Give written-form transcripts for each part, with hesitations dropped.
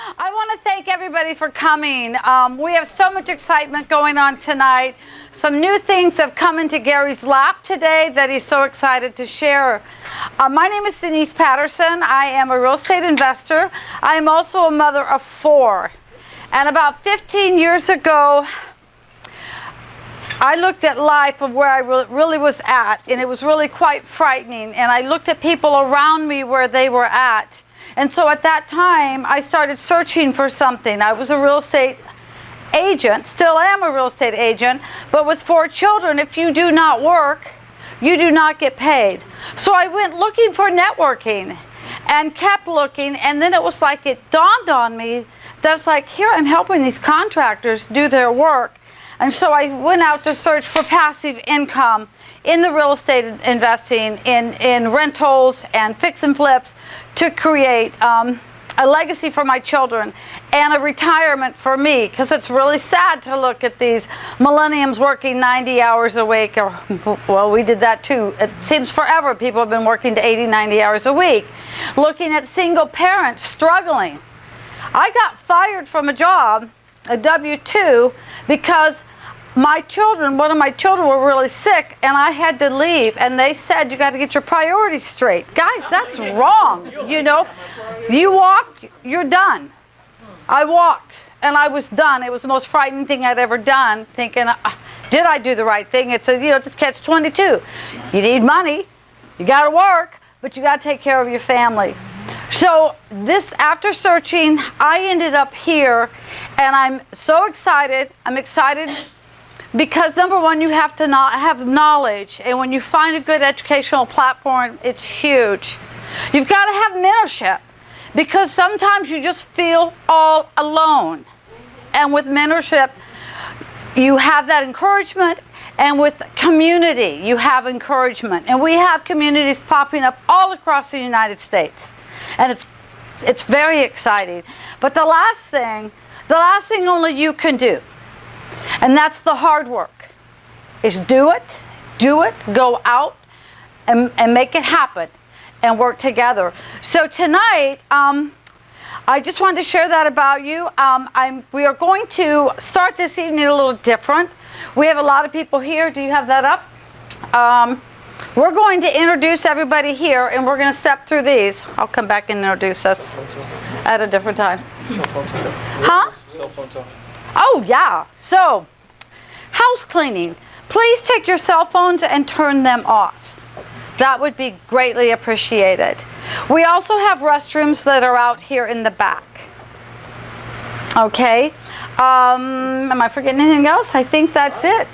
I want to thank everybody for coming. We have so much excitement going on tonight. Some new things have come into Gary's lap today that he's so excited to share. My name is Denise Patterson. I am a real estate investor. I am also a mother of 4. And about 15 years ago, I looked at life of where I really was at, and it was really quite frightening. And I looked at people around me where they were at. And so at that time, I started searching for something. I was a real estate agent, still am a real estate agent, but with 4 children, if you do not work, you do not get paid. So I went looking for networking and kept looking, and then it was like it dawned on me that's like, here I'm helping these contractors do their work. And so I went out to search for passive income in the real estate investing, in rentals and fix and flips to create a legacy for my children and a retirement for me, because it's really sad to look at these millenniums working 90 hours a week. Or, well, we did that too. It seems forever people have been working to 80, 90 hours a week. Looking at single parents struggling. I got fired from a job, a W-2, because my children, one of my children were really sick and I had to leave, and they said, you got to get your priorities straight. Guys, that's wrong. You know, you walk, you're done. I walked and I was done. It was the most frightening thing I'd ever done, thinking, did I do the right thing? It's a, it's a catch-22. You need money, you got to work, but you got to take care of your family. So this, after searching, I ended up here, and I'm so excited. I'm excited because, number one, you have to have knowledge, and when you find a good educational platform, it's huge. You've got to have mentorship, because sometimes you just feel all alone. And with mentorship, you have that encouragement, and with community, you have encouragement. And we have communities popping up all across the United States. And it's very exciting. But the last thing only you can do, and that's the hard work, is do it, go out and make it happen and work together. So tonight, I just wanted to share that about you. We are going to start this evening a little different. We have a lot of people here. Do you have that up? We're going to introduce everybody here, and we're going to step through these. I'll come back and introduce us at a different time. Cell phones off. Huh? Cell phones off. Oh, yeah. So, house cleaning. Please take your cell phones and turn them off. That would be greatly appreciated. We also have restrooms that are out here in the back. Okay. Am I forgetting anything else? I think that's it.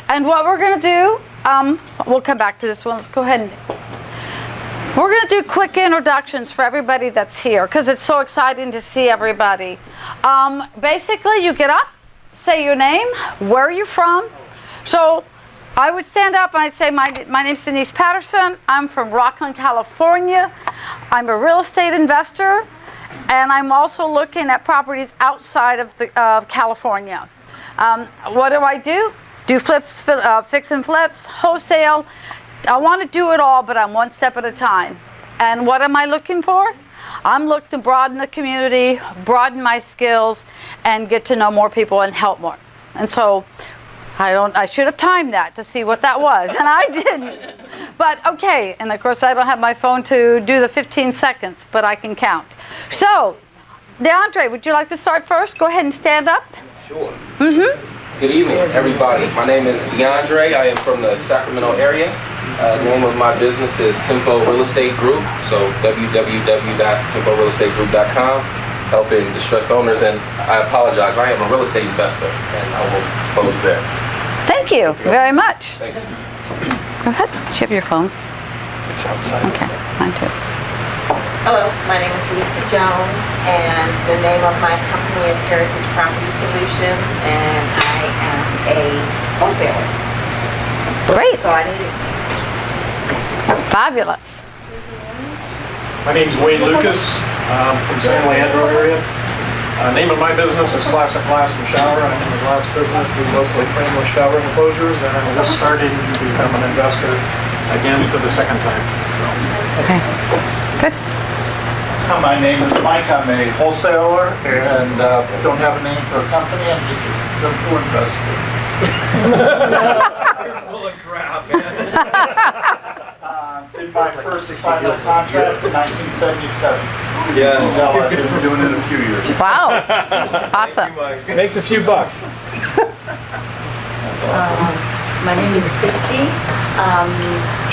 And what we're going to do, we'll come back to this one. Let's go ahead and we're going to do quick introductions for everybody that's here, because it's so exciting to see everybody. Basically, you get up, say your name, where are you from. So I would stand up and I'd say, my name's Denise Patterson. I'm from Rockland, California. I'm a real estate investor, and I'm also looking at properties outside of California. What do? Do flips, fix and flips, wholesale. I want to do it all, but I'm one step at a time. And what am I looking for? I'm looking to broaden the community, broaden my skills, and get to know more people and help more. And so I should have timed that to see what that was, and I didn't. But okay, and of course I don't have my phone to do the 15 seconds, but I can count. So, DeAndre, would you like to start first? Go ahead and stand up. Sure. Good evening, everybody. My name is DeAndre. I am from the Sacramento area. The name of my business is Simpo Real Estate Group, so www.simporealestategroup.com, helping distressed owners. And I apologize, I am a real estate investor, and I will close there. Thank you very much. Thank you. Go ahead. Do you have your phone? It's outside. Okay, mine too. Hello, my name is Lisa Jones, and the name of my company is Heritage Property Solutions, and I am a wholesaler. Great. So I need it. Fabulous. My name's Wayne Lucas. I'm from San Leandro area. Name of my business is Classic Glass and Shower. I'm in the glass business, do mostly frameless shower enclosures, and I'm just starting to become an investor again for the second time. So. Okay. Good. My name is Mike. I'm a wholesaler and don't have a name for a company. I'm just a simple investor. You're full of crap, man. Did my first assignment contract in 1977. Yeah. So I've been doing it a few years. Wow. Awesome. Makes a few bucks. My name is Christy.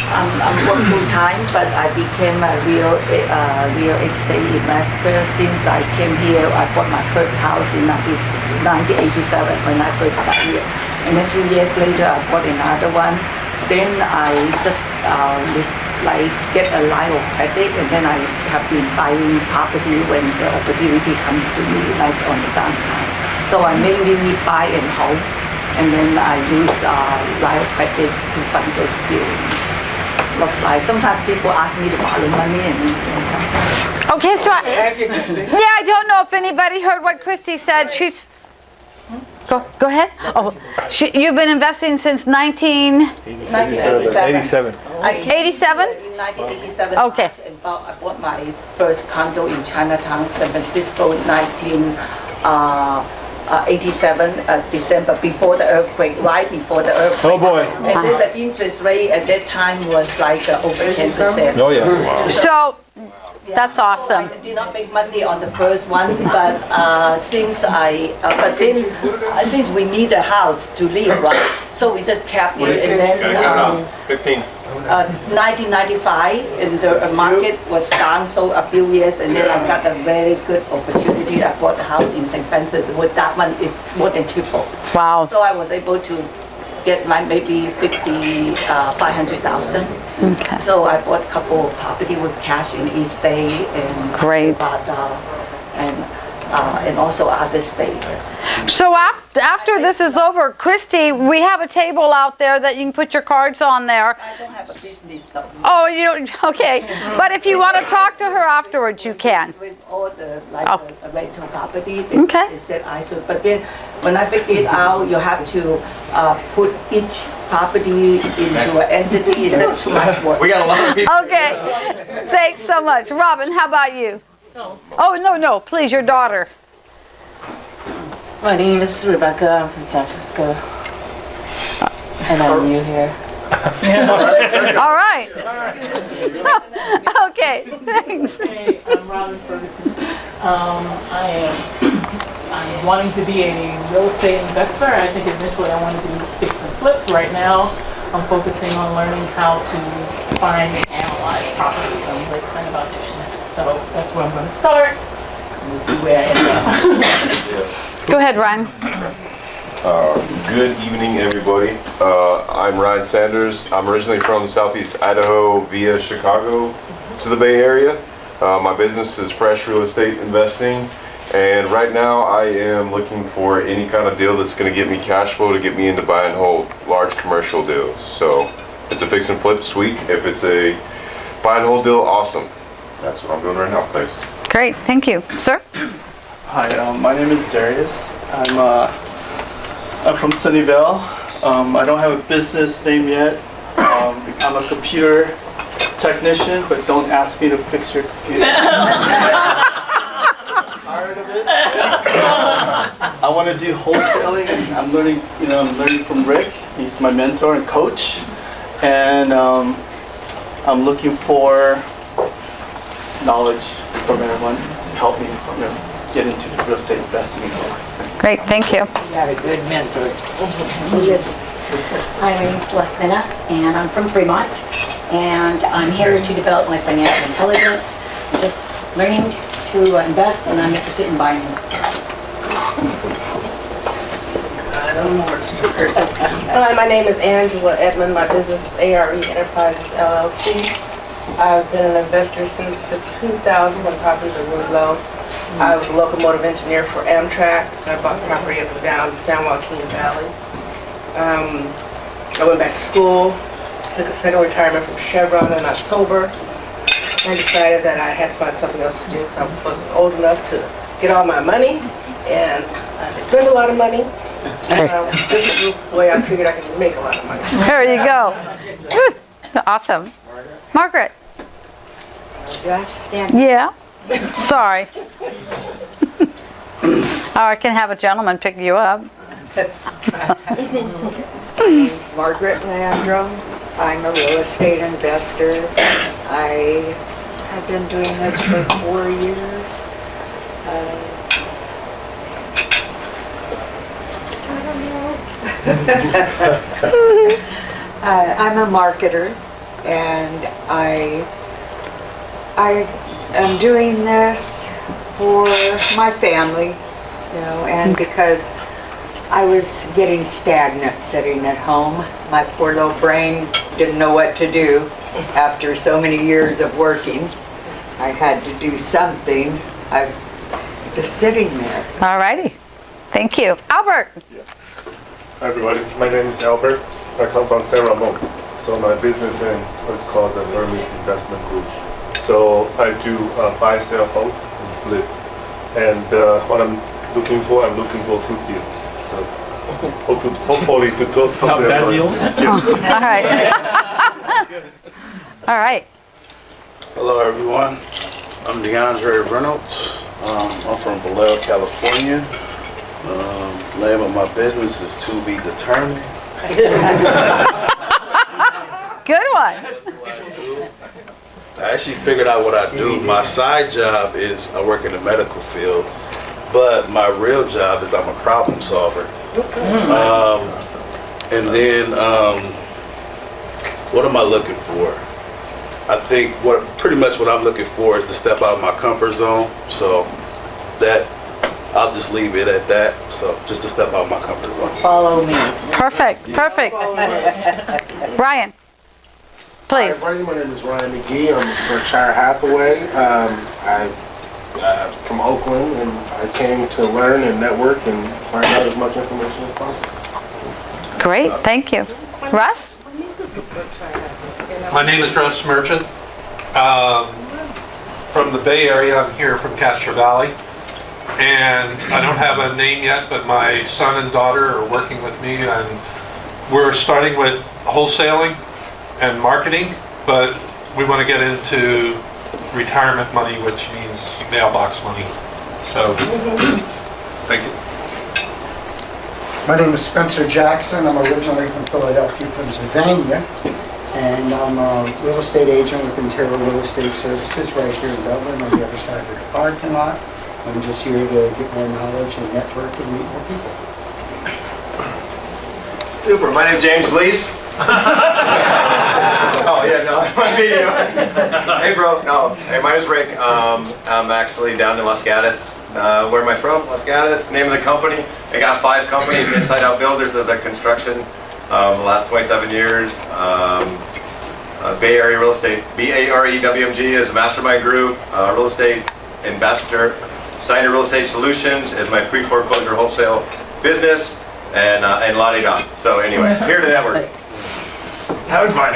I'm working full time, but I became a real estate investor since I came here. I bought my first house in 1987 when I first got here, and then 2 years later I bought another one. Then I just get a line of credit, and then I have been buying property when the opportunity comes to me, like on the downtime. So I mainly buy and hold, and then I use line of credit to fund those deals. Looks like sometimes people ask me to borrow money and Okay, so I don't know if anybody heard what Christy said. She's go ahead. Oh, you've been investing since 1987. 87? In 1987, Okay. I bought my first condo in Chinatown, San Francisco, 1987 December, before the earthquake, right before the earthquake. Oh boy. And then the interest rate at that time was like over 10%. Oh yeah. Wow. So that's awesome. I did not make money on the first one, but since we need a house to live, right? So we just kept it, and then 15. 1995, and the market was down so a few years, and then I got a very good opportunity. I bought a house in St. Francis. With that one, it more than triple. Wow. So I was able to get my maybe 500,000. Okay. So I bought a couple of property with cash in East Bay and Great. and also other states. So after this is over, Christy, we have a table out there that you can put your cards on there. I don't have a business though. Oh, you don't? Okay. But if you want to talk to her afterwards, you can. With all the the rental property, Okay. they said I should. But then when I figured it out, you have to put each property into an entity. Is that too much work? We got a lot of people. Okay. Thanks so much. Robin, how about you? No. Oh, no, please, your daughter. My name is Rebecca. I'm from San Francisco. And I'm new here. All right. Okay, thanks. Hey, I'm Robin Ferguson. I'm wanting to be a real estate investor. I think eventually I want to do fix and flips. Right now, I'm focusing on learning how to find and analyze properties. I'm really excited about doing that. So that's where I'm going to start. And we'll see where I end up. Go ahead, Ryan. Good evening, everybody. I'm Ryan Sanders. I'm originally from Southeast Idaho via Chicago to the Bay Area. My business is fresh real estate investing, and right now I am looking for any kind of deal that's going to get me cash flow to get me into buy and hold large commercial deals. So it's a fix and flip, sweet. If it's a buy and hold deal, awesome. That's what I'm doing right now. Thanks. Great, thank you. Sir? Hi, my name is Darius. I'm from Sunnyvale. I don't have a business name yet. I'm a computer technician, but don't ask me to fix your computer. Tired of it. I want to do wholesaling. I'm learning from Rick. He's my mentor and coach, and I'm looking for knowledge from everyone to help me, get into the real estate investing. Great, thank you. You have a good mentor. Hi, my name is Celeste Minna, and I'm from Fremont, and I'm here to develop my financial intelligence. I'm just learning to invest, and I'm interested in buying and selling. I don't know where to start. Hi, my name is Angela Edmond. My business is ARE Enterprises LLC. I've been an investor since the 2000 when properties were really low. I was a locomotive engineer for Amtrak, so I bought property up and down the San Joaquin Valley. I went back to school, took a second retirement from Chevron in October. I decided that I had to find something else to do because I wasn't old enough to get all my money, and I spend a lot of money. This is the way I figured I could make a lot of money. There you go. Awesome. Margaret? Do I have to stand? Yeah. Sorry. Or I can have a gentleman pick you up. My name's Margaret Landrum. I'm a real estate investor. I have been doing this for 4 years. I'm a marketer, and I am doing this for my family, you know, and because I was getting stagnant sitting at home. My poor little brain didn't know what to do after so many years of working. I had to do something. I was just sitting there. All righty. Thank you. Albert. Hi everybody, my name is Albert. I come from San Ramon. So my business is called the Burmese Investment Group. So I do buy, sell, hold, and flip. And what I'm looking for good deals. So hopefully to talk Not bad deals? All right. All right. Hello everyone, I'm DeAndre Reynolds. I'm from Vallejo, California. Name of my business is To Be Determined. Good one. I actually figured out what I do. My side job is I work in the medical field, but my real job is I'm a problem solver. And then what am I looking for? I think pretty much what I'm looking for is to step out of my comfort zone. So that I'll just leave it at that. So just to step out of my comfort zone. Follow me. Perfect. Perfect. Ryan, please. Hi, my name is Ryan McGee. I'm from Berkshire Hathaway. I'm from Oakland, and I came to learn and network and find out as much information as possible. Great. Thank you. Russ? My name is Russ Merchant. From the Bay Area. I'm here from Castro Valley. And I don't have a name yet, but my son and daughter are working with me, and we're starting with wholesaling and marketing, but we want to get into retirement money, which means mailbox money. So, thank you. My name is Spencer Jackson. I'm originally from Philadelphia, Pennsylvania, and I'm a real estate agent with Interior Real Estate Services right here in Dublin on the other side of the parking lot. I'm just here to get more knowledge and network and meet more people. Super. My name's James Lease. Oh yeah, no, that might be you. Hey bro, no. Hey, my name's Rick. I'm actually down in Los Gatos. Where am I from? Los Gatos. Name of the company. I got 5 companies, Inside Out Builders as a construction. The last 27 years. Bay Area Real Estate. BAREWMG is a mastermind group. Real estate investor. Steiner Real Estate Solutions is my pre-foreclosure wholesale business, and la-di-da. So anyway, here to network. Having fun.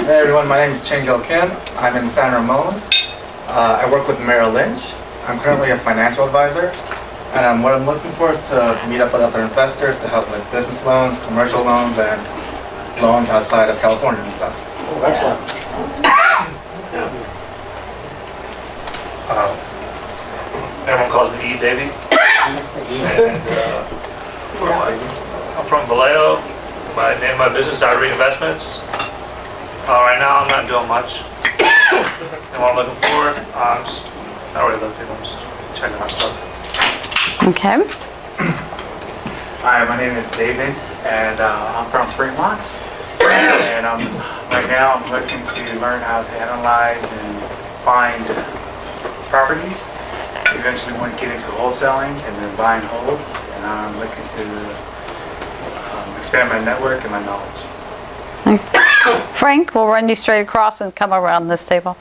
Hey everyone, my name is Chengil Kim. I'm in San Ramon. I work with Merrill Lynch. I'm currently a financial advisor, and what I'm looking for is to meet up with other investors to help with business loans, commercial loans, and loans outside of California and stuff. Oh, excellent. Everyone calls me E-Baby. And I'm from Vallejo. My name of my business is Irene Investments. Right now I'm not doing much. And what I'm looking for, I'm just not really looking, I'm just checking out stuff. Okay. Hi, my name is David, and I'm from Fremont. And right now I'm looking to learn how to analyze and find properties. Eventually want to get into wholesaling and then buy and hold. And I'm looking to expand my network and my knowledge. Frank, we'll run you straight across and come around this table.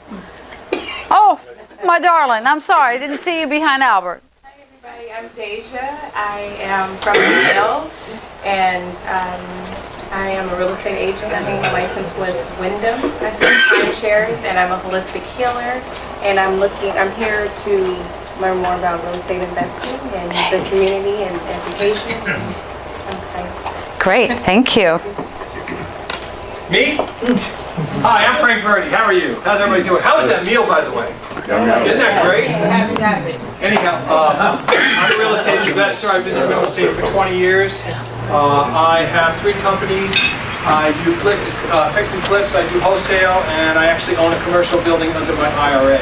Oh, my darling, I'm sorry. I didn't see you behind Albert. Hi, everybody. I'm Deja. I am from Brazil, and I am a real estate agent. I have my license with Wyndham. I sell timeshares, and I'm a holistic healer. And I'm here to learn more about real estate investing and the community and education. I'm excited. Great, thank you. Me? Hi, I'm Frank Verdi. How are you? How's everybody doing? How was that meal, by the way? Isn't that great? Anyhow, I'm a real estate investor. I've been in real estate for 20 years. I have 3 companies. I do fix and flips, I do wholesale, and I actually own a commercial building under my IRA.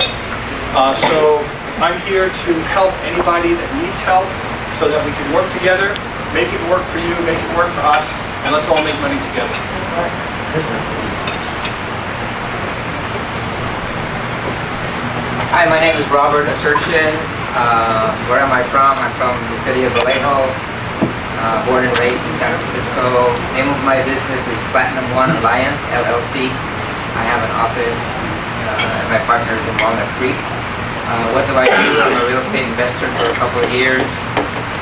So I'm here to help anybody that needs help so that we can work together, make it work for you, make it work for us, and let's all make money together. Hi, my name is Robert Assertion. Where am I from? I'm from the city of Vallejo. Born and raised in San Francisco. Name of my business is Platinum One Alliance, LLC. I have an office, and my partner is in Walnut Creek. What do I do? I'm a real estate investor for a couple of years.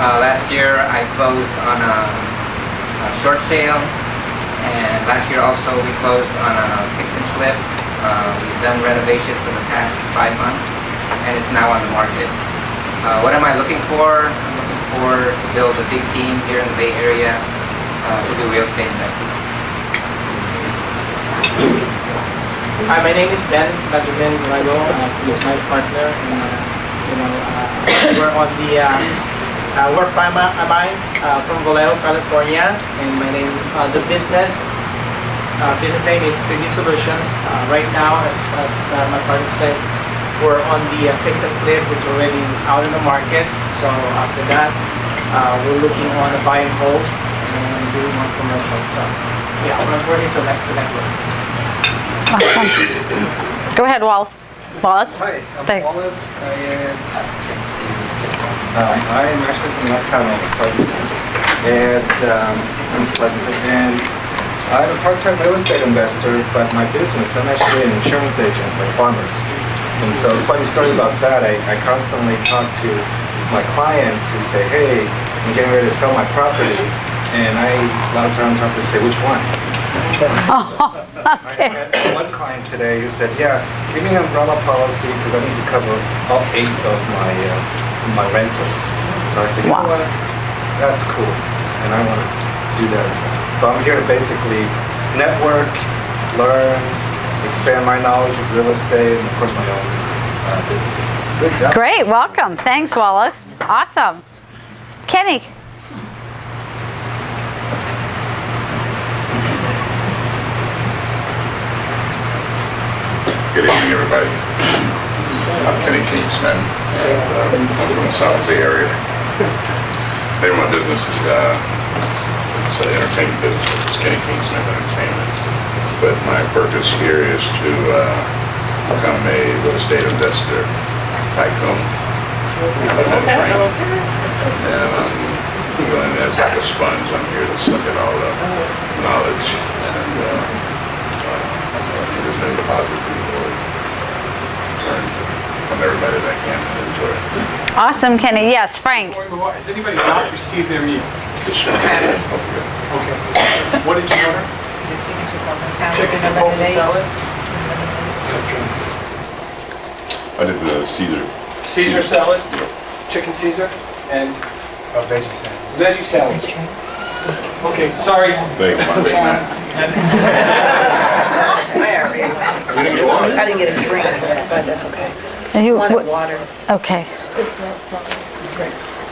Last year I closed on a short sale, and last year also we closed on a fix and flip. We've done renovation for the past 5 months, and it's now on the market. What am I looking for? Or to build a big team here in the Bay Area to do real estate investing. Hi, my name is Ben Benjamin Lago. He's my partner. We're on the work from Vallejo, California, and my name, the business name is 3D Solutions. Right now, as my partner said, we're on the fix and flip, which is already out in the market. So after that, we're looking on the buy and hold and doing more commercials. So yeah, we're working to network. Awesome. Go ahead, Wallace. Hi, I'm Wallace, and I'm actually from West Town, Pleasanton, and I'm a part-time real estate investor, but my business, I'm actually an insurance agent with farmers. And so a funny story about that, I constantly talk to my clients who say, hey, I'm getting ready to sell my property, and a lot of times have to say, which one? I had one client today who said, yeah, give me an umbrella policy because I need to cover all 8 of my rentals. So I said, you know what, that's cool, and I want to do that as well. So I'm here to basically network, learn, expand my knowledge of real estate, and of course my own businesses. Good job. Great, welcome. Thanks, Wallace. Awesome. Kenny. Good evening, everybody. I'm Kenny Kingsman. I'm from the South Bay area. Name of my business is it's an entertainment business, which is Kenny Kingsman Entertainment. But my purpose here is to become a real estate investor tycoon. I'm in training, and I'm doing it as like a sponge. I'm here to suck it all up, knowledge, and just make a positive reward from everybody that can to enjoy it. Awesome, Kenny. Yes, Frank. Has anybody not received their meal? Okay. What did you order? Chicken and Coke salad? I did the Caesar. Caesar salad? Chicken Caesar? And A veggie salad. veggie salad. Okay, sorry. Thanks. I didn't get a drink, but that's okay. And you, Wanted water. Okay.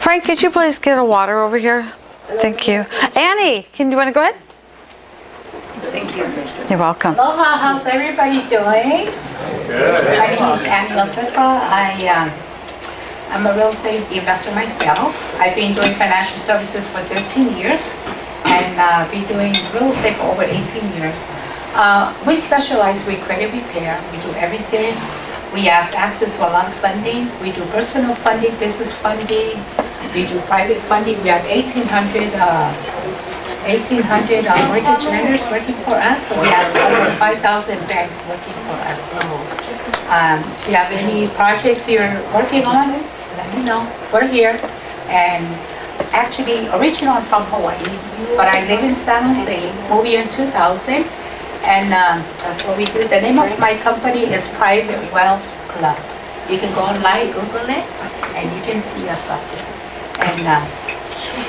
Frank, could you please get a water over here? Thank you. Annie, can you want to go ahead? Thank you. You're welcome. Aloha, how's everybody doing? Good. My name is Annie Lasepa. I'm a real estate investor myself. I've been doing financial services for 13 years and been doing real estate for over 18 years. We specialize with credit repair. We do everything. We have access to a lot of funding. We do personal funding, business funding. We do private funding. We have 1,800 mortgage lenders working for us. We have over 5,000 banks working for us. So, if you have any projects you're working on, let me know. We're here. And actually, originally I'm from Hawaii, but I live in San Jose, moved here in 2000. And that's what we do. The name of my company is Private Wealth Club. You can go online, Google it, and you can see us up there. And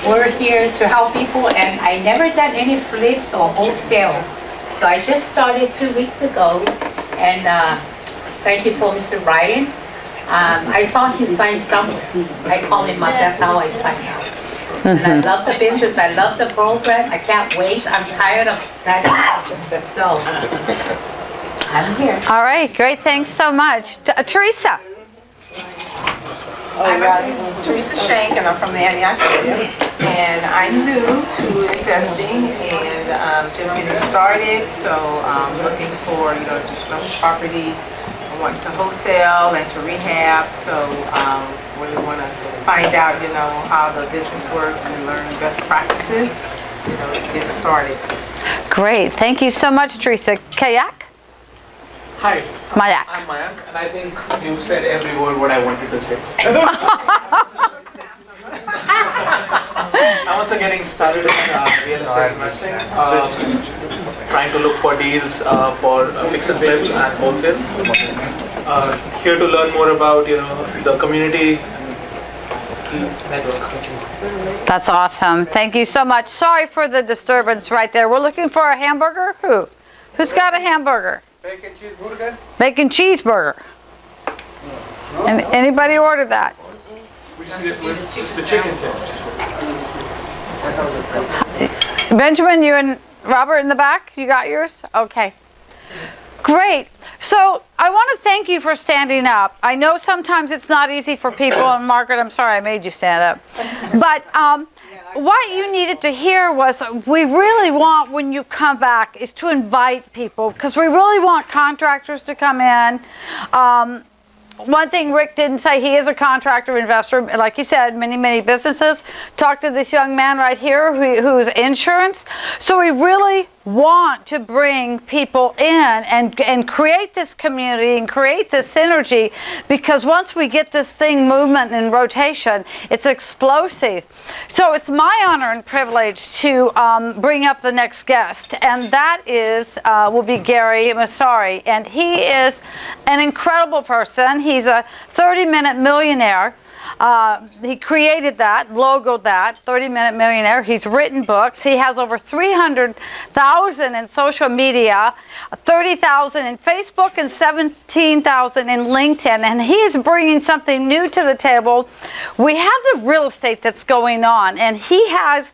we're here to help people, and I never done any flips or wholesale. So I just started 2 weeks ago, and thank you for Mr. Ryan. I saw he signed somewhere. I called him up, that's how I signed up. And I love the business, I love the program, I can't wait, I'm tired of studying. So, I'm here. All right, great, thanks so much. Teresa. I'm Teresa Shank, and I'm from the Antioch area. And I'm new to investing and just getting started. So I'm looking for, additional properties. I want to wholesale and to rehab. So really want to find out, how the business works and learn best practices, to get started. Great, thank you so much, Teresa. Kayak? Hi, Mayak. I'm Mayank, and I think you said every word what I wanted to say. I'm also getting started in real estate investing, trying to look for deals for fix and flips and wholesale. Here to learn more about the community network. That's awesome. Thank you so much. Sorry for the disturbance right there. We're looking for a hamburger. Who's got a hamburger? Bacon cheeseburger? Bacon cheeseburger. And anybody order that? Just the chicken sandwich. Benjamin, you and Robert in the back, you got yours? Okay. Great. So I want to thank you for standing up. I know sometimes it's not easy for people, and Margaret, I'm sorry I made you stand up. But what you needed to hear was we really want, when you come back, is to invite people, because we really want contractors to come in. One thing Rick didn't say, he is a contractor investor. Like he said, many businesses. Talk to this young man right here who's insurance. So we really want to bring people in and create this community and create this synergy, because once we get this thing movement and rotation, it's explosive. So it's my honor and privilege to bring up the next guest, and that will be Gary Massari, and he is an incredible person. He's a 30-minute millionaire. He created that, logoed that, 30-minute millionaire. He's written books. He has over 300,000 in social media, 30,000 in Facebook, and 17,000 in LinkedIn. And he is bringing something new to the table. We have the real estate that's going on, and he has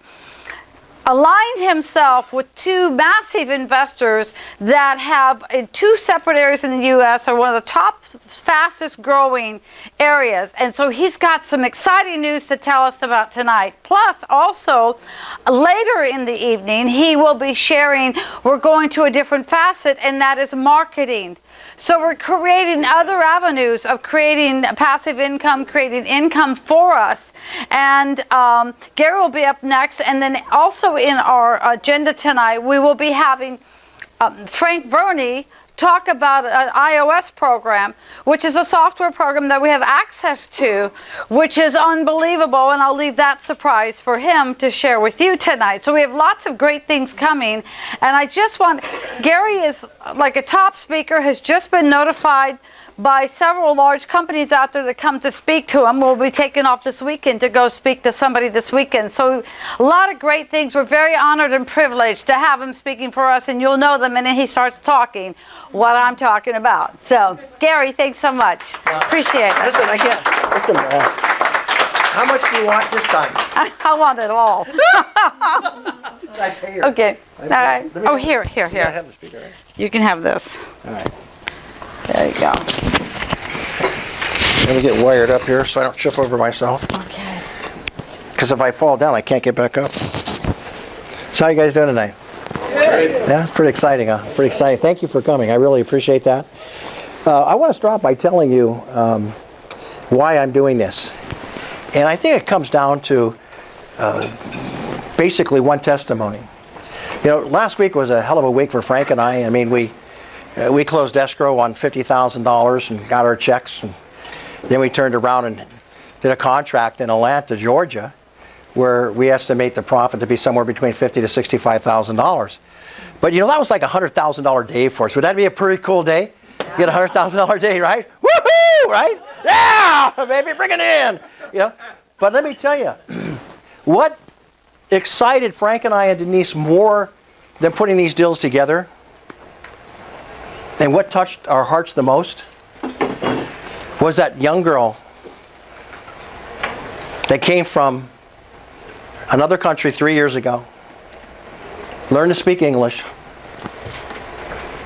aligned himself with two massive investors that have, in two separate areas in the U.S., are one of the top fastest growing areas. And so he's got some exciting news to tell us about tonight. Plus, also, later in the evening, he will be sharing, we're going to a different facet, and that is marketing. So we're creating other avenues of creating passive income, creating income for us. And Gary will be up next. And then also in our agenda tonight, we will be having Frank Verney talk about an iOS program, which is a software program that we have access to, which is unbelievable, and I'll leave that surprise for him to share with you tonight. So we have lots of great things coming, and I just want, Gary is like a top speaker, has just been notified by several large companies out there that come to speak to him. We'll be taking off this weekend to go speak to somebody this weekend. So a lot of great things. We're very honored and privileged to have him speaking for us, and you'll know the minute he starts talking what I'm talking about. So, Gary, thanks so much. Appreciate it. Listen, how much do you want this time? I want it all. I pay her. Okay. All right. Oh, here. I have the speaker, right? You can have this. All right. There you go. Let me get wired up here so I don't trip over myself. Okay. Because if I fall down, I can't get back up. So how you guys doing tonight? Good. Yeah, it's pretty exciting, huh? Pretty exciting. Thank you for coming. I really appreciate that. I want to start by telling you why I'm doing this. And I think it comes down to basically one testimony. Last week was a hell of a week for Frank and I. I mean, we closed escrow on $50,000 and got our checks, and then we turned around and did a contract in Atlanta, Georgia, where we estimate the profit to be somewhere between $50,000 to $65,000. But that was like a $100,000 day for us. Would that be a pretty cool day? Yeah. Get a $100,000 day, right? Woohoo! Right? Yeah, baby, bring it in. But let me tell you, what excited Frank and I and Denise more than putting these deals together And what touched our hearts the most was that young girl that came from another country 3 years ago, learned to speak English,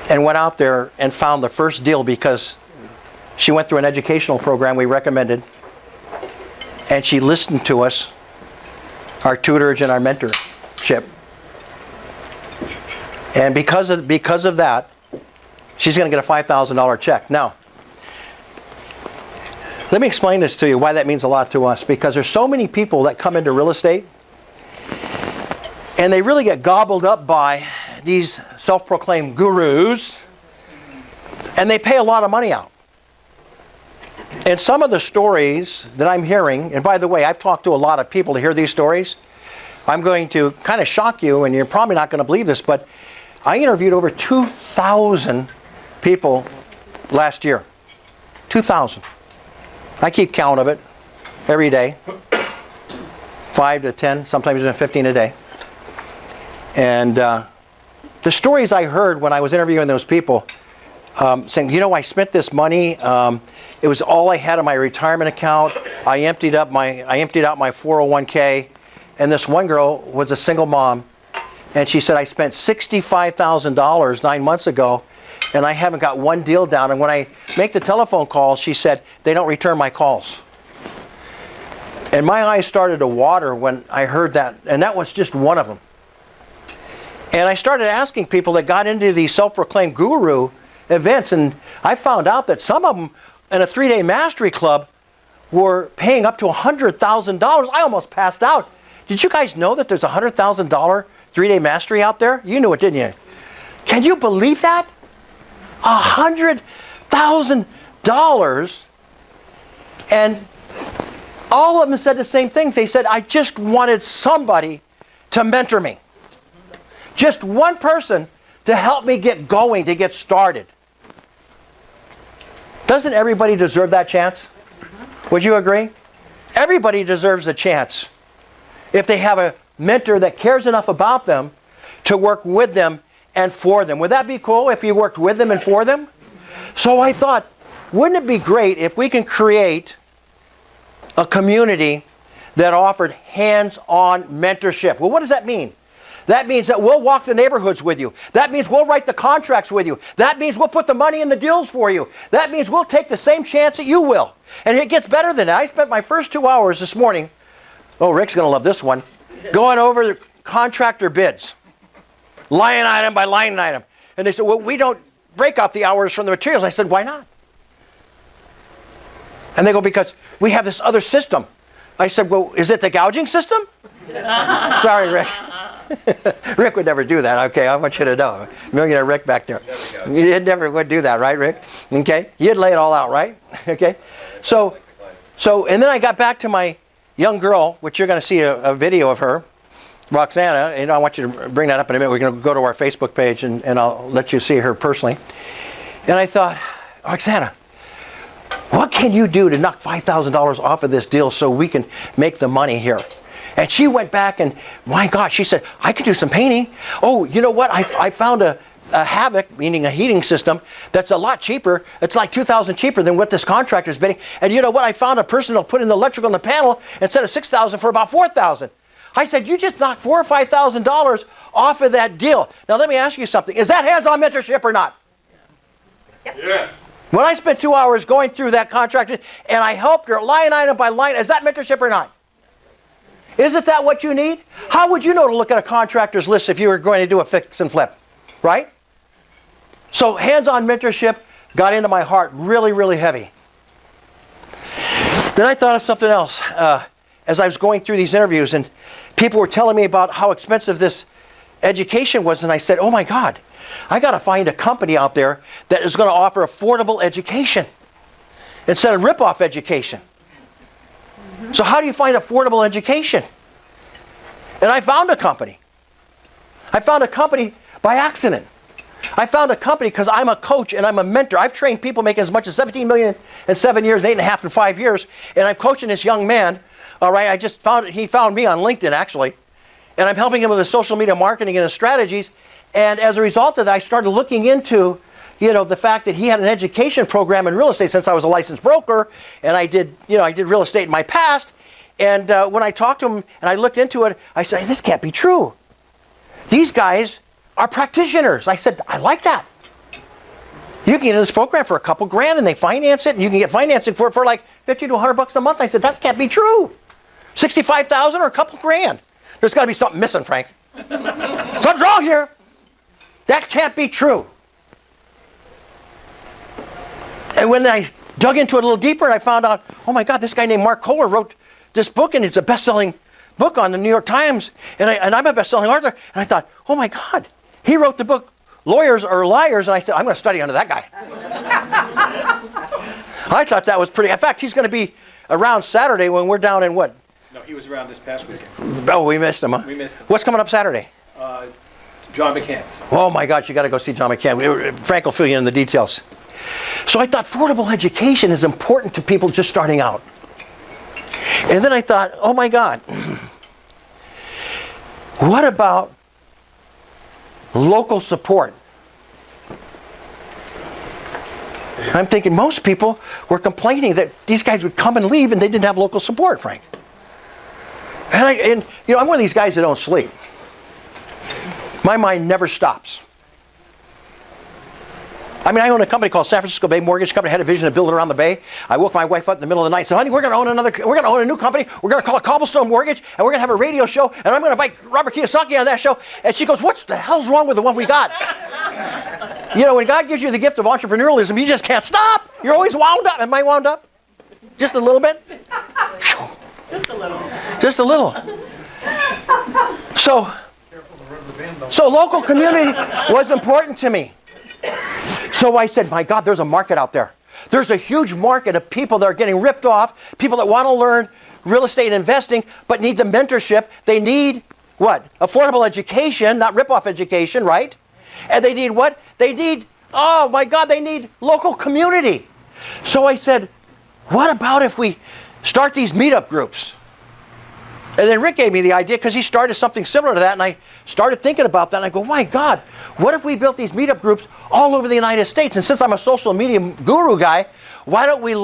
and went out there and found the first deal because she went through an educational program we recommended, and she listened to us, our tutorage and our mentorship. And because of that, she's going to get a $5,000 check. Now, let me explain this to you, why that means a lot to us. Because there's so many people that come into real estate, and they really get gobbled up by these self-proclaimed gurus, and they pay a lot of money out. And some of the stories that I'm hearing, and by the way, I've talked to a lot of people to hear these stories. I'm going to kind of shock you, and you're probably not going to believe this, but I interviewed over 2,000 people last year. 2,000. I keep count of it every day. 5 to 10, sometimes even 15 a day. And the stories I heard when I was interviewing those people, saying, you know, I spent this money. It was all I had in my retirement account. I emptied out my 401k. And this one girl was a single mom, and she said, I spent $65,000 9 months ago, and I haven't got one deal down. And when I make the telephone calls, she said, they don't return my calls. And my eyes started to water when I heard that, and that was just one of them. And I started asking people that got into these self-proclaimed guru events, and I found out that some of them in a 3-day mastery club were paying up to $100,000. I almost passed out. Did you guys know that there's a $100,000 3-day mastery out there? You knew it, didn't you? Can you believe that? $100,000. And all of them said the same thing. They said, I just wanted somebody to mentor me. Just one person to help me get going, to get started. Doesn't everybody deserve that chance? Would you agree? Everybody deserves a chance if they have a mentor that cares enough about them to work with them and for them. Would that be cool if you worked with them and for them? So I thought, wouldn't it be great if we can create a community that offered hands-on mentorship? Well, what does that mean? That means that we'll walk the neighborhoods with you. That means we'll write the contracts with you. That means we'll put the money in the deals for you. That means we'll take the same chance that you will. And it gets better than that. I spent my first 2 hours this morning, oh, Rick's going to love this one, going over the contractor bids, line item by line item. And they said, well, we don't break out the hours from the materials. I said, why not? And they go, because we have this other system. I said, well, is it the gouging system? Sorry, Rick. Rick would never do that. Okay, I want you to know. Millionaire Rick back there. He never would do that, right, Rick? Okay, you'd lay it all out, right? Okay, so, and then I got back to my young girl, which you're going to see a video of her, Roxana. And I want you to bring that up in a minute. We're going to go to our Facebook page, and I'll let you see her personally. And I thought, Roxana, what can you do to knock $5,000 off of this deal so we can make the money here? And she went back and, my God, she said, I could do some painting. Oh, you know what? I found a Havoc, meaning a heating system, that's a lot cheaper. It's like $2,000 cheaper than what this contractor's bidding. And you know what? I found a person that'll put in the electrical on the panel instead of $6,000 for about $4,000. I said, you just knocked $4,000 or $5,000 off of that deal. Now let me ask you something. Is that hands-on mentorship or not? Yeah. When I spent 2 hours going through that contract and I helped her line item by line, is that mentorship or not? Isn't that what you need? How would you know to look at a contractor's list if you were going to do a fix and flip? Right? So hands-on mentorship got into my heart really, really heavy. Then I thought of something else as I was going through these interviews, and people were telling me about how expensive this education was, and I said, oh my God, I got to find a company out there that is going to offer affordable education instead of rip-off education. So how do you find affordable education? And I found a company. I found a company by accident. I found a company because I'm a coach and I'm a mentor. I've trained people making as much as $17 million in 7 years, 8.5 in 5 years. And I'm coaching this young man. All right, he found me on LinkedIn actually. And I'm helping him with his social media marketing and his strategies. And as a result of that, I started looking into you know, the fact that he had an education program in real estate since I was a licensed broker, and I did real estate in my past. And when I talked to him and I looked into it, I said, this can't be true. These guys are practitioners. I said, I like that. You can get in this program for a couple grand and they finance it, and you can get financing for like 50 to 100 bucks a month. I said, that can't be true. 65,000 or a couple grand. There's got to be something missing, Frank. Something's wrong here. That can't be true. And when I dug into it a little deeper, I found out, oh my God, this guy named Mark Kohler wrote this book, and it's a best-selling book on the New York Times. And I'm a best-selling author. And I thought, oh my God, he wrote the book Lawyers Are Liars. And I said, I'm going to study under that guy. I thought that was pretty. In fact, he's going to be around Saturday when we're down in what? No, he was around this past weekend. Oh, we missed him, huh? We missed him. What's coming up Saturday? John McCann's. Oh my gosh, you got to go see John McCann. Frank will fill you in the details. So I thought affordable education is important to people just starting out. And then I thought, oh my God, what about local support? I'm thinking most people were complaining that these guys would come and leave and they didn't have local support, Frank. And you know, I'm one of these guys that don't sleep. My mind never stops. I mean, I own a company called San Francisco Bay Mortgage Company. I had a vision to build it around the bay. I woke my wife up in the middle of the night and said, honey, we're going to own a new company. We're going to call it Cobblestone Mortgage, and we're going to have a radio show, and I'm going to invite Robert Kiyosaki on that show. And she goes, what the hell's wrong with the one we got? You know, when God gives you the gift of entrepreneurialism, you just can't stop. You're always wound up. Am I wound up? Just a little bit? Just a little. Just a little. So local community was important to me. So I said, my God, there's a market out there. There's a huge market of people that are getting ripped off, people that want to learn real estate investing but need the mentorship. They need what? Affordable education, not rip-off education, right? And they need what? They need, oh my God, they need local community. So I said, what about if we start these meetup groups? And then Rick gave me the idea because he started something similar to that, and I started thinking about that, and I go, my God, what if we built these meetup groups all over the United States? And since I'm a social media guru guy, why don't we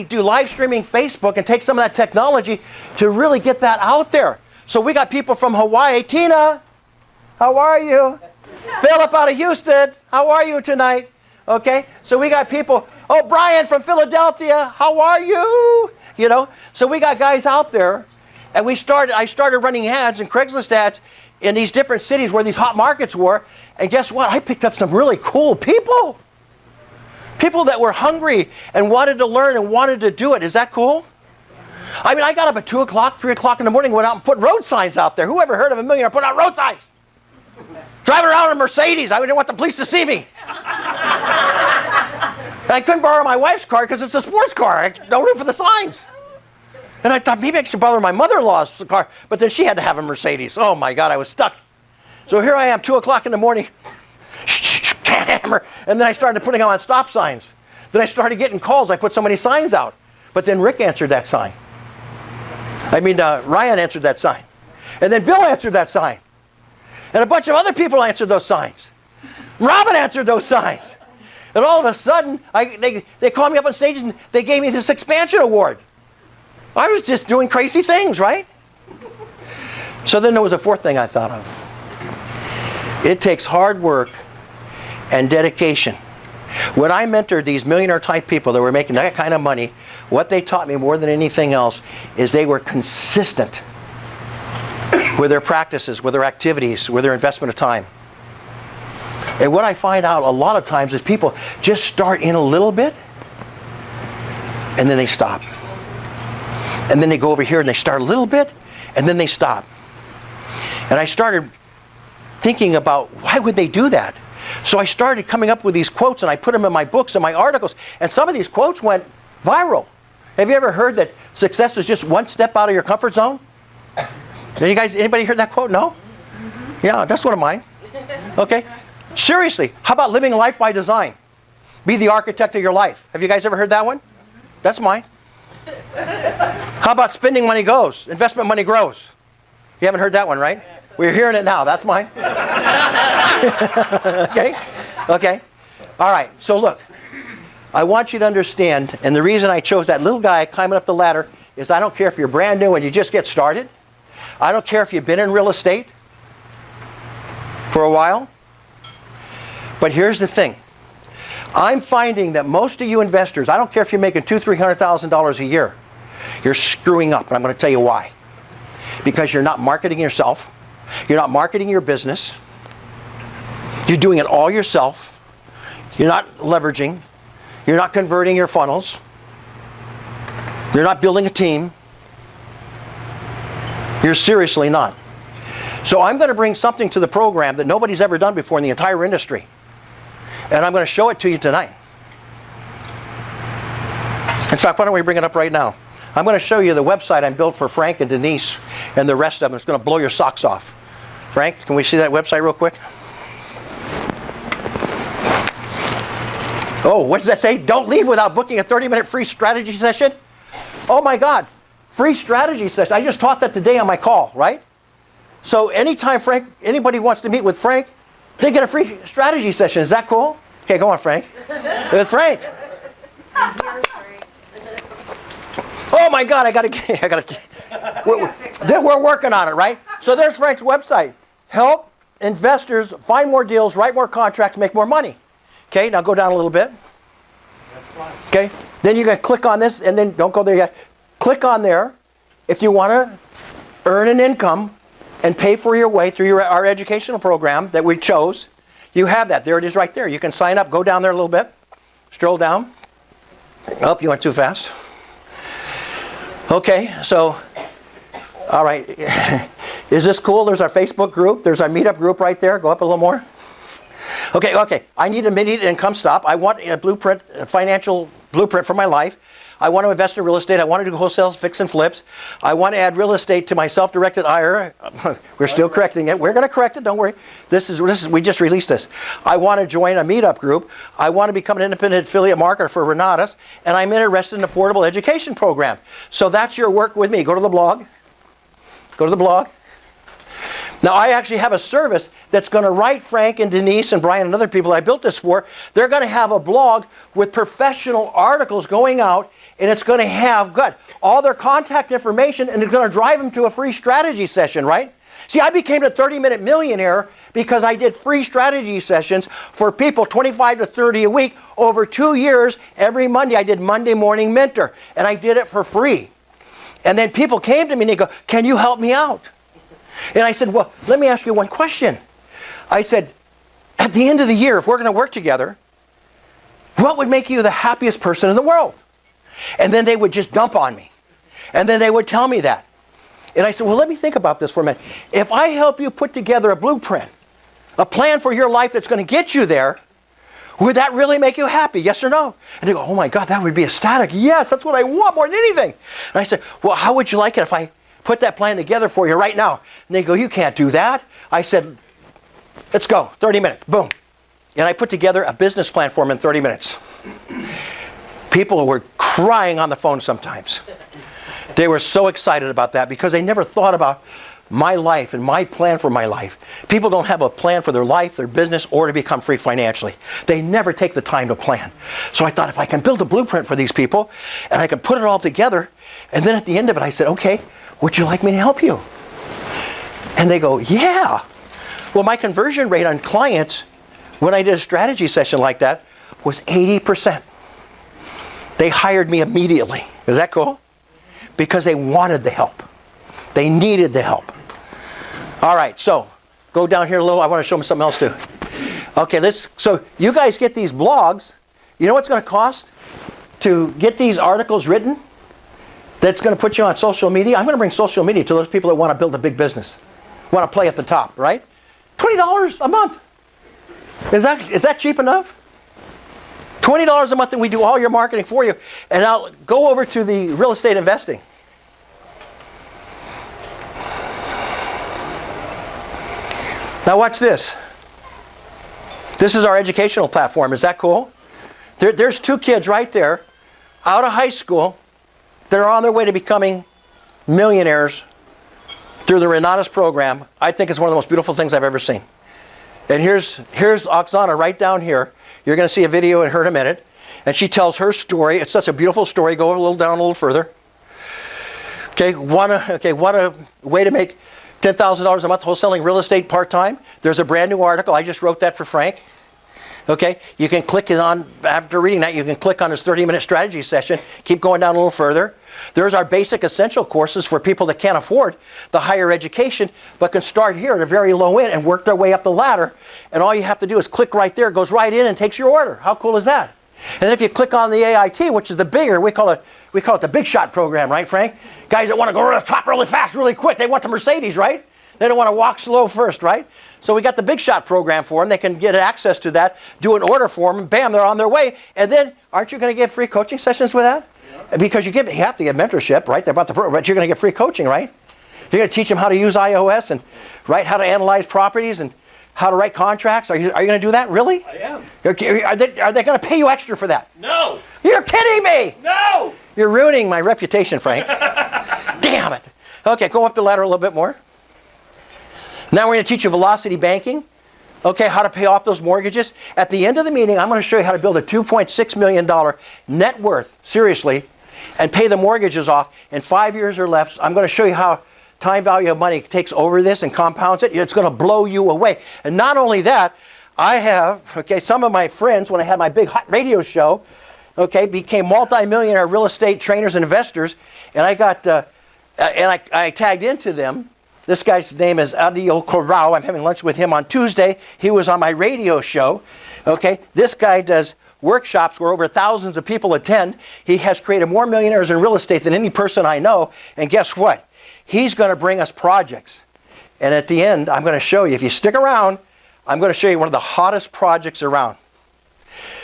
do live streaming Facebook and take some of that technology to really get that out there? So we got people from Hawaii. Tina, how are you? Philip out of Houston, how are you tonight? Okay, so we got people, oh, Brian from Philadelphia, how are you? You know, so we got guys out there. And I started running ads and Craigslist ads in these different cities where these hot markets were. And guess what? I picked up some really cool people. People that were hungry and wanted to learn and wanted to do it. Is that cool? I mean, I got up at 2 o'clock, 3 o'clock in the morning, went out and put road signs out there. Who ever heard of a millionaire putting out road signs? Driving around in a Mercedes. I didn't want the police to see me. I couldn't borrow my wife's car because it's a sports car. No room for the signs. And I thought maybe I should borrow my mother-in-law's car, but then she had to have a Mercedes. Oh my God, I was stuck. So here I am, 2 o'clock in the morning, hammer, and then I started putting on stop signs. Then I started getting calls. I put so many signs out. But then Rick answered that sign. Ryan answered that sign. And then Bill answered that sign. And a bunch of other people answered those signs. Robin answered those signs. And all of a sudden, they called me up on stage and they gave me this expansion award. I was just doing crazy things, right? So then there was a fourth thing I thought of. It takes hard work and dedication. When I mentored these millionaire type people that were making that kind of money, what they taught me more than anything else is they were consistent with their practices, with their activities, with their investment of time. And what I find out a lot of times is people just start in a little bit and then they stop. And then they go over here and they start a little bit, and then they stop. And I started thinking about why would they do that? So I started coming up with these quotes, and I put them in my books and my articles, and some of these quotes went viral. Have you ever heard that success is just one step out of your comfort zone? Anybody heard that quote? No? Yeah, that's one of mine. Okay. Seriously, how about living life by design? Be the architect of your life. Have you guys ever heard that one? That's mine. How about spending money goes, investment money grows? You haven't heard that one, right? We're hearing it now. That's mine. Okay. All right, so look, I want you to understand, and the reason I chose that little guy climbing up the ladder is I don't care if you're brand new and you just get started. I don't care if you've been in real estate for a while. But here's the thing. I'm finding that most of you investors, I don't care if you're making $200,000, $300,000 a year, you're screwing up, and I'm going to tell you why. Because you're not marketing yourself. You're not marketing your business. You're doing it all yourself. You're not leveraging. You're not converting your funnels. You're not building a team. You're seriously not. So I'm going to bring something to the program that nobody's ever done before in the entire industry. And I'm going to show it to you tonight. In fact, why don't we bring it up right now? I'm going to show you the website I built for Frank and Denise and the rest of them. It's going to blow your socks off. Frank, can we see that website real quick? Oh, what does that say? Don't leave without booking a 30-minute free strategy session? Oh my God, free strategy session. I just taught that today on my call, right? So anytime anybody wants to meet with Frank, they get a free strategy session. Is that cool? Okay, go on, Frank. With Frank. Oh my God, we're working on it, right? So there's Frank's website. Help investors find more deals, write more contracts, make more money. Okay, now go down a little bit. Okay, then you're going to click on this, and then don't go there yet. Click on there if you want to earn an income and pay for your way through our educational program that we chose. You have that. There it is right there. You can sign up. Go down there a little bit. Stroll down. Oh, you went too fast. Okay, so, all right. Is this cool? There's our Facebook group. There's our Meetup group right there. Go up a little more. Okay. I need an immediate income stop. I want a blueprint, a financial blueprint for my life. I want to invest in real estate. I want to do wholesale fix and flips. I want to add real estate to my self-directed IRA. We're still correcting it. We're going to correct it. Don't worry. This is we just released this. I want to join a Meetup group. I want to become an independent affiliate marketer for Renatus, and I'm interested in an affordable education program. So that's your work with me. Go to the blog. Go to the blog. Now, I actually have a service that's going to write Frank and Denise and Brian and other people that I built this for. They're going to have a blog with professional articles going out, and it's going to have all their contact information, and it's going to drive them to a free strategy session, right? See, I became a 30-minute millionaire because I did free strategy sessions for people 25 to 30 a week over 2 years. Every Monday, I did Monday Morning Mentor, and I did it for free. And then people came to me and they go, "Can you help me out?" And I said, "Well, let me ask you one question." I said, "At the end of the year, if we're going to work together, what would make you the happiest person in the world?" And then they would just dump on me. And then they would tell me that. And I said, "Well, let me think about this for a minute. If I help you put together a blueprint, a plan for your life that's going to get you there, would that really make you happy? Yes or no?" And they go, "Oh my God, that would be ecstatic. Yes, that's what I want more than anything." And I said, "Well, how would you like it if I put that plan together for you right now?" And they go, "You can't do that." I said, "Let's go, 30 minutes, boom." And I put together a business plan for them in 30 minutes. People were crying on the phone sometimes. They were so excited about that because they never thought about my life and my plan for my life. People don't have a plan for their life, their business, or to become free financially. They never take the time to plan. So I thought, if I can build a blueprint for these people and I can put it all together, and then at the end of it I said, "Okay, would you like me to help you?" And they go, "Yeah." Well, my conversion rate on clients when I did a strategy session like that was 80%. They hired me immediately. Is that cool? Because they wanted the help. They needed the help. All right, so go down here a little. I want to show them something else too. Okay, so you guys get these blogs. You know what's going to cost to get these articles written? That's going to put you on social media. I'm going to bring social media to those people that want to build a big business, want to play at the top, right? $20 a month. Is that cheap enough? $20 a month, and we do all your marketing for you. And I'll go over to the real estate investing. Now watch this. This is our educational platform. Is that cool? There's 2 kids right there, out of high school. They're on their way to becoming millionaires through the Renatus program. I think it's one of the most beautiful things I've ever seen. And here's Oksana right down here. You're going to see a video in her in a minute. And she tells her story. It's such a beautiful story. Go a little down a little further. Okay, want a way to make $10,000 a month wholesaling real estate part-time? There's a brand new article. I just wrote that for Frank. Okay, you can click it on, after reading that, you can click on his 30-minute strategy session. Keep going down a little further. There's our basic essential courses for people that can't afford the higher education, but can start here at a very low end and work their way up the ladder. And all you have to do is click right there. It goes right in and takes your order. How cool is that? And then if you click on the AIT, which is the bigger, we call it the big shot program, right, Frank? Guys that want to go to the top really fast, really quick. They want the Mercedes, right? They don't want to walk slow first, right? So we got the big shot program for them. They can get access to that, do an order for them, and bam, they're on their way. And then, aren't you going to get free coaching sessions with that? Yeah. Because you have to get mentorship, right? They're about the program, but you're going to get free coaching, right? You're going to teach them how to use iOS and how to analyze properties and how to write contracts. Are you going to do that? Really? I am. Are they going to pay you extra for that? No. You're kidding me. No. You're ruining my reputation, Frank. Damn it. Okay, go up the ladder a little bit more. Now we're going to teach you velocity banking. Okay, how to pay off those mortgages. At the end of the meeting, I'm going to show you how to build a $2.6 million net worth, seriously, and pay the mortgages off in 5 years or less. I'm going to show you how time value of money takes over this and compounds it. It's going to blow you away. And not only that, I have, some of my friends, when I had my big hot radio show, became multi-millionaire real estate trainers and investors, and I tagged into them. This guy's name is Adio Corral. I'm having lunch with him on Tuesday. He was on my radio show. This guy does workshops where over thousands of people attend. He has created more millionaires in real estate than any person I know. And guess what? He's going to bring us projects. And at the end, I'm going to show you, if you stick around, I'm going to show you one of the hottest projects around.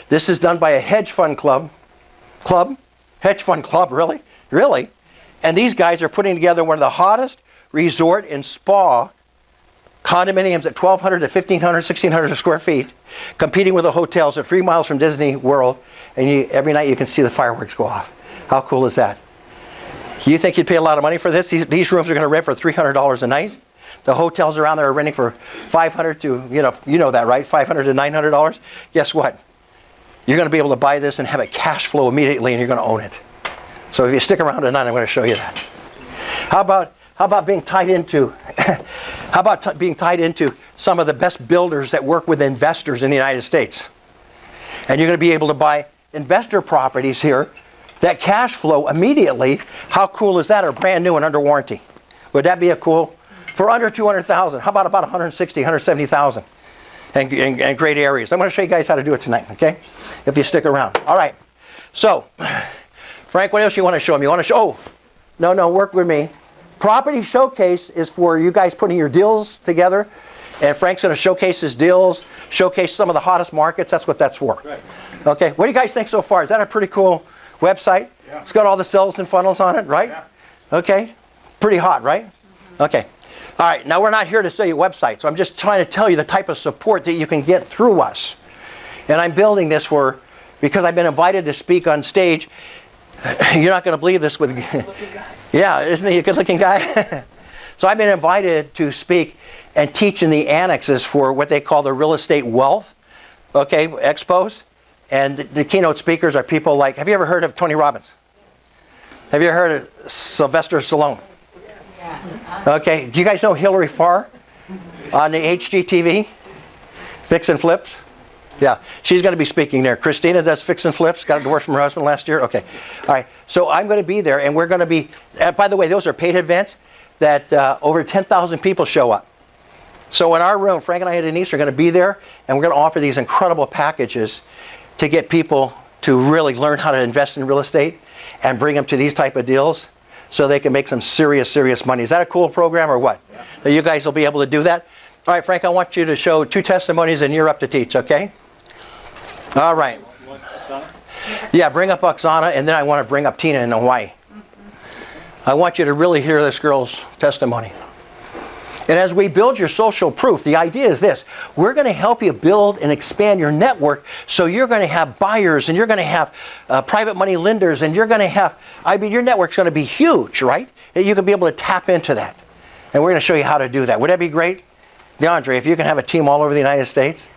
This is done by a hedge fund club. Hedge fund club, really? Really? And these guys are putting together one of the hottest resort and spa condominiums at 1,200 to 1,500, 1,600 square feet, competing with the hotels at 3 miles from Disney World, and every night you can see the fireworks go off. How cool is that? You think you'd pay a lot of money for this? These rooms are going to rent for $300 a night. The hotels around there are renting for $500 to, you know that, right? $500 to $900. Guess what? You're going to be able to buy this and have it cash flow immediately, and you're going to own it. So if you stick around tonight, I'm going to show you that. How about being tied into some of the best builders that work with investors in the United States? And you're going to be able to buy investor properties here that cash flow immediately. How cool is that? Are brand new and under warranty. Would that be a cool? For under $200,000. How about 160, 170,000? And great areas. I'm going to show you guys how to do it tonight, okay? If you stick around. All right. So, Frank, what else you want to show them? You want to show? Oh, no, work with me. Property Showcase is for you guys putting your deals together. And Frank's going to showcase his deals, showcase some of the hottest markets. That's what that's for. Right. Okay, what do you guys think so far? Is that a pretty cool website? Yeah. It's got all the cells and funnels on it, right? Yeah. Okay, pretty hot, right? Mm-hmm. Okay. All right, now we're not here to sell you websites. So I'm just trying to tell you the type of support that you can get through us. And I'm building this because I've been invited to speak on stage. You're not going to believe this with... Yeah, isn't he a good-looking guy? So I've been invited to speak and teach in the annexes for what they call the real estate wealth, expos. And the keynote speakers are people like, have you ever heard of Tony Robbins? Have you ever heard of Sylvester Stallone? Okay, do you guys know Hillary Farr on the HGTV? Fix and Flips? Yeah, she's going to be speaking there. Christina does Fix and Flips, got a divorce from her husband last year. Okay, all right. So I'm going to be there, and we're going to be, by the way, those are paid events that over 10,000 people show up. So in our room, Frank and I and Denise are going to be there, and we're going to offer these incredible packages to get people to really learn how to invest in real estate and bring them to these type of deals so they can make some serious money. Is that a cool program or what? Yeah. So you guys will be able to do that? All right, Frank, I want you to show 2 testimonies, and you're up to teach, okay? All right. You want Oksana? Yeah, bring up Oksana, and then I want to bring up Tina in Hawaii. I want you to really hear this girl's testimony. And as we build your social proof, the idea is this. We're going to help you build and expand your network so you're going to have buyers, and you're going to have private money lenders, and you're going to have, your network's going to be huge, right? And you can be able to tap into that. And we're going to show you how to do that. Would that be great? DeAndre, if you can have a team all over the United States,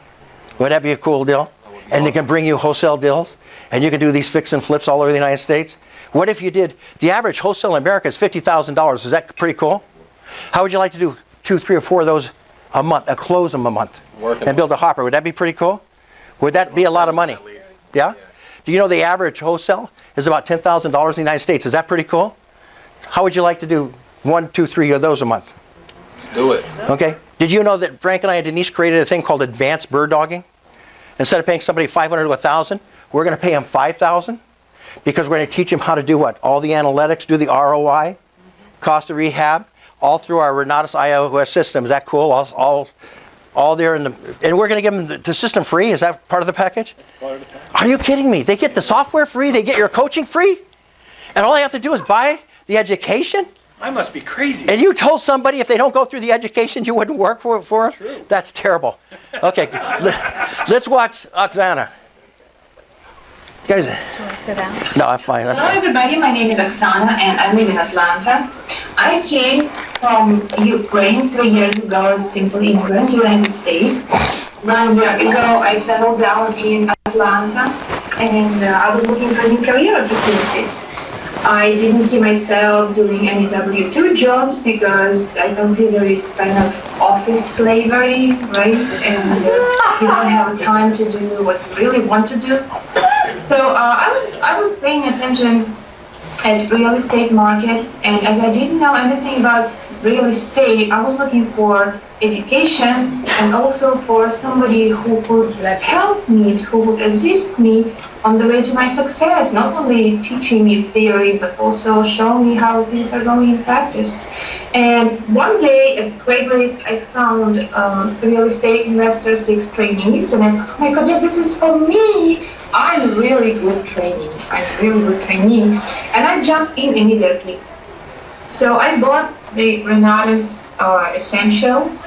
would that be a cool deal? and they can bring you wholesale deals, and you can do these fix and flips all over the United States. What if you did, the average wholesale in America is $50,000. Is that pretty cool? How would you like to do 2, 3, or 4 of those a month, close them a month, and build a hopper? Would that be pretty cool? Would that be a lot of money? Yeah? Do you know the average wholesale is about $10,000 in the United States? Is that pretty cool? How would you like to do 1, 2, 3 of those a month? Let's do it. Okay. Did you know that Frank and I and Denise created a thing called advanced bird dogging? Instead of paying somebody $500 to $1,000, we're going to pay them $5,000 because we're going to teach them how to do what? All the analytics, do the ROI, cost of rehab, all through our Renatus iOS system. Is that cool? All there in the, and we're going to give them the system free. Is that part of the package? Are you kidding me? They get the software free. They get your coaching free, and all they have to do is buy the education. I must be crazy. And you told somebody if they don't go through the education, you wouldn't work for them? True. That's terrible. Okay, let's watch Oksana. You guys, Sit down. no, I'm fine. Hello everybody, my name is Oksana and I live in Atlanta. I came from Ukraine 3 years ago as simple immigrant to the United States. 1 year ago I settled down in Atlanta and I was looking for new career opportunities. I didn't see myself doing any W-2 jobs because I consider it kind of office slavery, right? And you don't have time to do what you really want to do. So I was paying attention at real estate market, and as I didn't know anything about real estate, I was looking for education and also for somebody who could help me, who would assist me on the way to my success, not only teaching me theory, but also showing me how things are going in practice. And one day at Craigslist, I found real estate investor 6 trainees, and I thought, oh my goodness, this is for me. I'm really good trainee. And I jumped in immediately. So I bought the Renatus Essentials.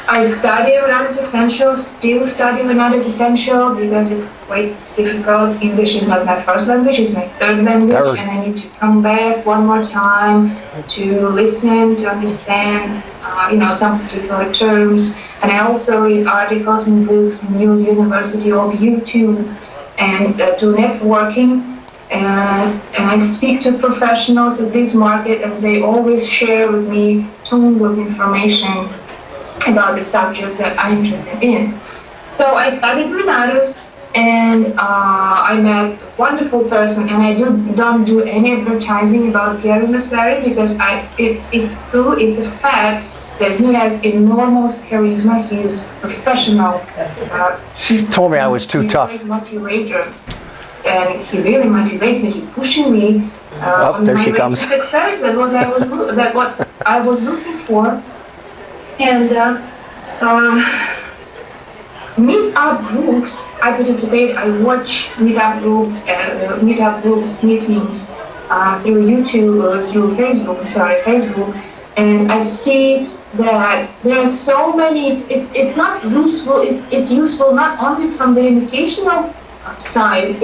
I study Renatus Essentials, still study Renatus Essential because it's quite difficult. English is not my first language, it's my third language, and I need to come back one more time to listen, to understand, some particular terms. And I also read articles and books, news, university, or YouTube, and do networking. And I speak to professionals of this market, and they always share with me tons of information about the subject that I'm interested in. So I studied Renatus, and I met a wonderful person, and I don't do any advertising about Gary Massari because it's true, it's a fact that he has enormous charisma. He's professional. She told me I was too tough. He's a great motivator, and he really motivates me. He's pushing me on there my she way comes. to success. That what I was looking for. And meetup groups, I participate. I watch meetup groups meetings through YouTube, through Facebook, and I see that there are so many. It's not useful. It's useful not only from the educational side.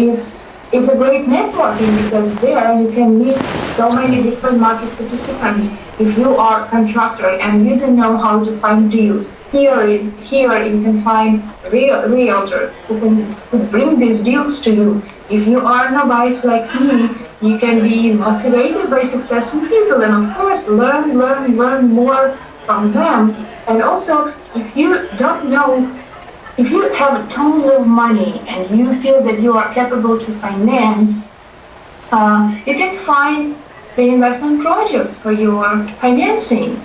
It's a great networking because there you can meet so many different market participants. If you are a contractor and you don't know how to find deals, here you can find a realtor who bring these deals to you. If you are novice like me, you can be motivated by successful people and of course learn more from them. And also, if you don't know, if you have tons of money and you feel that you are capable to finance, you can find the investment projects for your financing.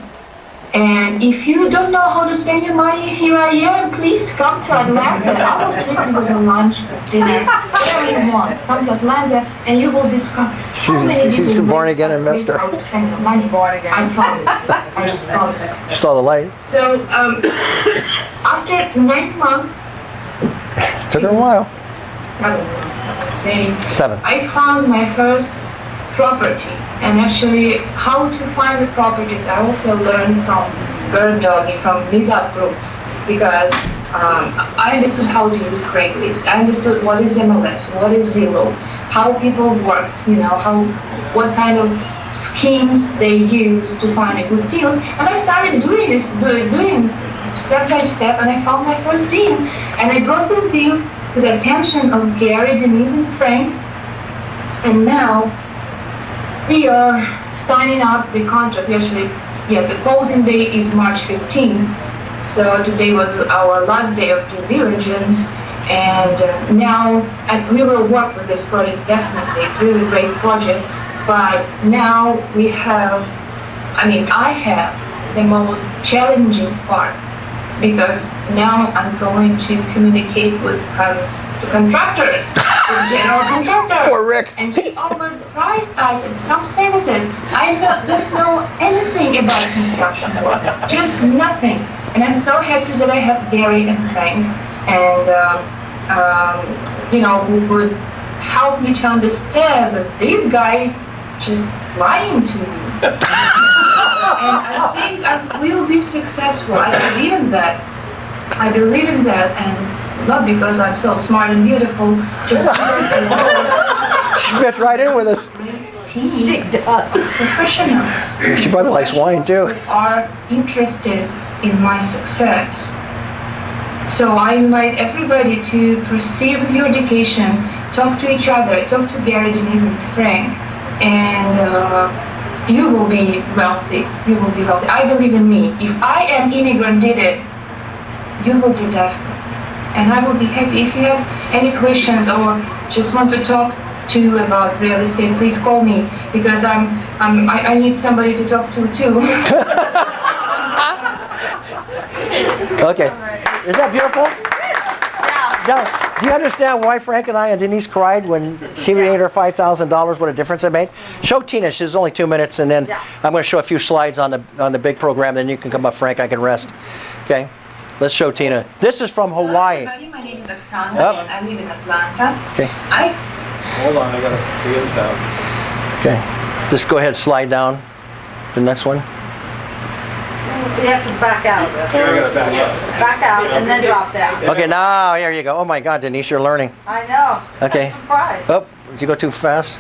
And if you don't know how to spend your money, here I am. Please come to Atlanta. I will treat you with a lunch, dinner, whatever you want. Come to Atlanta and you will discover so many She's a born-again ways investor. how to spend your money. I promise. I just promise. She saw the light. So after 9 months, It took her a while. 7. I found my first property, and actually how to find the properties I also learned from bird dogging, from meetup groups, because I understood how to use Craigslist. I understood what is MLS, what is Zillow, how people work, what kind of schemes they use to find a good deals. And I started doing this, doing step by step, and I found my first deal. And I brought this deal with the attention of Gary, Denise, and Frank. And now we are signing up the contract. We actually, yes, the closing day is March 15th. So today was our last day of due diligence. And now we will work with this project definitely. It's really a great project. But now we have, I have the most challenging part, because now I'm going to communicate with the contractors, with general contractor. Poor Rick. And he overpriced us in some services. I don't know anything about construction work, just nothing. And I'm so happy that I have Gary and Frank, and who would help me to understand that this guy just lying to me. And I think I will be successful. I believe in that. And not because I'm so smart and beautiful, just because I She fits right in with us. team professionals. She probably likes wine too. Are interested in my success. So I invite everybody to proceed with your education, talk to each other, talk to Gary, Denise, and Frank, and you will be wealthy. You will be wealthy. I believe in me. If I am immigrant did it, you will do that. And I will be happy. If you have any questions or just want to talk to about real estate, please call me, because I need somebody to talk to too. Okay. Is that beautiful? Now, do you understand why Frank and I and Denise cried when she made her $5,000? What a difference it made. Show Tina. She's only 2 minutes, and then I'm going to show a few slides on the big program. Then you can come up, Frank. I can rest. Okay. Let's show Tina. This is from Hawaii. Hello, everybody. My name is Oksana, and I live in Atlanta. Okay. Hold on, I gotta figure this out. Okay. Just go ahead, slide down to the next one. You have to back out. I gotta back up. Back out and then drop down. Okay, now here you go. Oh my God, Denise, you're learning. I know. Okay. I'm surprised. Oh, did you go too fast?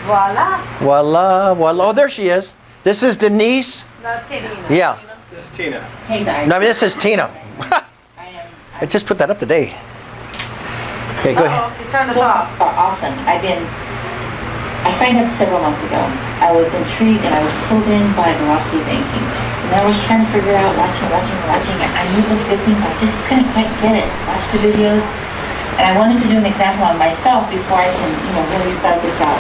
Voila. Voila, voila. Oh, there she is. This is Denise. That's Tina. Yeah. This is Tina. Hey guys. No, this is Tina. I just put that up today. Okay, go ahead. You turn us off. Awesome. I signed up several months ago. I was intrigued and I was pulled in by velocity banking. And I was trying to figure out, watching it. I knew it was a good thing, but I just couldn't quite get it. Watch the videos. And I wanted to do an example on myself before I can, really start this out.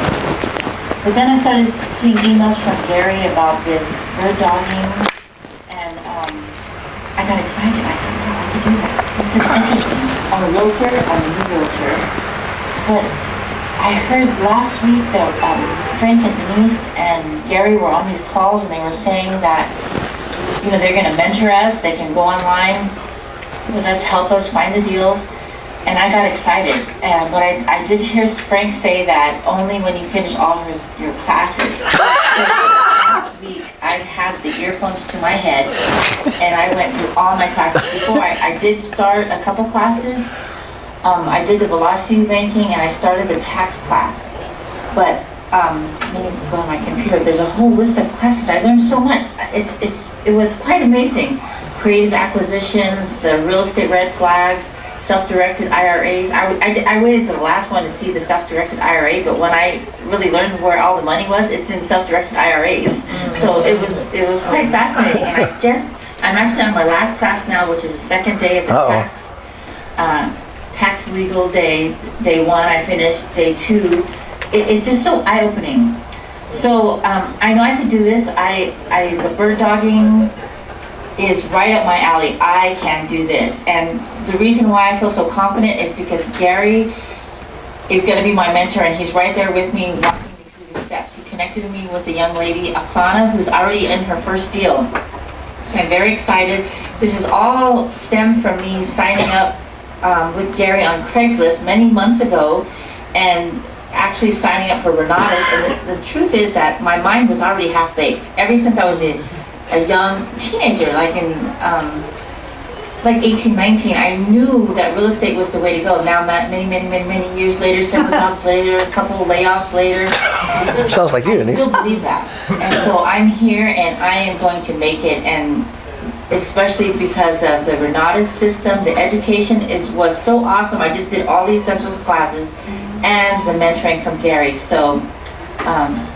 But then I started seeing emails from Gary about this bird dogging, and I got excited. I thought, wow, I could do that. This is interesting. I'm a realtor, I'm a new realtor. But I heard last week that Frank and Denise and Gary were on these calls, and they were saying that, they're going to mentor us. They can go online with us, help us find the deals. And I got excited. But I did hear Frank say that only when you finish all your classes. So last week, I had the earphones to my head, and I went through all my classes. Before I did start a couple classes. I did the velocity banking, and I started the tax class. But let me go on my computer. There's a whole list of classes. I learned so much. It was quite amazing. Creative acquisitions, the real estate red flags, self-directed IRAs. I waited to the last one to see the self-directed IRA, but when I really learned where all the money was, it's in self-directed IRAs. So it was quite fascinating. And I'm actually on my last class now, which is the second day of the tax legal day 1. I finished day 2. It's just so eye-opening. So I know I could do this. The bird dogging is right up my alley. I can do this. And the reason why I feel so confident is because Gary is going to be my mentor, and he's right there with me, walking me through the steps. He connected me with a young lady, Oksana, who's already in her first deal. So I'm very excited. This is all stemmed from me signing up with Gary on Craigslist many months ago, and actually signing up for Renatus. And the truth is that my mind was already half-baked. Ever since I was a young teenager, like in 18, 19, I knew that real estate was the way to go. Now, many years later, several jobs later, a couple of layoffs later. Sounds like you, Denise. I still believe that. And so I'm here, and I am going to make it. And especially because of the Renata system. The education was so awesome. I just did all the essentials classes and the mentoring from Gary. So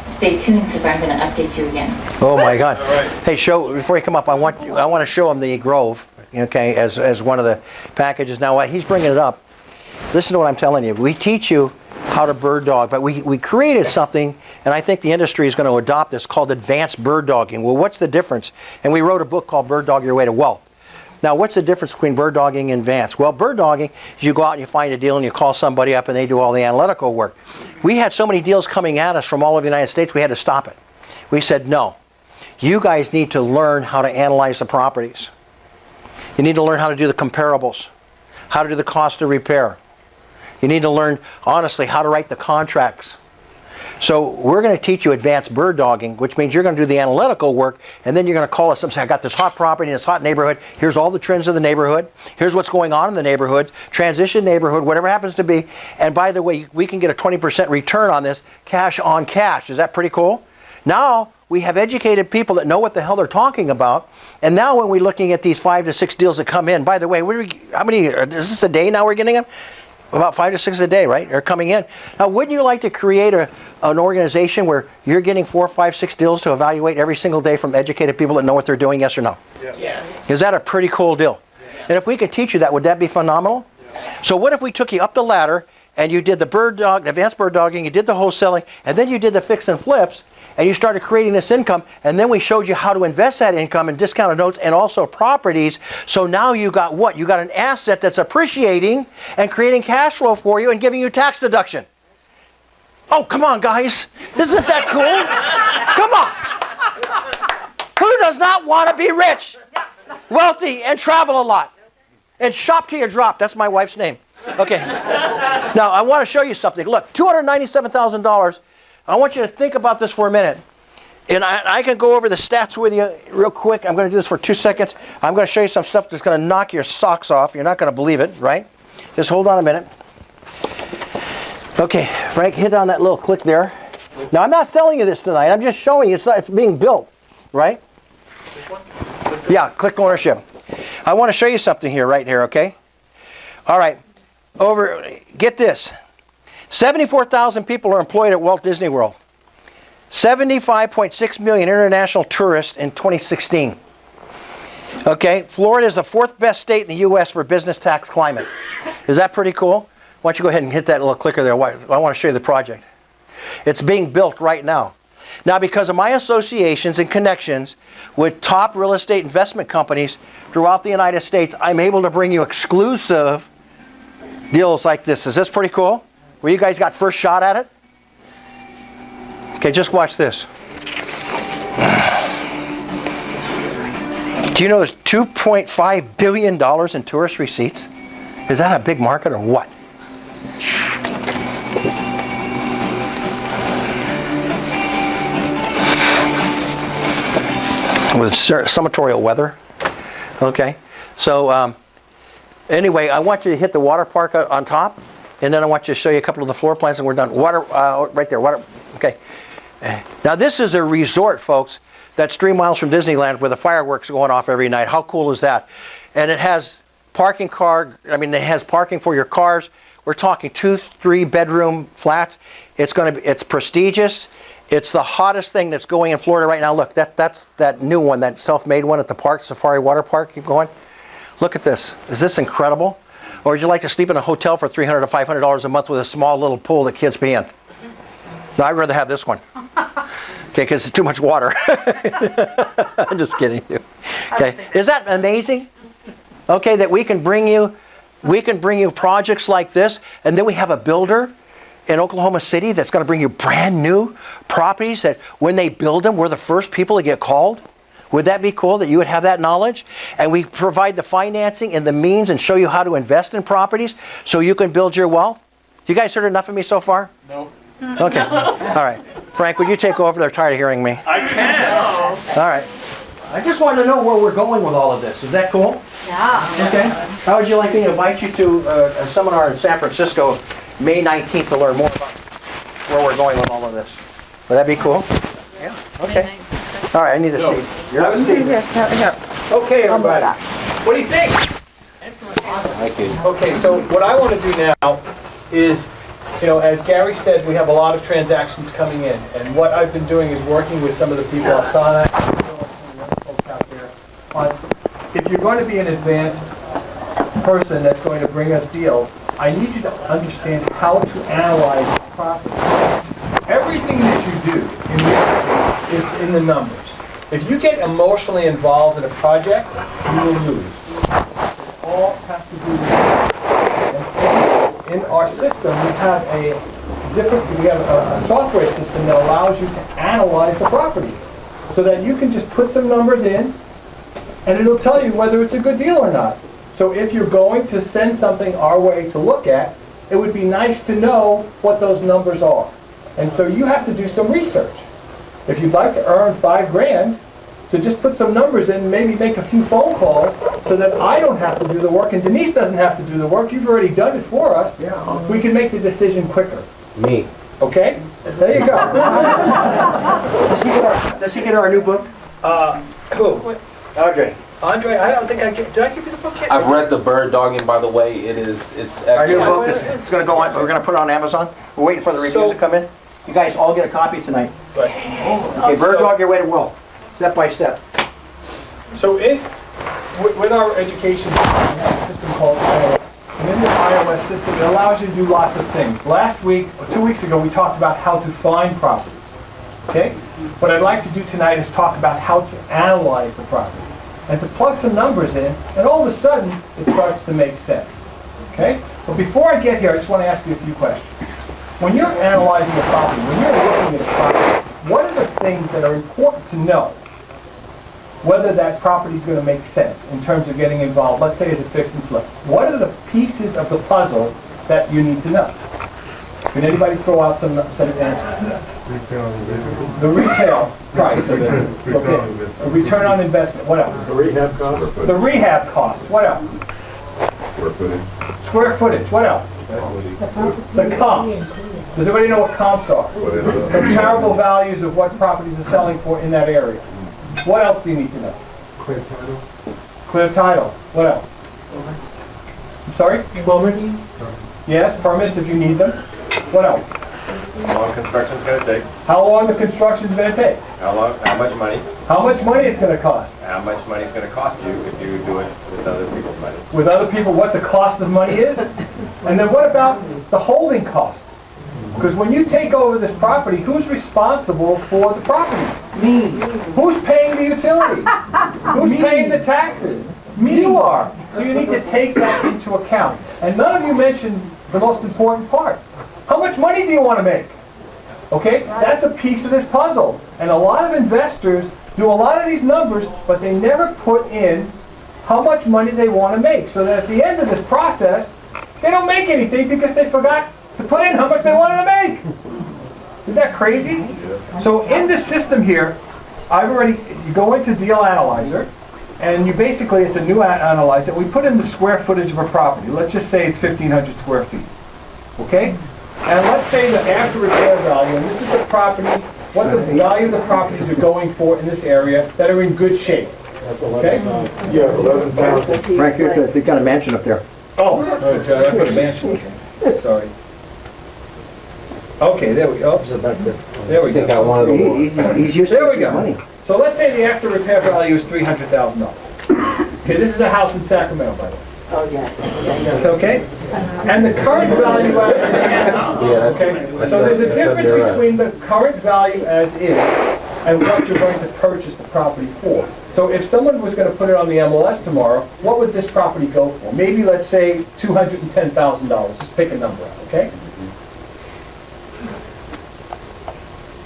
stay tuned because I'm going to update you again. Oh my God! Hey, before you come up, I want to show him the Grove, okay, as one of the packages. Now he's bringing it up. Listen to what I'm telling you. We teach you how to bird dog, but we created something, and I think the industry is going to adopt this, called advanced bird dogging. Well, what's the difference? And we wrote a book called Bird Dog Your Way to Wealth. Now, what's the difference between bird dogging and advanced? Well, bird dogging is you go out and you find a deal and you call somebody up and they do all the analytical work. We had so many deals coming at us from all over the United States, we had to stop it. We said, no, you guys need to learn how to analyze the properties. You need to learn how to do the comparables, how to do the cost of repair. You need to learn, honestly, how to write the contracts. So we're going to teach you advanced bird dogging, which means you're going to do the analytical work, and then you're going to call us up and say, I got this hot property in this hot neighborhood. Here's all the trends of the neighborhood. Here's what's going on in the neighborhood, transition neighborhood, whatever happens to be. And by the way, we can get a 20% return on this, cash on cash. Is that pretty cool? Now we have educated people that know what the hell they're talking about. And now when we're looking at these 5 to 6 deals that come in, by the way, how many, is this a day now we're getting them? About 5 to 6 a day, right? Are coming in. Now, wouldn't you like to create an organization where you're getting 4, 5, 6 deals to evaluate every single day from educated people that know what they're doing, yes or no? Yeah. Is that a pretty cool deal? And if we could teach you that, would that be phenomenal? So what if we took you up the ladder and you did the advanced bird dogging, you did the wholesaling, and then you did the fix and flips, and you started creating this income, and then we showed you how to invest that income in discounted notes and also properties. So now you got what? You got an asset that's appreciating and creating cash flow for you and giving you tax deduction. Oh, come on, guys. Isn't that cool? Come on. Who does not want to be rich, wealthy, and travel a lot? And shop till you drop. That's my wife's name. Okay. Now, I want to show you something. Look, $297,000. I want you to think about this for a minute. And I can go over the stats with you real quick. I'm going to do this for 2 seconds. I'm going to show you some stuff that's going to knock your socks off. You're not going to believe it, right? Just hold on a minute. Okay, Frank, hit on that little click there. Now, I'm not selling you this tonight. I'm just showing you it's being built, right? Yeah, click ownership. I want to show you something here, right here, okay? All right. Get this. 74,000 people are employed at Walt Disney World. 75.6 million international tourists in 2016. Okay, Florida is the 4th best state in the U.S. for business tax climate. Is that pretty cool? Why don't you go ahead and hit that little clicker there. I want to show you the project. It's being built right now. Now, because of my associations and connections with top real estate investment companies throughout the United States, I'm able to bring you exclusive deals like this. Is this pretty cool? Where you guys got first shot at it? Okay, just watch this. Do you know there's $2.5 billion in tourist receipts? Is that a big market or what? With summatorial weather. Okay, so anyway, I want you to hit the water park on top, and then I want you to show you a couple of the floor plans, and we're done. Water, right there. Water. Okay. Now this is a resort, folks, that's 3 miles from Disneyland, where the fireworks are going off every night. How cool is that? And it has it has parking for your cars. We're talking 2, 3 bedroom flats. It's prestigious. It's the hottest thing that's going in Florida right now. Look, that's that new one, that self-made one at the park, Safari Water Park. Keep going. Look at this. Is this incredible? Or would you like to sleep in a hotel for $300 to $500 a month with a small little pool that kids pee in? No, I'd rather have this one. Okay, because it's too much water. I'm just kidding you. Okay, is that amazing? Okay, that we can bring you projects like this, and then we have a builder in Oklahoma City that's going to bring you brand new properties that when they build them, we're the first people to get called. Would that be cool that you would have that knowledge? And we provide the financing and the means and show you how to invest in properties so you can build your wealth. You guys heard enough of me so far? No. Okay. All right. Frank, would you take over? They're tired of hearing me. I can. All right. I just want to know where we're going with all of this. Is that cool? Yeah. Okay. How would you like me to invite you to a seminar in San Francisco May 19th to learn more about where we're going with all of this? Would that be cool? Yeah. Okay. All right. I need a seat. You're Have a seat. Here. Okay, everybody. What do you think? Thank you. Okay, so what I want to do now is, as Gary said, we have a lot of transactions coming in. And what I've been doing is working with some of the people, Oksana, folks out there, on if you're going to be an advanced person that's going to bring us deals, I need you to understand how to analyze the property. Everything that you do in real estate is in the numbers. If you get emotionally involved in a project, you will lose. All has to do with it. In our system, we have a software system that allows you to analyze the properties, so that you can just put some numbers in, and it'll tell you whether it's a good deal or not. So if you're going to send something our way to look at, it would be nice to know what those numbers are. And so you have to do some research. If you'd like to earn $5,000, to just put some numbers in, maybe make a few phone calls, so that I don't have to do the work and Denise doesn't have to do the work. You've already done it for us. Yeah. We can make the decision quicker. Me. Okay? There you go. Does he get our new book? Who? Andre. Andre, I don't think did I give you the book yet? I've read The Bird Dogging, by the way. It's Our new excellent. book it's going to go on. We're going to put it on Amazon. We're waiting for the reviews to come in. You guys all get a copy tonight. Right. Okay, Bird Dog your way to will. Step by step. So with our education system, we have a system called iOS. And in the iOS system, it allows you to do lots of things. Last week, or 2 weeks ago, we talked about how to find properties. Okay? What I'd like to do tonight is talk about how to analyze the property. And to plug some numbers in, and all of a sudden, it starts to make sense. Okay? But before I get here, I just want to ask you a few questions. When you're analyzing a property, when you're looking at a property, what are the things that are important to know whether that property is going to make sense in terms of getting involved? Let's say it's a fix and flip. What are the pieces of the puzzle that you need to know? Can anybody throw out some answers? The retail price of it. Okay. A return on investment. What else? The rehab cost. The rehab cost. What else? Square footage. Square footage. What else? The comps. Does everybody know what comps are? Comparable values of what properties are selling for in that area. What else do you need to know? Clear title. Clear title. What else? I'm sorry? Permits? Yes, permits if you need them. What else? How long construction's going to take? How long the construction's going to take? How much money? How much money it's going to cost? How much money it's going to cost you if you do it with other people's money? With other people, what the cost of money is? And then what about the holding cost? Because when you take over this property, who's responsible for the property? Me. Who's paying the utility? Who's paying the taxes? Me. You are. So you need to take that into account. And none of you mentioned the most important part. How much money do you want to make? Okay? That's a piece of this puzzle. And a lot of investors do a lot of these numbers, but they never put in how much money they want to make. So that at the end of this process, they don't make anything because they forgot to put in how much they wanted to make. Isn't that crazy? So in this system here, you go into Deal Analyzer, and you basically, it's a new analyzer. We put in the square footage of a property. Let's just say it's 1,500 square feet. Okay? And let's say the after repair value, and this is the property, what the value of the properties are going for in this area that are in good shape. Okay? Yeah, 11,000. Frank, they got a mansion up there. Oh, I put a mansion. Sorry. Okay, there we go. There we Take out one of go. the He's used There we to go. money. So let's say the after repair value is $300,000. Okay, this is a house in Sacramento, by the way. Oh, yeah. Okay? And the current value as okay? So there's a difference between the current value as is and what you're going to purchase the property for. So if someone was going to put it on the MLS tomorrow, what would this property go for? Maybe, let's say, $210,000. Just pick a number out, okay?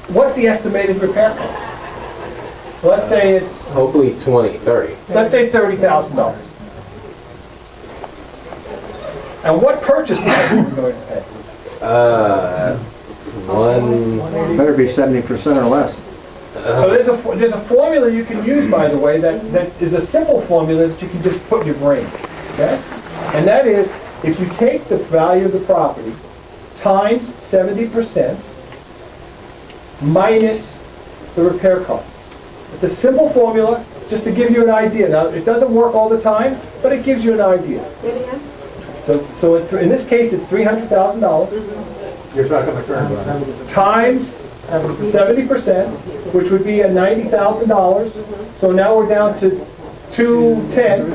What's the estimated repair cost? Let's say it's, Hopefully 20, 30. let's say $30,000. And what purchase price are we going to pay? Better be 70% or less. So there's a formula you can use, by the way, that is a simple formula that you can just put in your brain. Okay? And that is, if you take the value of the property times 70% minus the repair cost. It's a simple formula. just to give you an idea. Now, it doesn't work all the time, but it gives you an idea. So in this case, it's $300,000 You're talking the current one. times 70%, which would be a $90,000. So now we're down to 210,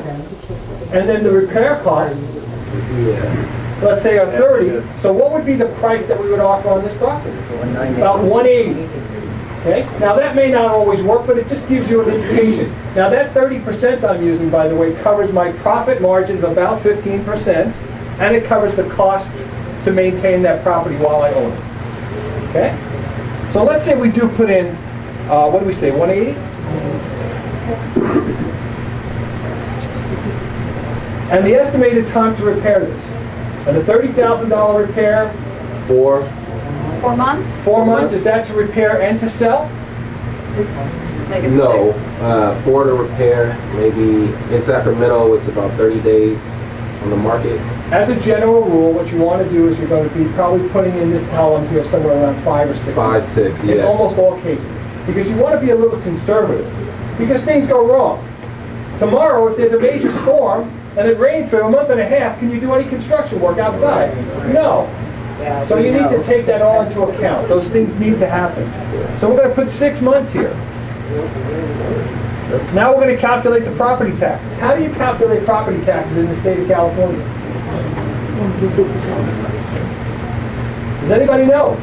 and then the repair costs, let's say, are 30. So what would be the price that we would offer on this property? About 180. Okay. Now that may not always work, but it just gives you an indication. Now that 30% I'm using, by the way, covers my profit margin of about 15%, and it covers the cost to maintain that property while I own it. Okay. So let's say we do put in, what do we say, 180? And the estimated time to repair this. And the $30,000 repair. 4 months? 4 months, is that to repair and to sell? No, for the repair, maybe in Sacramento, it's about 30 days on the market. As a general rule, what you want to do is you're going to be probably putting in this column here somewhere around 5 or 6 5, months. 6, In yeah. almost all cases. Because you want to be a little conservative. Because things go wrong. Tomorrow, if there's a major storm and it rains for a month and a half, can you do any construction work outside? No. So you need to take that all into account. Those things need to happen. So we're going to put 6 months here. Now we're going to calculate the property taxes. How do you calculate property taxes in the state of California? Does anybody know?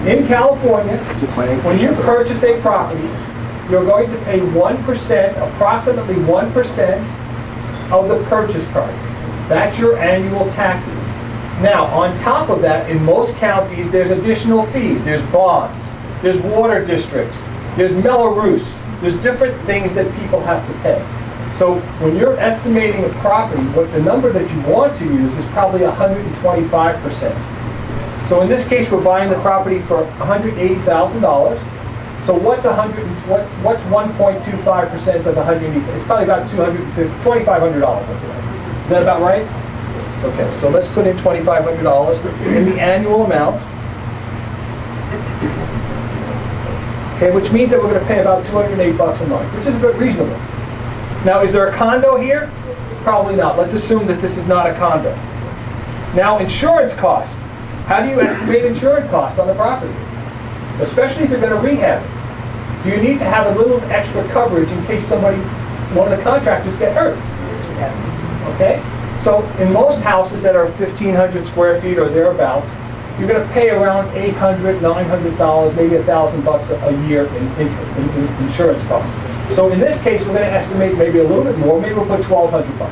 In California, when you purchase a property, you're going to pay 1%, approximately 1% of the purchase price. That's your annual taxes. Now, on top of that, in most counties, there's additional fees. There's bonds, there's water districts, there's Mello-Roos, there's different things that people have to pay. So when you're estimating a property, what the number that you want to use is probably 125%. So in this case, we're buying the property for $180,000. So what's 1.25% of 180? It's probably about $2,500. Let's say. Is that about right? Okay, so let's put in $2,500 in the annual amount. Okay, which means that we're going to pay about $208 a month, which is a bit reasonable. Now, is there a condo here? Probably not. Let's assume that this is not a condo. Now, insurance cost. How do you estimate insurance costs on the property? Especially if you're going to rehab it. Do you need to have a little extra coverage in case one of the contractors get hurt? Okay? So in most houses that are 1,500 square feet or thereabouts, you're going to pay around $800, $900, maybe $1,000 a year in insurance costs. So in this case, we're going to estimate maybe a little bit more. Maybe we'll put $1,200.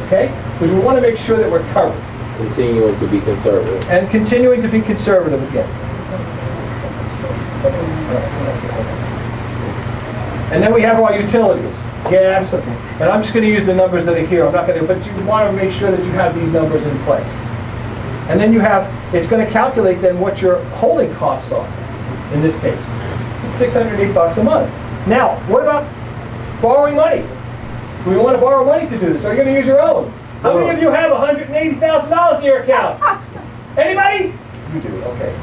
Okay? Because we want to make sure that we're covered. Continuing to be conservative. And continuing to be conservative again. And then we have our utilities, gas, and I'm just going to use the numbers that are here. I'm not going to, but you want to make sure that you have these numbers in place. And then you have, it's going to calculate then what your holding costs are, in this case. It's $608 a month. Now, what about borrowing money? Do we want to borrow money to do this? Or are you going to use your own? How many of you have $180,000 in your account? Anybody? You do, okay.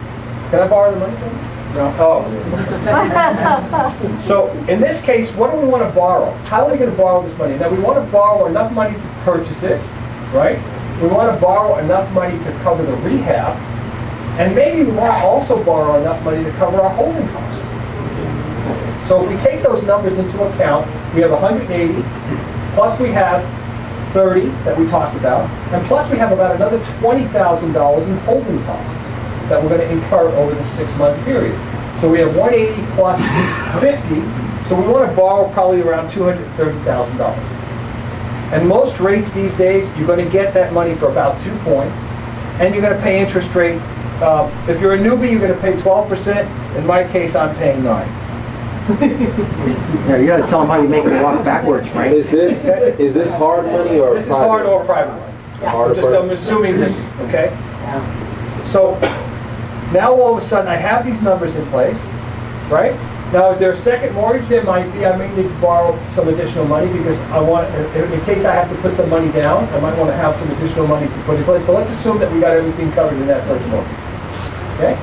Can I borrow the money from you? No. Oh. So in this case, what do we want to borrow? How are we going to borrow this money? Now we want to borrow enough money to purchase it, right? We want to borrow enough money to cover the rehab, and maybe we want to also borrow enough money to cover our holding costs. So if we take those numbers into account, we have 180, plus we have 30 that we talked about, and plus we have about another $20,000 in holding costs that we're going to incur over the 6-month period. So we have 180 plus 50, so we want to borrow probably around $230,000. And most rates these days, you're going to get that money for about 2 points, and you're going to pay interest rate. If you're a newbie, you're going to pay 12%. In my case, I'm paying 9%. Yeah, you got to tell them how you make them walk backwards, right? Is this hard money or This is private? hard or private money. Hard or I'm assuming this, okay? So now all of a sudden I have these numbers in place, right? Now is there a second mortgage? There might be. I may need to borrow some additional money because I want, in case I have to put some money down, I might want to have some additional money to put in place. But let's assume that we got everything covered in that first mortgage, okay?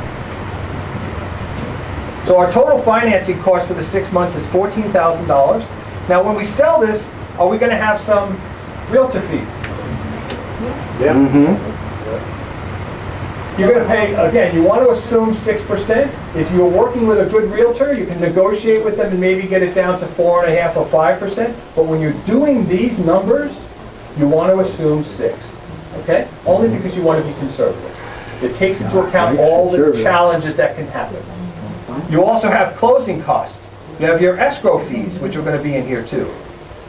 So our total financing cost for the 6 months is $14,000. Now, when we sell this, are we going to have some realtor fees? Yeah. You're going to pay, again, you want to assume 6%. If you're working with a good realtor, you can negotiate with them and maybe get it down to 4.5% or 5%. But when you're doing these numbers, you want to assume 6%. Okay? Only because you want to be conservative. It takes into account all the challenges that can happen. You also have closing costs. You have your escrow fees, which are going to be in here too.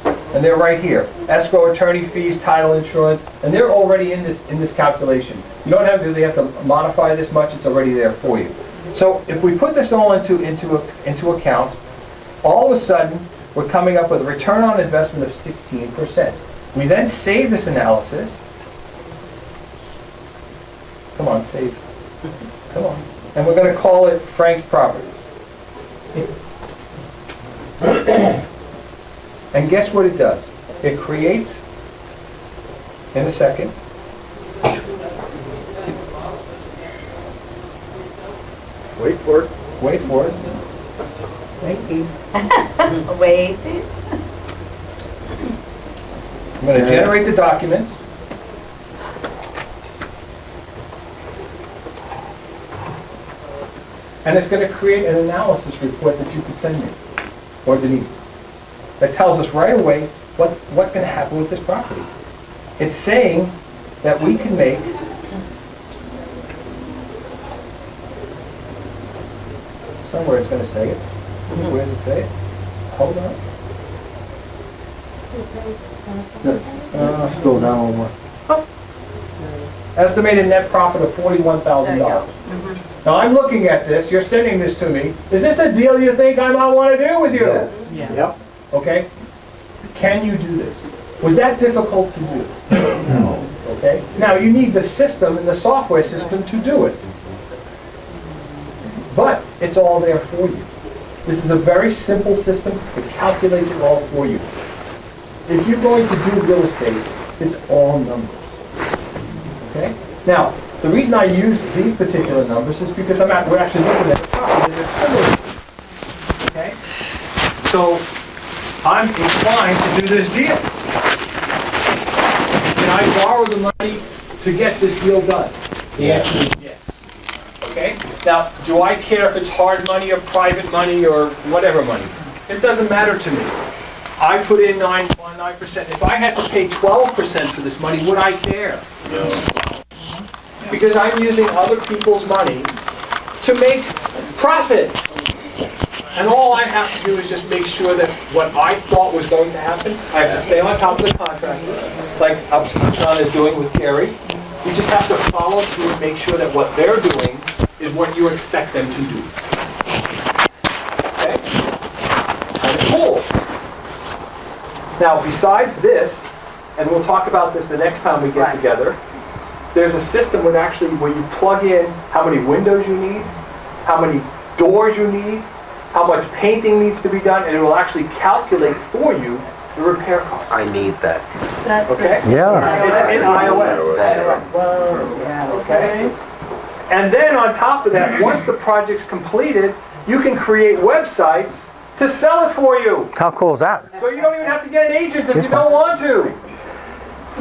And they're right here. Escrow, attorney fees, title insurance, and they're already in this calculation. You don't have to really have to modify this much, it's already there for you. So if we put this all into account, all of a sudden we're coming up with a return on investment of 16%. We then save this analysis. Come on, save. Come on. And we're going to call it Frank's property. And guess what it does? It creates, in a second, Wait for it. Wait for it. Waiting. Waiting. I'm going to generate the document. And it's going to create an analysis report that you can send me, or Denise, that tells us right away what's going to happen with this property. It's saying that we can make somewhere it's going to say it. Where does it say it? Hold on. Scroll down one more. Estimated net profit of $41,000. Now I'm looking at this, you're sending this to me. Is this a deal you think I might want to do with you? Yes. Yeah. Yep. Okay? Can you do this? Was that difficult to do? No. Okay? Now you need the system and the software system to do it. But it's all there for you. This is a very simple system. It calculates it all for you. If you're going to do real estate, it's all numbers. Okay? Now, the reason I use these particular numbers is because we're actually looking at the property that are similar. Okay? So, I'm inclined to do this deal. Can I borrow the money to get this deal done? The answer is yes. Okay? Now, do I care if it's hard money or private money or whatever money? It doesn't matter to me. I put in 9%. If I had to pay 12% for this money, would I care? No. Because I'm using other people's money to make profit. And all I have to do is just make sure that what I thought was going to happen, I have to stay on top of the contractor, like Upson is doing with Gary. You just have to follow through and make sure that what they're doing is what you expect them to do. Okay? And cool. Now, besides this, and we'll talk about this the next time we get together, there's a system where you plug in how many windows you need, how many doors you need, how much painting needs to be done, and it will actually calculate for you the repair costs. I need that. Okay? Yeah. It's in iOS. Okay? And then on top of that, once the project's completed, you can create websites to sell it for you. How cool is that? So you don't even have to get an agent if you don't want to.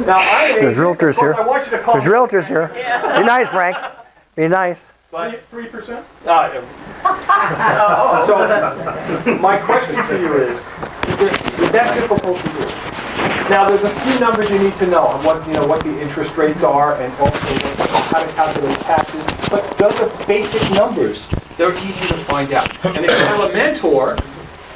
Now, There's realtors here. I want you to call There's realtors here. Be nice, Frank. Be nice. 3%? So, my question to you is that difficult to do? Now, there's a few numbers you need to know on what the interest rates are, and also how to calculate taxes. But those are basic numbers. They're easy to find out. And if you have a mentor,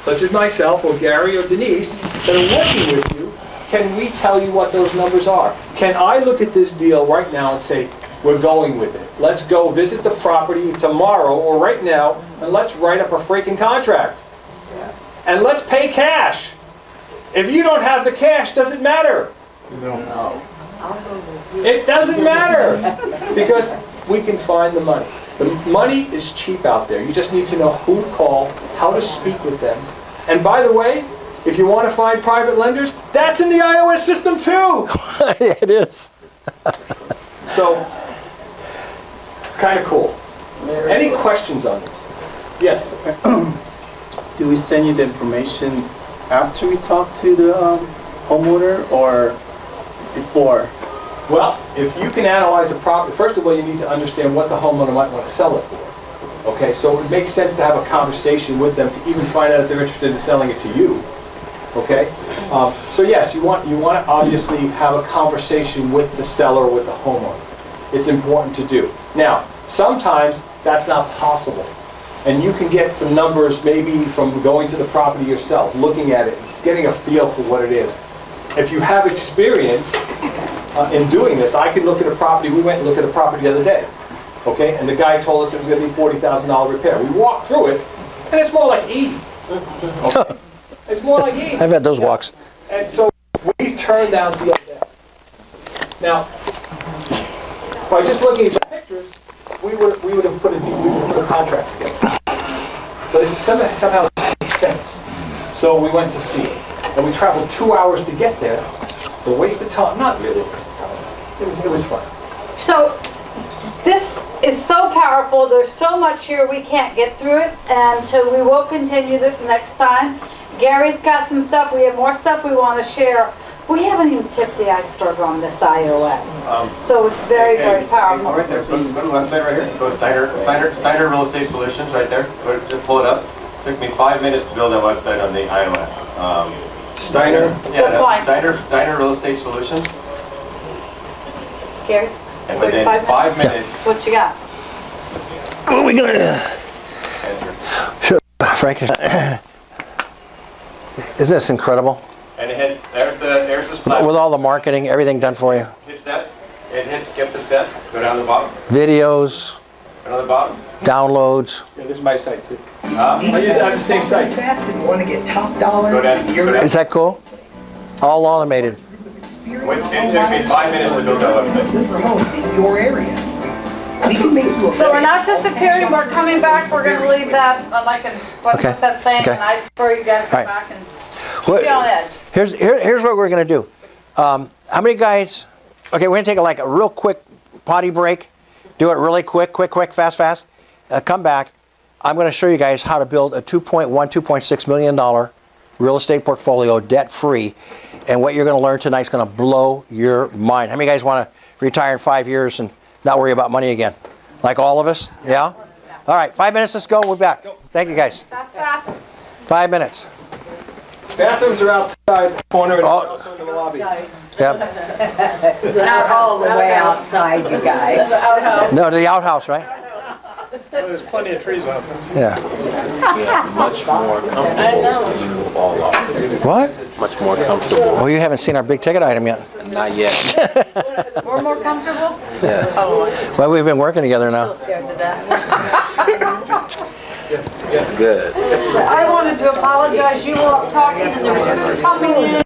such as myself or Gary or Denise, that are working with you, can we tell you what those numbers are? Can I look at this deal right now and say, we're going with it. Let's go visit the property tomorrow or right now, and let's write up a freaking contract. And let's pay cash. If you don't have the cash, does it matter? No. It doesn't matter. Because we can find the money. The money is cheap out there. You just need to know who to call, how to speak with them. And by the way, if you want to find private lenders, that's in the iOS system too. It is. So, kind of cool. Any questions on this? Yes. Do we send you the information after we talk to the homeowner or before? Well, if you can analyze a property, first of all, you need to understand what the homeowner might want to sell it for. Okay, so it makes sense to have a conversation with them to even find out if they're interested in selling it to you. Okay, so yes, you want to obviously have a conversation with the seller, with the homeowner. It's important to do. Now, sometimes that's not possible, and you can get some numbers maybe from going to the property yourself, looking at it, getting a feel for what it is. If you have experience in doing this, I can look at a property. We went and looked at a property the other day, okay, and the guy told us it was going to be $40,000 repair. We walked through it, and it's more like 80. Okay? It's more like 80. I've had those walks. And so we turned down the other day. Now, by just looking at the pictures, we would have put a contract together. But it somehow makes sense. So we went to see it. And we traveled 2 hours to get there. It's a waste of time. Not really a waste of time. It was fun. So this is so powerful. There's so much here we can't get through it, and so we will continue this next time. Gary's got some stuff. We have more stuff we want to share. We haven't even tipped the iceberg on this iOS, so it's very, very powerful. Right there, go to the website right here. Go Steiner Real Estate Solutions right there. Just pull it up. Took me 5 minutes to build that website on the iOS. Steiner? Yeah, Steiner Real Estate Solutions. Gary? And within 5 minutes. What you got? What are we gonna? Sure, Frank. Isn't this incredible? And it hit, there's this platform. With all the marketing, everything done for you. Hit step. It hit skip the step. Go down to the bottom. Videos, Go down to the bottom. downloads. Yeah, this is my site too. I use it on the same site. Fast and want to get top dollar. Go down. Is that cool? All automated. It took me 5 minutes to build that website. This remote's in your area. We can make you a So we're not disappearing. We're coming back. We're going to leave that like what's Okay. that saying? Okay. An iceberg. You guys come All right. back and What- be on edge. Here's what we're going to do. How many guys? Okay, we're going to take a real quick potty break. Do it really quick, fast. Come back. I'm going to show you guys how to build a $2.6 million real estate portfolio debt-free. And what you're going to learn tonight is going to blow your mind. How many guys want to retire in 5 years and not worry about money again? Like all of us? Yeah? All right, 5 minutes. Let's go. We're back. Thank you, guys. Fast. 5 minutes. Bathrooms are outside the corner and also in the lobby. Yep. Not all the way outside, you guys. No, the outhouse, right? There's plenty of trees out there. Yeah. Much more comfortable when you move all off. What? Much more comfortable. Well, you haven't seen our big ticket item yet. Not yet. We're more comfortable. Yes. Well, we've been working together now. Scared to death. It's good. I wanted to apologize. You were up talking and there was coming in.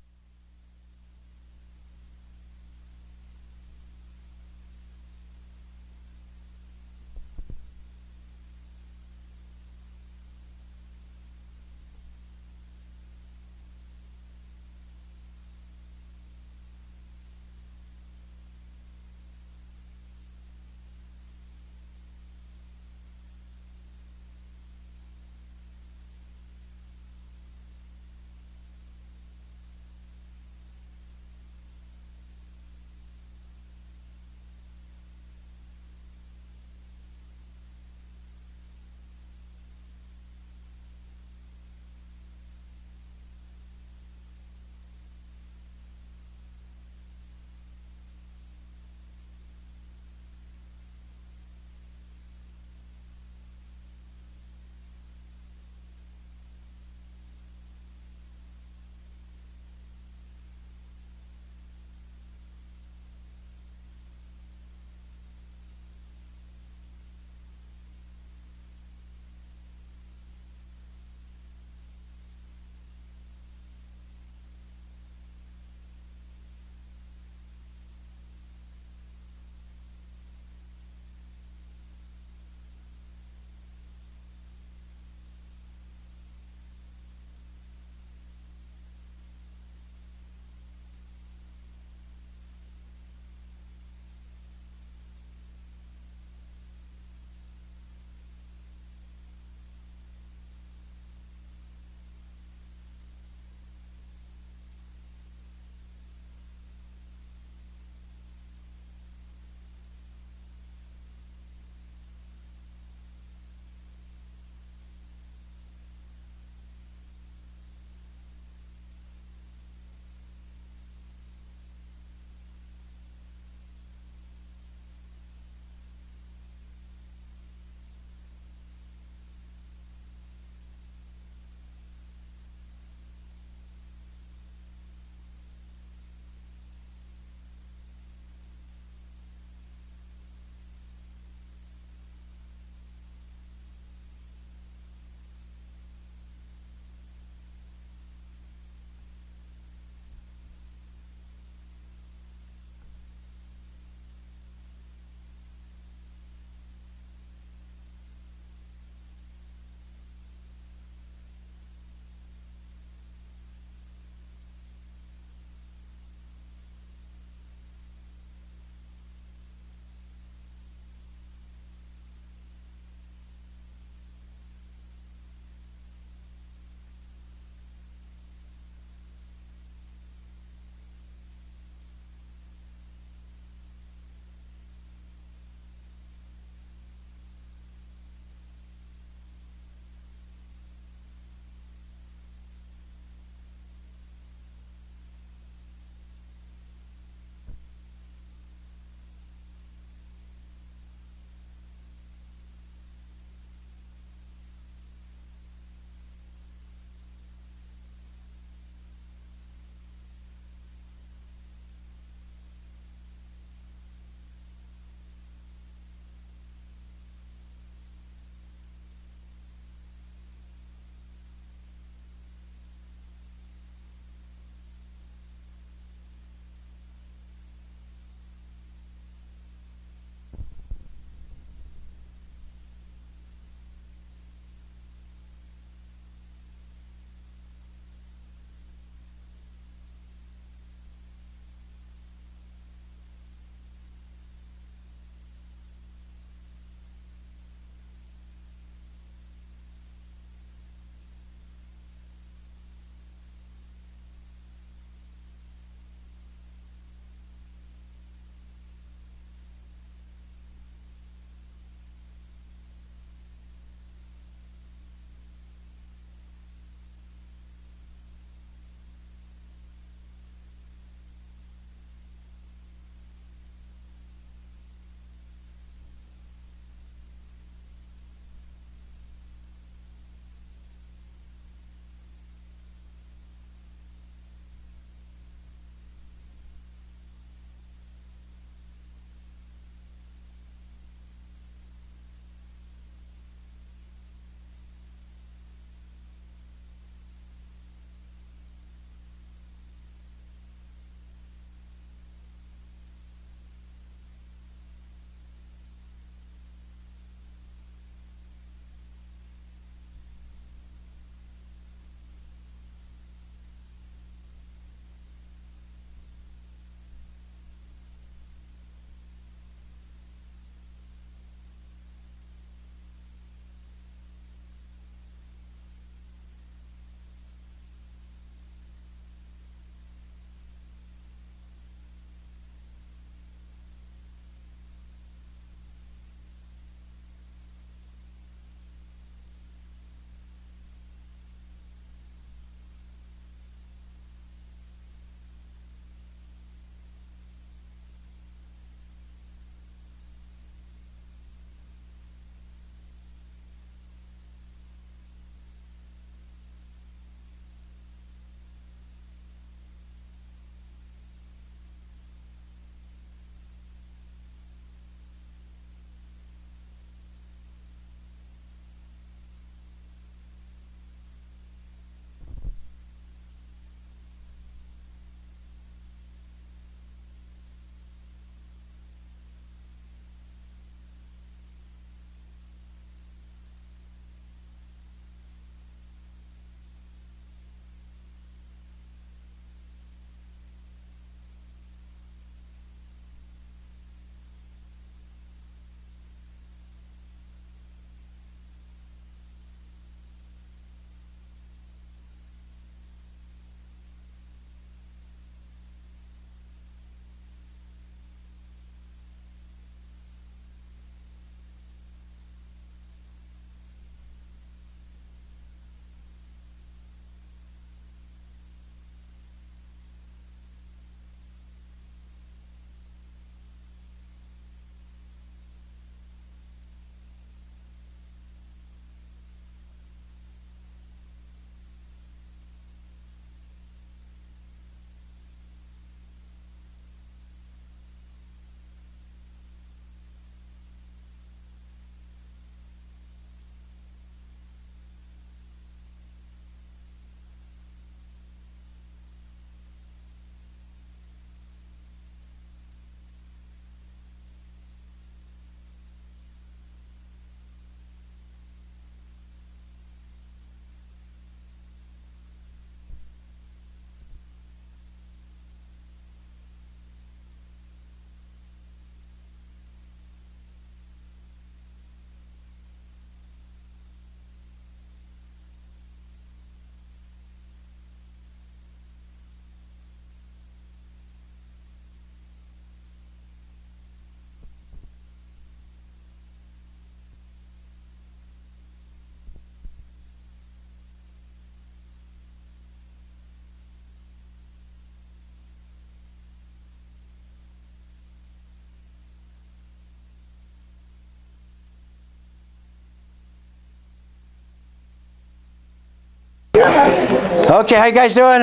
Okay, how you guys doing?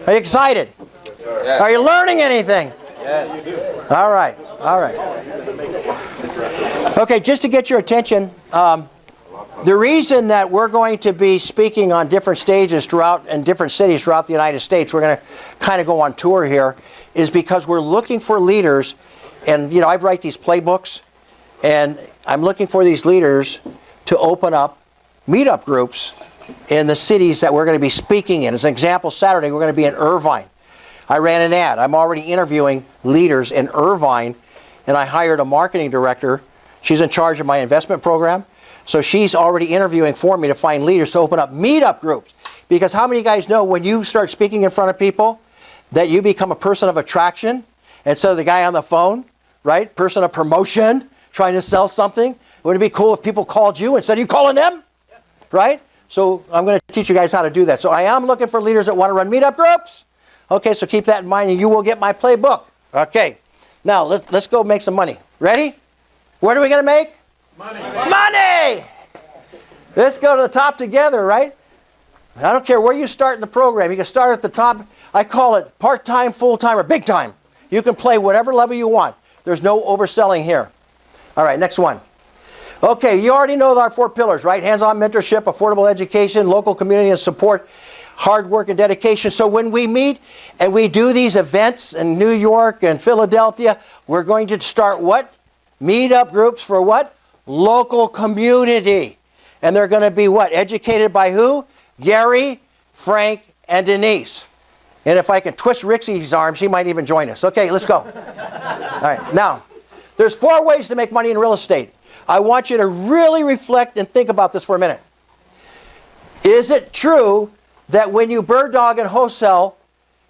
Are you excited? Are you learning anything? Yes. All right, all right. Okay, just to get your attention, the reason that we're going to be speaking on different stages throughout in different cities throughout the United States, we're going to kind of go on tour here, is because we're looking for leaders. And, you know, I write these playbooks, and I'm looking for these leaders to open up meetup groups in the cities that we're going to be speaking in. As an example, Saturday we're going to be in Irvine. I ran an ad. I'm already interviewing leaders in Irvine, and I hired a marketing director. She's in charge of my investment program. So she's already interviewing for me to find leaders to open up meetup groups. Because how many of you guys know when you start speaking in front of people that you become a person of attraction instead of the guy on the phone, right? Person of promotion, trying to sell something. Wouldn't it be cool if people called you instead of you calling them? Right? So I'm going to teach you guys how to do that. So I am looking for leaders that want to run meetup groups. Okay, so keep that in mind and you will get my playbook. Okay, now let's go make some money. Ready? What are we going to make? Money. Money! Let's go to the top together, right? I don't care where you start in the program. You can start at the top. I call it part-time, full-time, or big time. You can play whatever level you want. There's no overselling here. All right, next one. Okay, you already know our 4 pillars, right? Hands-on mentorship, affordable education, local community and support, hard work and dedication. So when we meet and we do these events in New York and Philadelphia, we're going to start what? Meetup groups for what? Local community. And they're going to be what? Educated by who? Gary, Frank, and Denise. And if I can twist Rixie's arms, he might even join us. Okay, let's go. All right, now, there's 4 ways to make money in real estate. I want you to really reflect and think about this for a minute. Is it true that when you bird dog and wholesale,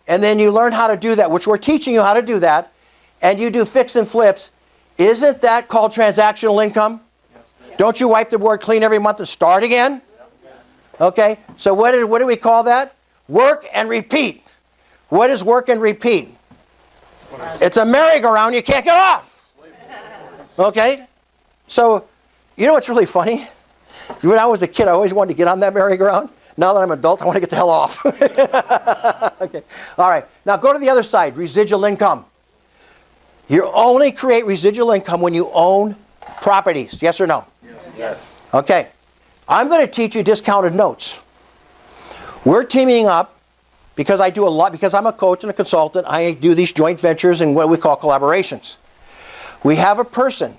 and then you learn how to do that, which we're teaching you how to do that, and you do fix and flips, isn't that called transactional income? Don't you wipe the board clean every month and start again? Okay, so what do we call that? Work and repeat. What is work and repeat? It's a merry-go-round you can't get off. Okay? So, you know what's really funny? When I was a kid, I always wanted to get on that merry-go-round. Now that I'm an adult, I want to get the hell off. Okay. All right. Now go to the other side, residual income. You only create residual income when you own properties. Yes or no? Yes. Okay. I'm going to teach you discounted notes. We're teaming up because I do a lot, because I'm a coach and a consultant, I do these joint ventures and what we call collaborations. We have a person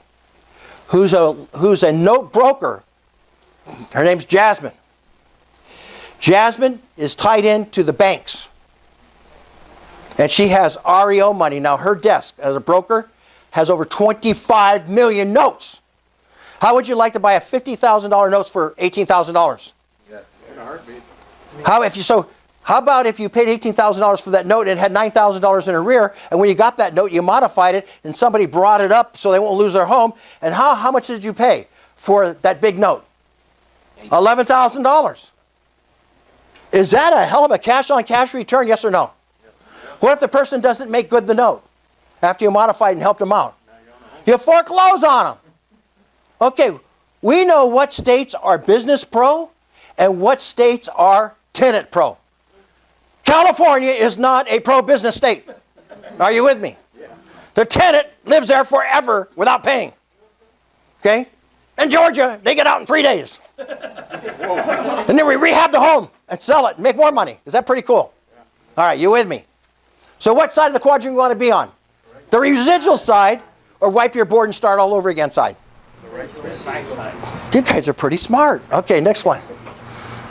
who's a note broker. Her name's Jasmine. Jasmine is tied into the banks. And she has REO money. Now her desk as a broker has over 25 million notes. How would you like to buy a $50,000 notes for $18,000? Yes. In a heartbeat. How about if you paid $18,000 for that note and had $9,000 in arrear, and when you got that note, you modified it, and somebody brought it up so they won't lose their home, and how much did you pay for that big note? $11,000. Is that a hell of a cash-on-cash return, yes or no? What if the person doesn't make good the note after you modified and helped them out? You foreclose on them. Okay, we know what states are business pro and what states are tenant pro. California is not a pro-business state. Are you with me? The tenant lives there forever without paying. Okay? In Georgia, they get out in 3 days. And then we rehab the home and sell it and make more money. Is that pretty cool? All right, you with me? So what side of the quadrant you want to be on? The residual side or wipe your board and start all over again side? You guys are pretty smart. Okay, next one.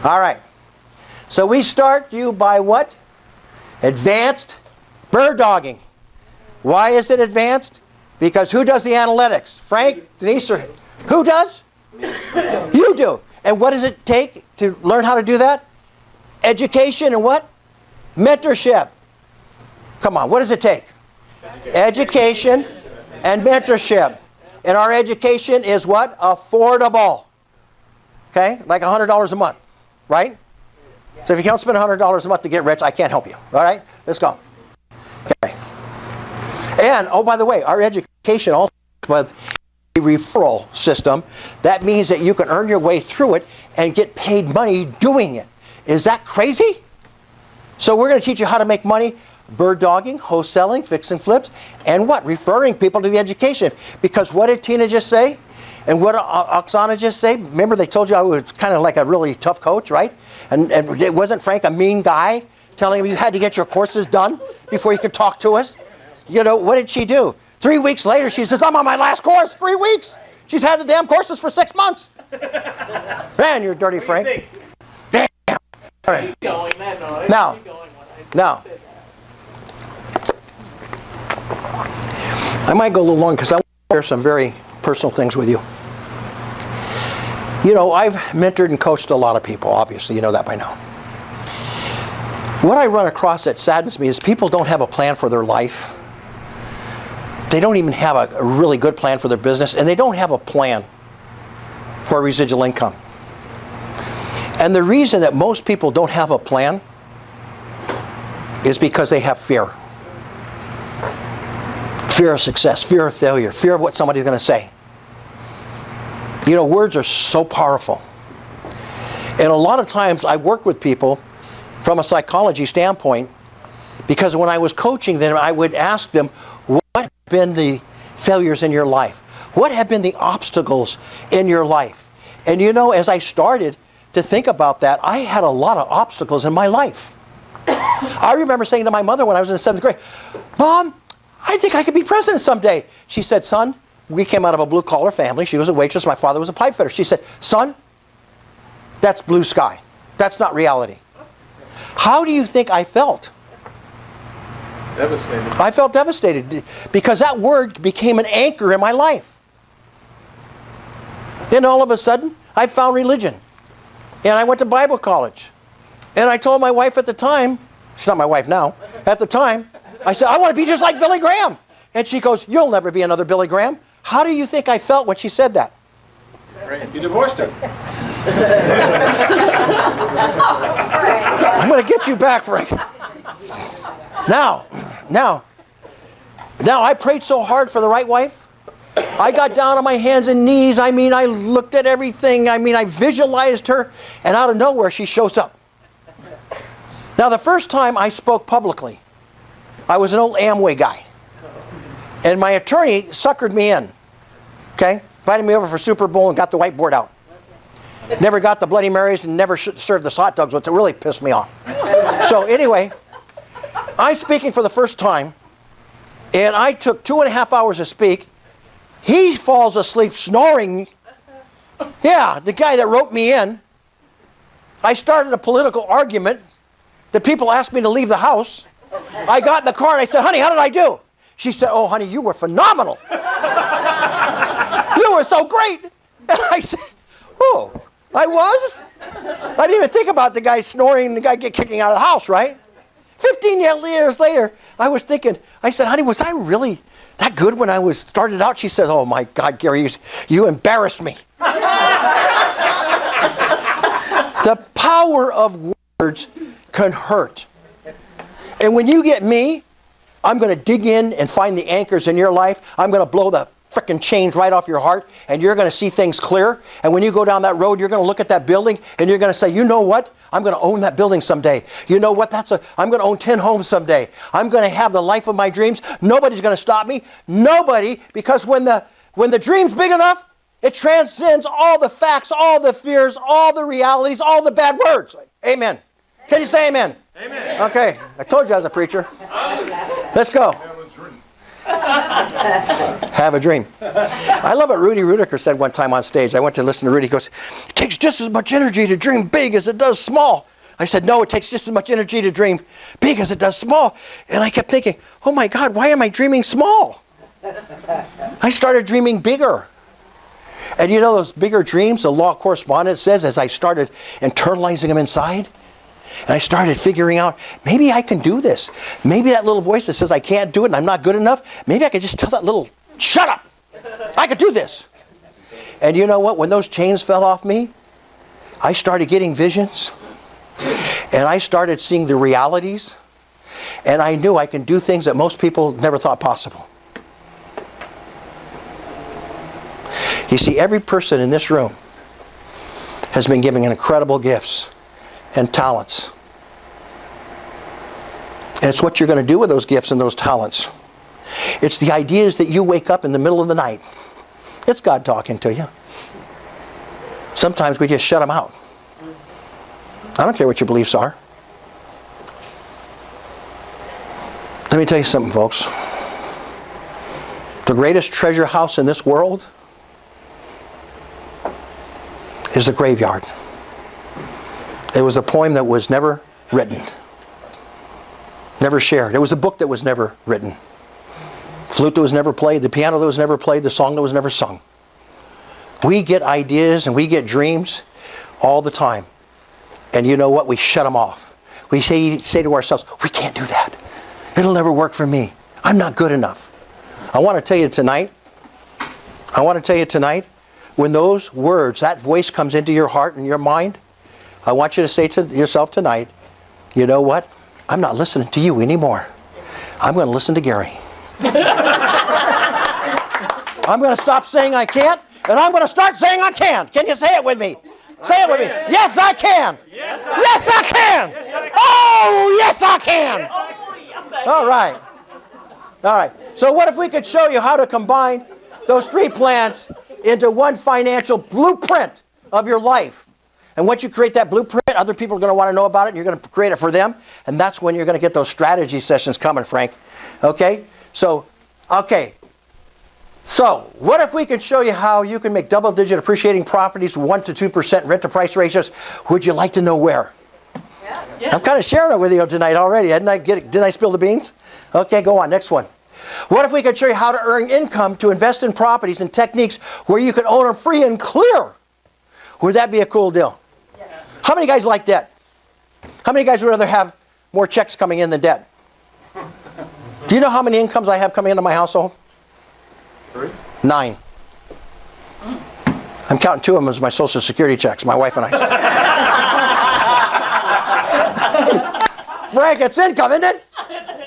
All right. So we start you by what? Advanced bird dogging. Why is it advanced? Because who does the analytics? Frank, Denise, or who does? You do. And what does it take to learn how to do that? Education and what? Mentorship. Come on, what does it take? Education and mentorship. And our education is what? Affordable. Okay? Like $100 a month. Right? So if you can't spend $100 a month to get rich, I can't help you. All right? Let's go. Okay. And, oh, by the way, our education also with a referral system. That means that you can earn your way through it and get paid money doing it. Is that crazy? So we're going to teach you how to make money bird dogging, wholesaling, fixing flips, and what? Referring people to the education. Because what did Tina just say? And what did Oksana just say? Remember they told you I was kind of like a really tough coach, right? And wasn't Frank a mean guy telling him you had to get your courses done before you could talk to us? You know, what did she do? 3 weeks later, she says, I'm on my last course. 3 weeks. She's had the damn courses for 6 months. Man, you're dirty, Frank. Damn. All right. Now, I might go a little long because I want to share some very personal things with you. You know, I've mentored and coached a lot of people, obviously. You know that by now. What I run across that saddens me is people don't have a plan for their life. They don't even have a really good plan for their business, and they don't have a plan for residual income. And the reason that most people don't have a plan is because they have fear. Fear of success, fear of failure, fear of what somebody's going to say. You know, words are so powerful. And a lot of times I work with people from a psychology standpoint because when I was coaching them, I would ask them, what have been the failures in your life? What have been the obstacles in your life? And you know, as I started to think about that, I had a lot of obstacles in my life. I remember saying to my mother when I was in the 7th grade, Mom, I think I could be president someday. She said, son, we came out of a blue-collar family. She was a waitress. My father was a pipe fitter. She said, son, that's blue sky. That's not reality. How do you think I felt? Devastated. I felt devastated because that word became an anchor in my life. Then all of a sudden, I found religion. And I went to Bible college. And I told my wife at the time, she's not my wife now, at the time, I said, I want to be just like Billy Graham. And she goes, you'll never be another Billy Graham. How do you think I felt when she said that? You divorced her. I'm going to get you back, Frank. Now, I prayed so hard for the right wife. I got down on my hands and knees. I mean, I looked at everything. I mean, I visualized her. And out of nowhere, she shows up. Now, the first time I spoke publicly, I was an old Amway guy. And my attorney suckered me in. Okay? Invited me over for Super Bowl and got the whiteboard out. Never got the Bloody Marys and never served the hot dogs, which really pissed me off. So anyway, I'm speaking for the first time, and I took 2.5 hours to speak. He falls asleep snoring. Yeah, the guy that wrote me in. I started a political argument. The people asked me to leave the house. I got in the car and I said, honey, how did I do? She said, oh, honey, you were phenomenal. You were so great. And I said, oh, I was? I didn't even think about the guy snoring and the guy kicking out of the house, right? 15 years later, I was thinking, I said, honey, was I really that good when I started out? She said, oh my God, Gary, you embarrassed me. The power of words can hurt. And when you get me, I'm going to dig in and find the anchors in your life. I'm going to blow the frickin' chains right off your heart, and you're going to see things clear. And when you go down that road, you're going to look at that building, and you're going to say, you know what? I'm going to own that building someday. You know what? I'm going to own 10 homes someday. I'm going to have the life of my dreams. Nobody's going to stop me. Nobody, because when the dream's big enough, it transcends all the facts, all the fears, all the realities, all the bad words. Amen. Can you say amen? Amen. Okay, I told you I was a preacher. Let's go. Have a dream. I love what Rudy Rudiker said one time on stage. I went to listen to Rudy. He goes, it takes just as much energy to dream big as it does small. I said, no, it takes just as much energy to dream big as it does small. And I kept thinking, oh my God, why am I dreaming small? I started dreaming bigger. And you know those bigger dreams, the law of correspondence says, as I started internalizing them inside, and I started figuring out, maybe I can do this. Maybe that little voice that says I can't do it and I'm not good enough, maybe I could just tell that little, shut up. I could do this. And you know what? When those chains fell off me, I started getting visions. And I started seeing the realities. And I knew I can do things that most people never thought possible. You see, every person in this room has been given incredible gifts. and talents. And it's what you're going to do with those gifts and those talents. It's the ideas that you wake up in the middle of the night. It's God talking to you. Sometimes we just shut them out. I don't care what your beliefs are. Let me tell you something, folks. The greatest treasure house in this world is the graveyard. It was the poem that was never written, never shared. It was the book that was never written. Flute that was never played, the piano that was never played, the song that was never sung. We get ideas and we get dreams all the time. And you know what? We shut them off. We say to ourselves, we can't do that. It'll never work for me. I'm not good enough. I want to tell you tonight, when those words, that voice comes into your heart and your mind, I want you to say to yourself tonight, you know what? I'm not listening to you anymore. I'm going to listen to Gary. I'm going to stop saying I can't, and I'm going to start saying I can. Can you say it with me? Say it with me. Yes, I can. Yes, I can. Oh, yes, I can. All right. All right. So what if we could show you how to combine those three plans into one financial blueprint of your life? And once you create that blueprint, other people are going to want to know about it, and you're going to create it for them. And that's when you're going to get those strategy sessions coming, Frank. Okay? So what if we could show you how you can make double-digit appreciating properties, 1 to 2% rent-to-price ratios? Would you like to know where? Yeah. I'm kind of sharing it with you tonight already. Didn't I spill the beans? Okay, go on. Next one. What if we could show you how to earn income to invest in properties and techniques where you can own them free and clear? Would that be a cool deal? Yeah. How many guys like debt? How many guys would rather have more checks coming in than debt? Do you know how many incomes I have coming into my household? 3. 9. I'm counting 2 of them as my Social Security checks, my wife and I. Frank, it's income, isn't it?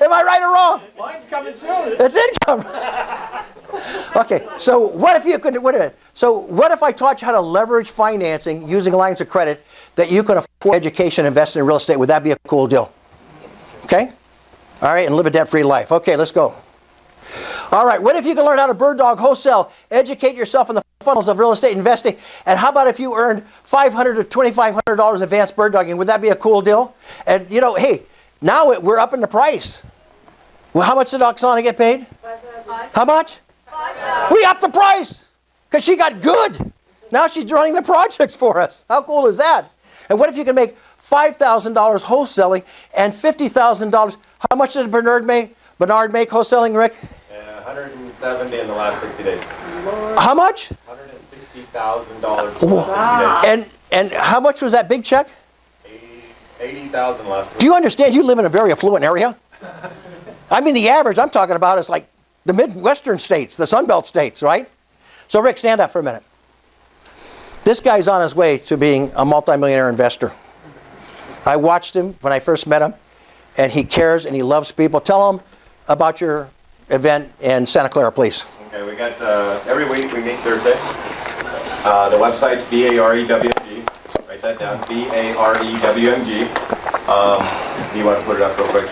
Am I right or wrong? Mine's coming soon. It's income. Okay, so what if you could? What if I taught you how to leverage financing using lines of credit that you can afford education, invest in real estate? Would that be a cool deal? Okay. All right, and live a debt-free life. Okay, let's go. All right, what if you can learn how to bird dog, wholesale, educate yourself in the funnels of real estate investing? And how about if you earned $500 to $2,500 advanced bird dogging? Would that be a cool deal? And you know, hey, now we're up in the price. Well, how much did Oksana get paid? How much? We upped the price because she got good. Now she's running the projects for us. How cool is that? And what if you can make $5,000 wholesaling and $50,000? How much did Bernard make wholesaling, Rick? 170 in the last 60 days. How much? $160,000 in the last 60 days. And how much was that big check? 80,000 last week. Do you understand? You live in a very affluent area. I mean, the average I'm talking about is like the Midwestern states, the Sun Belt states, right? So, Rick, stand up for a minute. This guy's on his way to being a multimillionaire investor. I watched him when I first met him, and he cares and he loves people. Tell him about your event in Santa Clara, please. Okay, we got every week we meet Thursday. The website's BAREWMG. Write that down. BAREWMG. Do you want to put it up real quick?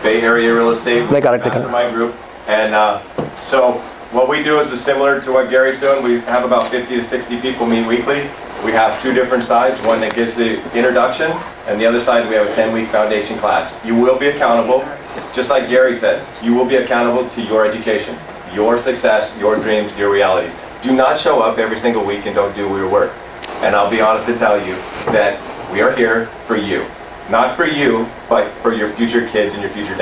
Bay Area Real Estate Mastermind Group. And so what we do is similar to what Gary's doing. We have about 50 to 60 people meet weekly. We have 2 different sides, one that gives the introduction, and the other side we have a 10-week foundation class. You will be accountable, just like Gary says, you will be accountable to your education, your success, your dreams, your realities. Do not show up every single week and don't do your work. And I'll be honest to tell you that we are here for you. Not for you, but for your future kids and your future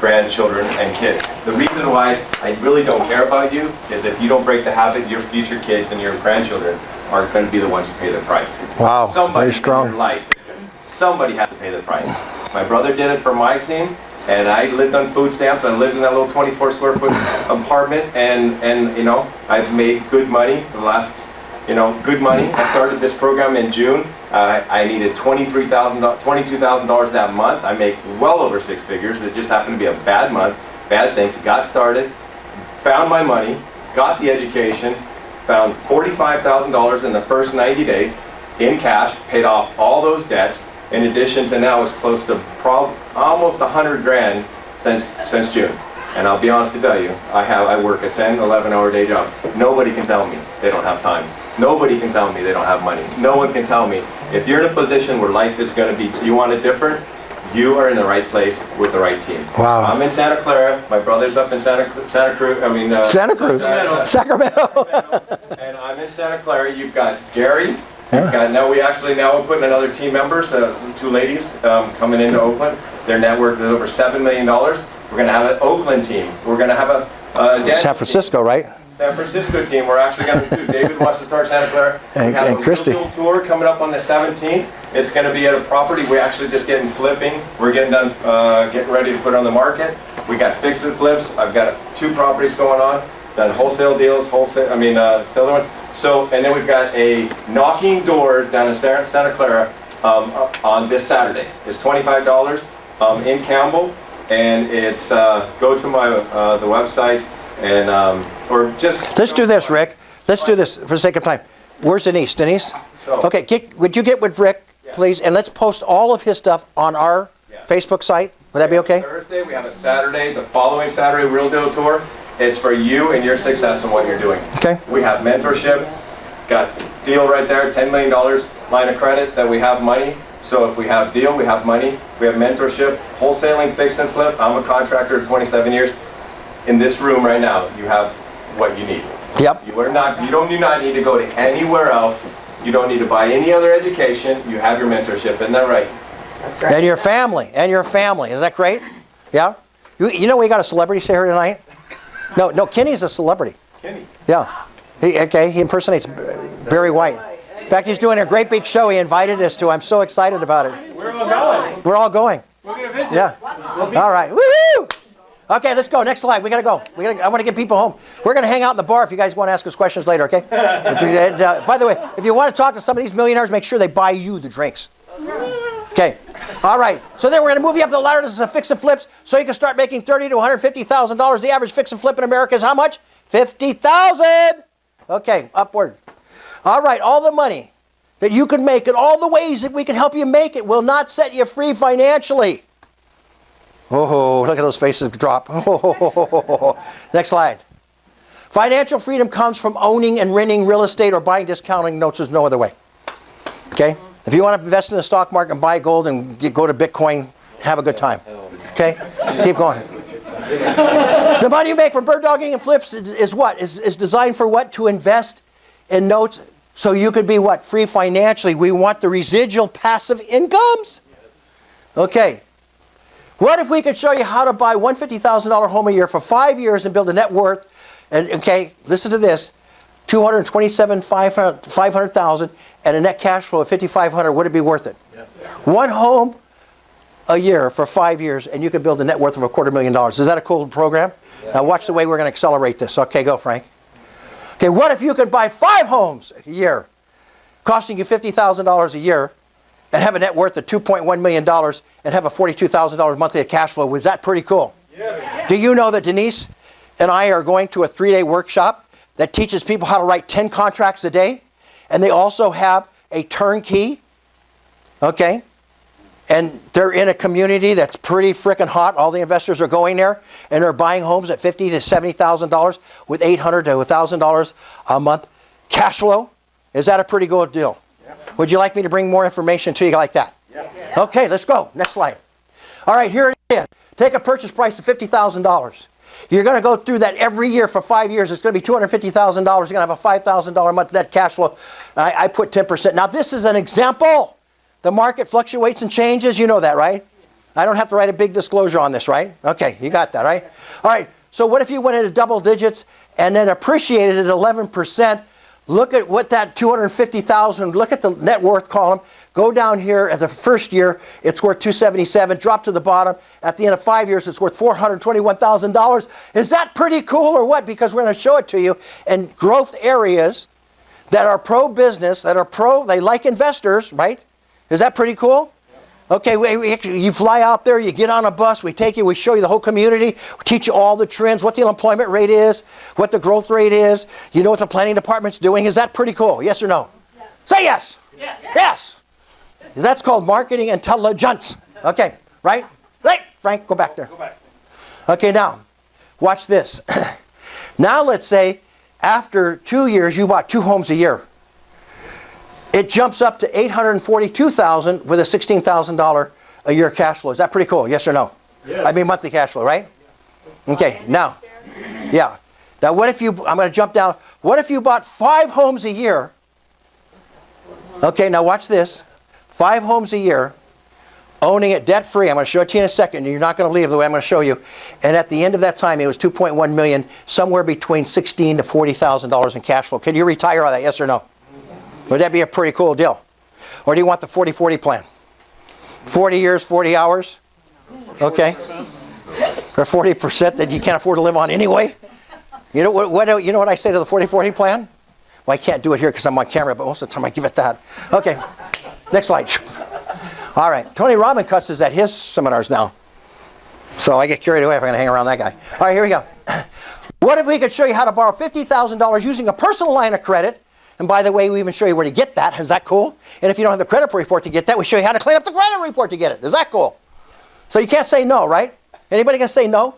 grandchildren and kids. The reason why I really don't care about you is if you don't break the habit, your future kids and your grandchildren are going to be the ones who pay the price. Wow, somebody very strong. In your life, somebody has to pay the price. My brother did it for my team, and I lived on food stamps. I lived in that little 24 square foot apartment, and you know, I've made good money for the last, good money. I started this program in June. I needed $22,000 that month. I make well over 6 figures. It just happened to be a bad month, bad things. Got started, found my money, got the education, found $45,000 in the first 90 days, in cash, paid off all those debts. In addition to now, it's close to almost 100 grand since June. And I'll be honest to tell you, I work a 10, 11-hour day job. Nobody can tell me they don't have time. Nobody can tell me they don't have money. No one can tell me. If you're in a position where life is going to be, you want it different, you are in the right place with the right team. Wow. I'm in Santa Clara. My brother's up in Santa Cruz. Santa Cruz. Sacramento. And I'm in Santa Clara. You've got Gary. Now we're putting another team member, so 2 ladies coming into Oakland. Their network is over $7 million. We're going to have an Oakland team. We're going to have a San Francisco, team. right? San Francisco team. We're actually going to do. David wants to start Santa Clara. And we have a Christy. virtual tour coming up on the 17th. It's going to be at a property. We're actually just getting flipping. We're getting done, getting ready to put it on the market. We got fix and flips. I've got 2 properties going on. Done wholesale deals. The other one. So, and then we've got a knocking doors down in Santa Clara on this Saturday. It's $25 in Campbell, and it's go to my the website and or just. Let's do this, Rick. Let's do this for the sake of time. Where's Denise? Denise? Okay, would you get with Rick, please, and let's post all of his stuff on our Facebook site. Would that be okay? Thursday, we have a Saturday. The following Saturday, Real Deal Tour. It's for you and your success in what you're doing. Okay. We have mentorship. Got deal right there, $10 million line of credit that we have money. So if we have deal, we have money. We have mentorship, wholesaling, fix and flip. I'm a contractor of 27 years. In this room right now, you have what you need. Yep. You do not need to go to anywhere else. You don't need to buy any other education. You have your mentorship. Isn't that right? That's right. And your family. Is that great? Yeah? You know we got a celebrity here tonight? No, Kenny's a celebrity. Kenny? Yeah. He impersonates Barry White. In fact, he's doing a great big show he invited us to. I'm so excited about it. We're all going. We're all going. We're going to visit. Yeah. All right. Woohoo! Okay, let's go. Next slide. We got to go. I want to get people home. We're going to hang out in the bar if you guys want to ask us questions later, okay? And, by the way, if you want to talk to some of these millionaires, make sure they buy you the drinks. Okay. All right. So then we're going to move you up the ladder. This is a fix and flips, so you can start making $30,000 to $150,000. The average fix and flip in America is how much? $50,000. Okay, upward. All right, all the money that you can make and all the ways that we can help you make it will not set you free financially. Oh, look at those faces drop. Next slide. Financial freedom comes from owning and renting real estate or buying discounting notes. There's no other way. Okay? If you want to invest in the stock market and buy gold and go to Bitcoin, have a good time. Okay? Keep going. The money you make from bird dogging and flips is what? Is designed for what? To invest in notes so you could be what? Free financially. We want the residual passive incomes. Okay. What if we could show you how to buy $150,000 home a year for 5 years and build a net worth? And okay, listen to this. $227,500 and a net cash flow of $5,500. Would it be worth it? Yes. One home a year for 5 years, and you could build a net worth of $250,000. Is that a cool program? Yeah. Now watch the way we're going to accelerate this. Okay, go, Frank. Okay, what if you could buy 5 homes a year, costing you $50,000 a year, and have a net worth of $2.1 million, and have a $42,000 monthly cash flow? Was that pretty cool? Yeah. Do you know that Denise and I are going to a 3-day workshop that teaches people how to write 10 contracts a day, and they also have a turnkey, okay? And they're in a community that's pretty freaking hot. All the investors are going there, and they're buying homes at $50,000 to $70,000 with $800 to $1,000 a month cash flow. Is that a pretty good deal? Yeah. Would you like me to bring more information to you like that? Yeah. Okay, let's go. Next slide. All right, here it is. Take a purchase price of $50,000. You're going to go through that every year for 5 years. It's going to be $250,000. You're going to have a $5,000 a month net cash flow. I put 10%. Now, this is an example. The market fluctuates and changes. You know that, right? I don't have to write a big disclosure on this, right? Okay, you got that, right? All right, so what if you went into double digits and then appreciated at 11%? Look at what that $250,000, look at the net worth column. Go down here at the first year, it's worth $277. Drop to the bottom. At the end of 5 years, it's worth $421,000. Is that pretty cool or what? Because we're going to show it to you in growth areas that are pro-business, that are they like investors, right? Is that pretty cool? Okay, you fly out there, you get on a bus, we take you, we show you the whole community, we teach you all the trends, what the unemployment rate is, what the growth rate is, you know what the planning department's doing. Is that pretty cool? Yes or no? Yeah. Say yes. Yes. That's called marketing intelligence. Okay, right? Right, Frank, go back there. Okay, now, watch this. Now let's say after 2 years you bought 2 homes a year. It jumps up to $842,000 with a $16,000 a year cash flow. Is that pretty cool? Yes or no? I mean monthly cash flow, right? Okay, now, yeah. Now what if you, I'm going to jump down. What if you bought 5 homes a year? Okay, now watch this. 5 homes a year, owning it debt-free. I'm going to show it to you in a second. You're not going to believe the way I'm going to show you. And at the end of that time, it was $2.1 million, somewhere between $16,000 to $40,000 in cash flow. Can you retire on that, yes or no? Would that be a pretty cool deal? Or do you want the 40-40 plan? 40 years, 40 hours? Okay. For 40% that you can't afford to live on anyway? You know what I say to the 40-40 plan? Well, I can't do it here because I'm on camera, but most of the time I give it that. Okay. Next slide. All right. Tony Robbins cusses at his seminars now. So I get carried away if I'm going to hang around that guy. All right, here we go. What if we could show you how to borrow $50,000 using a personal line of credit? And by the way, we even show you where to get that. Is that cool? And if you don't have the credit report to get that, we show you how to clean up the credit report to get it. Is that cool? So you can't say no, right? Anybody can say no?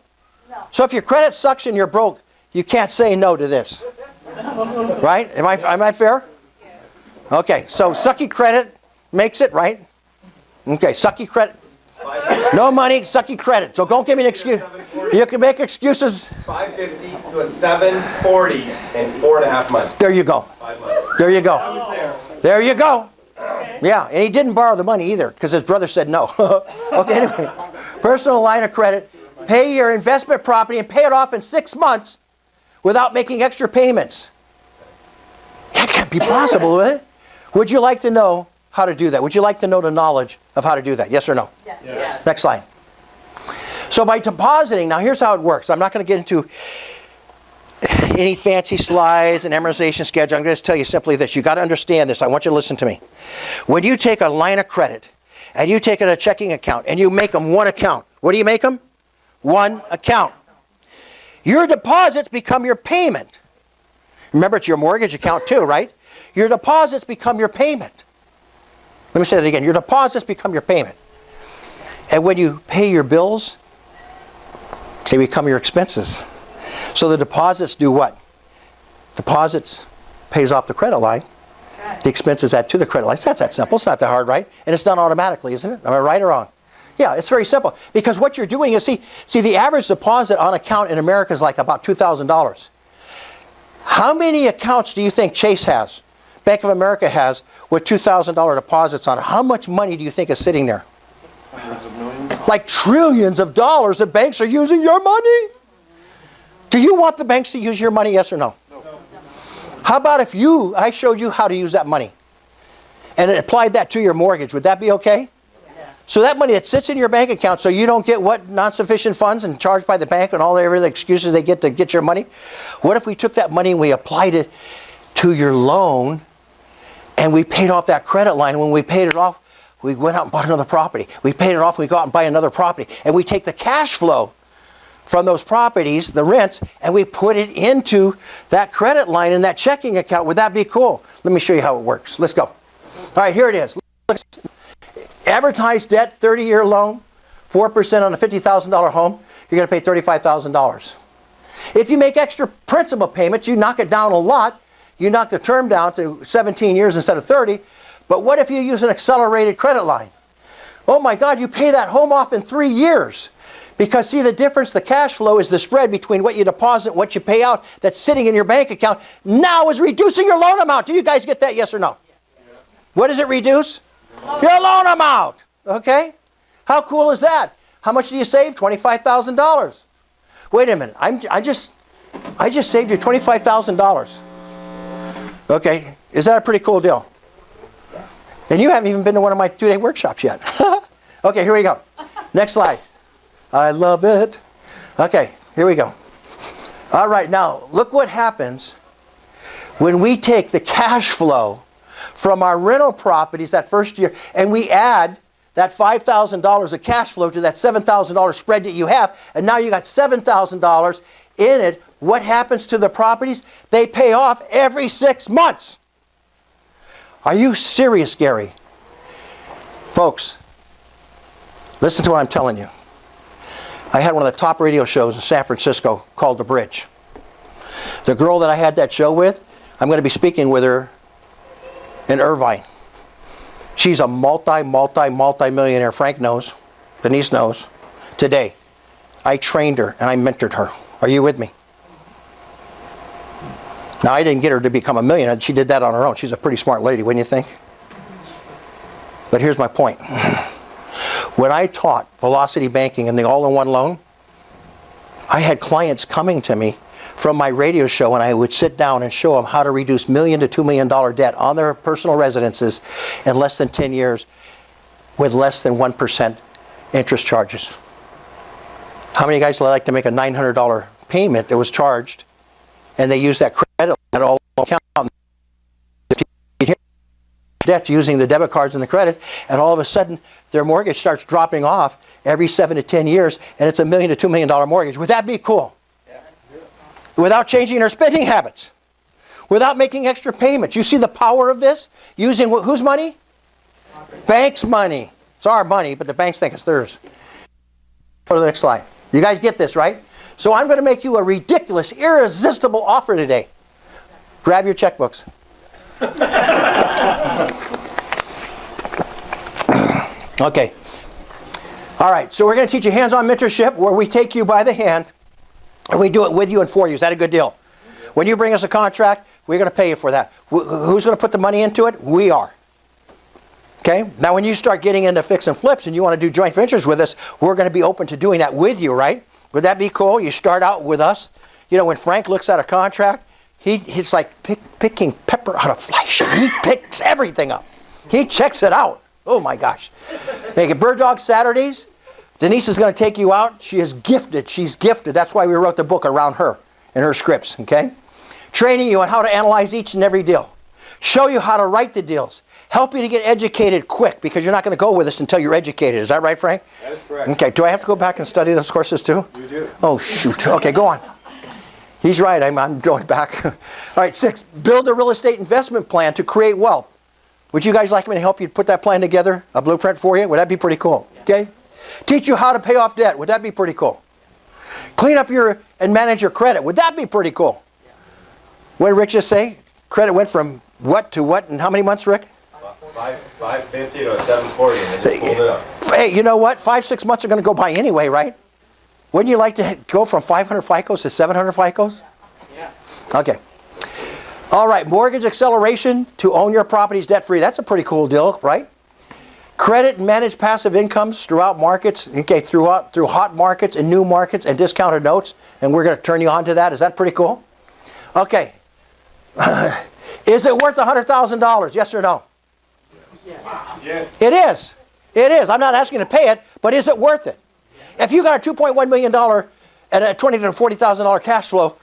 No. So if your credit sucks and you're broke, you can't say no to this. Right? Am I fair? Okay, so sucky credit makes it, right? Okay, sucky credit. No money, sucky credit. So don't give me an excuse. You can make excuses. 550 to a 740 in 4.5 months. There you go. 5 months. There you go. There you go. Yeah, and he didn't borrow the money either because his brother said no. Okay, anyway. Personal line of credit. Pay your investment property and pay it off in 6 months without making extra payments. That can't be possible, would it? Would you like to know how to do that? Would you like to know the knowledge of how to do that? Yes or no? Yes. Next slide. So by depositing, now here's how it works. I'm not going to get into any fancy slides and memorization schedule. I'm going to tell you simply this. You've got to understand this. I want you to listen to me. When you take a line of credit and you take a checking account and you make them one account, what do you make them? One account. Your deposits become your payment. Remember, it's your mortgage account too, right? Your deposits become your payment. Let me say that again. Your deposits become your payment. And when you pay your bills, they become your expenses. So the deposits do what? Deposits pays off the credit line. The expenses add to the credit line. It's not that simple. It's not that hard, right? And it's done automatically, isn't it? Am I right or wrong? Yeah, it's very simple. Because what you're doing is, see the average deposit on account in America is like about $2,000. How many accounts do you think Chase has, Bank of America has, with $2,000 deposits on it? How much money do you think is sitting there? Hundreds of millions. Like trillions of dollars that banks are using your money. Do you want the banks to use your money, yes or no? No. How about if I showed you how to use that money and applied that to your mortgage? Would that be okay? Yeah. So that money that sits in your bank account so you don't get what? Non-sufficient funds and charged by the bank and all the excuses they get to get your money? What if we took that money and we applied it to your loan and we paid off that credit line? And when we paid it off, we went out and bought another property. We paid it off, we go out and buy another property. And we take the cash flow from those properties, the rents, and we put it into that credit line in that checking account. Would that be cool? Let me show you how it works. Let's go. All right, here it is. Advertised debt, 30-year loan, 4% on a $50,000 home, you're going to pay $35,000. If you make extra principal payments, you knock it down a lot. You knock the term down to 17 years instead of 30. But what if you use an accelerated credit line? Oh my God, you pay that home off in 3 years. Because see the difference, the cash flow is the spread between what you deposit and what you pay out that's sitting in your bank account now is reducing your loan amount. Do you guys get that, yes or no? Yeah. What does it reduce? Your loan amount. Okay? How cool is that? How much do you save? $25,000. Wait a minute. I just saved you $25,000. Okay. Is that a pretty cool deal? And you haven't even been to one of my 2-day workshops yet. Okay, here we go. Next slide. I love it. Okay, here we go. All right, now look what happens when we take the cash flow from our rental properties that first year and we add that $5,000 of cash flow to that $7,000 spread that you have, and now you got $7,000 in it. What happens to the properties? They pay off every 6 months. Are you serious, Gary? Folks, listen to what I'm telling you. I had one of the top radio shows in San Francisco called The Bridge. The girl that I had that show with, I'm going to be speaking with her in Irvine. She's a multi-millionaire. Frank knows. Denise knows. Today. I trained her and I mentored her. Are you with me? Now, I didn't get her to become a millionaire. She did that on her own. She's a pretty smart lady, wouldn't you think? But here's my point. When I taught velocity banking and the all-in-one loan, I had clients coming to me from my radio show, and I would sit down and show them how to reduce $1 million to $2 million debt on their personal residences in less than 10 years with less than 1% interest charges. How many guys would like to make a $900 payment that was charged, and they use that credit at all account debt using the debit cards and the credit, and all of a sudden their mortgage starts dropping off every 7 to 10 years, and it's $1 million to $2 million mortgage? Would that be cool? Without changing their spending habits, without making extra payments. You see the power of this? Using whose money? Bank's money. It's our money, but the banks think it's theirs. Go to the next slide. You guys get this, right? So I'm going to make you a ridiculous, irresistible offer today. Grab your checkbooks. Okay. All right, so we're going to teach you hands-on mentorship where we take you by the hand and we do it with you and for you. Is that a good deal? When you bring us a contract, we're going to pay you for that. Who's going to put the money into it? We are. Okay? Now, when you start getting into fix and flips and you want to do joint ventures with us, we're going to be open to doing that with you, right? Would that be cool? You start out with us. You know, when Frank looks at a contract, he's like picking pepper out of flesh. He picks everything up. He checks it out. Oh my gosh. Make it Bird Dog Saturdays. Denise is going to take you out. She is gifted. She's gifted. That's why we wrote the book around her and her scripts, okay? Training you on how to analyze each and every deal. Show you how to write the deals. Help you to get educated quick, because you're not going to go with us until you're educated. Is that right, Frank? That is correct. Okay, do I have to go back and study those courses too? You do. Oh, shoot. Okay, go on. He's right. I'm going back. All right, 6. Build a real estate investment plan to create wealth. Would you guys like me to help you put that plan together? A blueprint for you? Would that be pretty cool? Okay. Teach you how to pay off debt. Would that be pretty cool? Clean up and manage your credit. Would that be pretty cool? What did Rick just say? Credit went from what to what in how many months, Rick? 550 to 740, and they just pulled it up. Hey, you know what? 5-6 months are going to go by anyway, right? Wouldn't you like to go from 500 FICOs to 700 FICOs? Yeah. Okay. All right, mortgage acceleration to own your properties debt-free. That's a pretty cool deal, right? Credit and manage passive incomes throughout markets, okay, through hot markets and new markets and discounted notes, and we're going to turn you on to that. Is that pretty cool? Okay. Is it worth $100,000? Yes or no? Yeah. It is. It is. I'm not asking you to pay it, but is it worth it? If you got a $2.1 million and a $20,000 to $40,000 cash flow,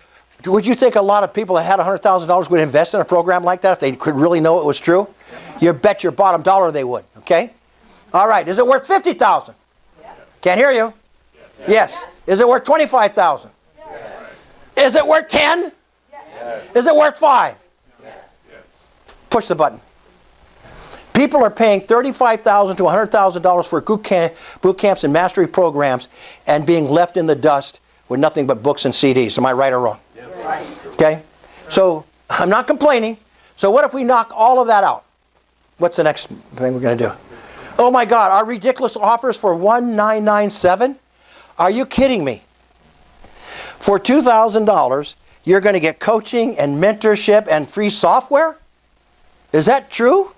would you think a lot of people that had $100,000 would invest in a program like that if they could really know it was true? You bet your bottom dollar they would. Okay. All right. Is it worth $50,000? Can't hear you. Yes. Is it worth $25,000? Is it worth 10? Is it worth 5? Push the button. People are paying $35,000 to $100,000 for boot camps and mastery programs and being left in the dust with nothing but books and CDs. Am I right or wrong? Right. Okay? So I'm not complaining. So what if we knock all of that out? What's the next thing we're going to do? Oh my God, our ridiculous offers for $1,997? Are you kidding me? For $2,000, you're going to get coaching and mentorship and free software? Is that true?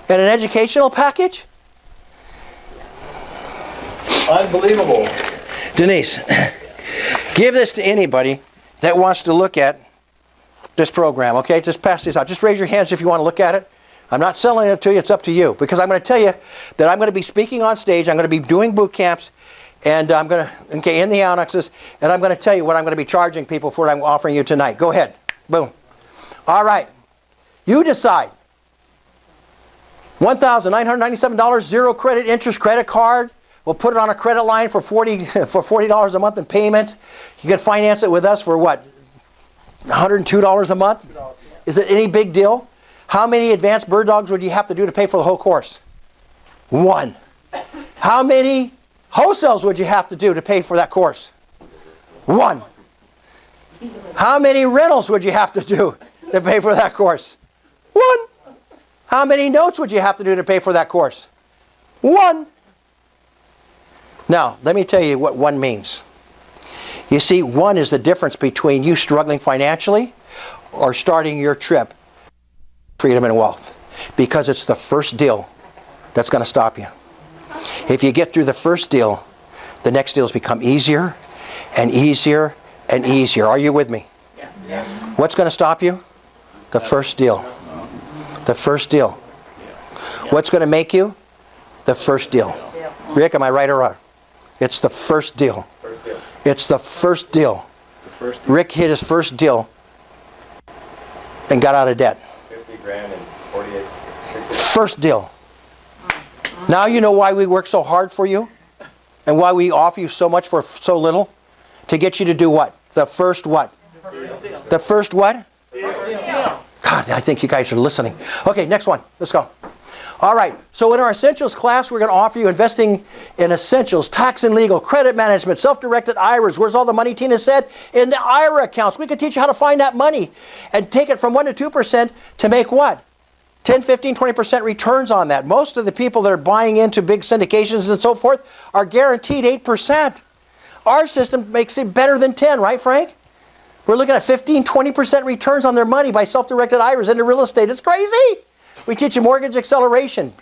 And an educational package? Unbelievable. Denise, give this to anybody that wants to look at this program, okay? Just pass this out. Just raise your hands if you want to look at it. I'm not selling it to you. It's up to you. Because I'm going to tell you that I'm going to be speaking on stage. I'm going to be doing boot camps. And I'm going to, okay, in the annexes. And I'm going to tell you what I'm going to be charging people for what I'm offering you tonight. Go ahead. Boom. All right. You decide. $1,997, zero credit interest credit card. We'll put it on a credit line for $40 a month in payments. You can finance it with us for what? $102 a month? Is it any big deal? How many advanced bird dogs would you have to do to pay for the whole course? 1. How many wholesales would you have to do to pay for that course? 1. How many rentals would you have to do to pay for that course? 1. How many notes would you have to do to pay for that course? 1. Now, let me tell you what 1 means. You see, 1 is the difference between you struggling financially or starting your trip, freedom and wealth. Because it's the first deal that's going to stop you. If you get through the first deal, the next deals become easier and easier and easier. Are you with me? Yes. What's going to stop you? The first deal. The first deal. What's going to make you? The first deal. Rick, am I right or wrong? It's the first deal. It's the first deal. Rick hit his first deal and got out of debt. 50 grand and 48. First deal. Now you know why we work so hard for you? And why we offer you so much for so little? To get you to do what? The first what? The first what? God, I think you guys are listening. Okay, next one. Let's go. All right, so in our Essentials class, we're going to offer you investing in essentials, tax and legal, credit management, self-directed IRAs. Where's all the money, Tina said? In the IRA accounts. We can teach you how to find that money and take it from 1% to 2% to make what? 10, 15, 20% returns on that. Most of the people that are buying into big syndications and so forth are guaranteed 8%. Our system makes it better than 10, right, Frank? We're looking at 15, 20% returns on their money by self-directed IRAs into real estate. It's crazy. We teach you mortgage acceleration.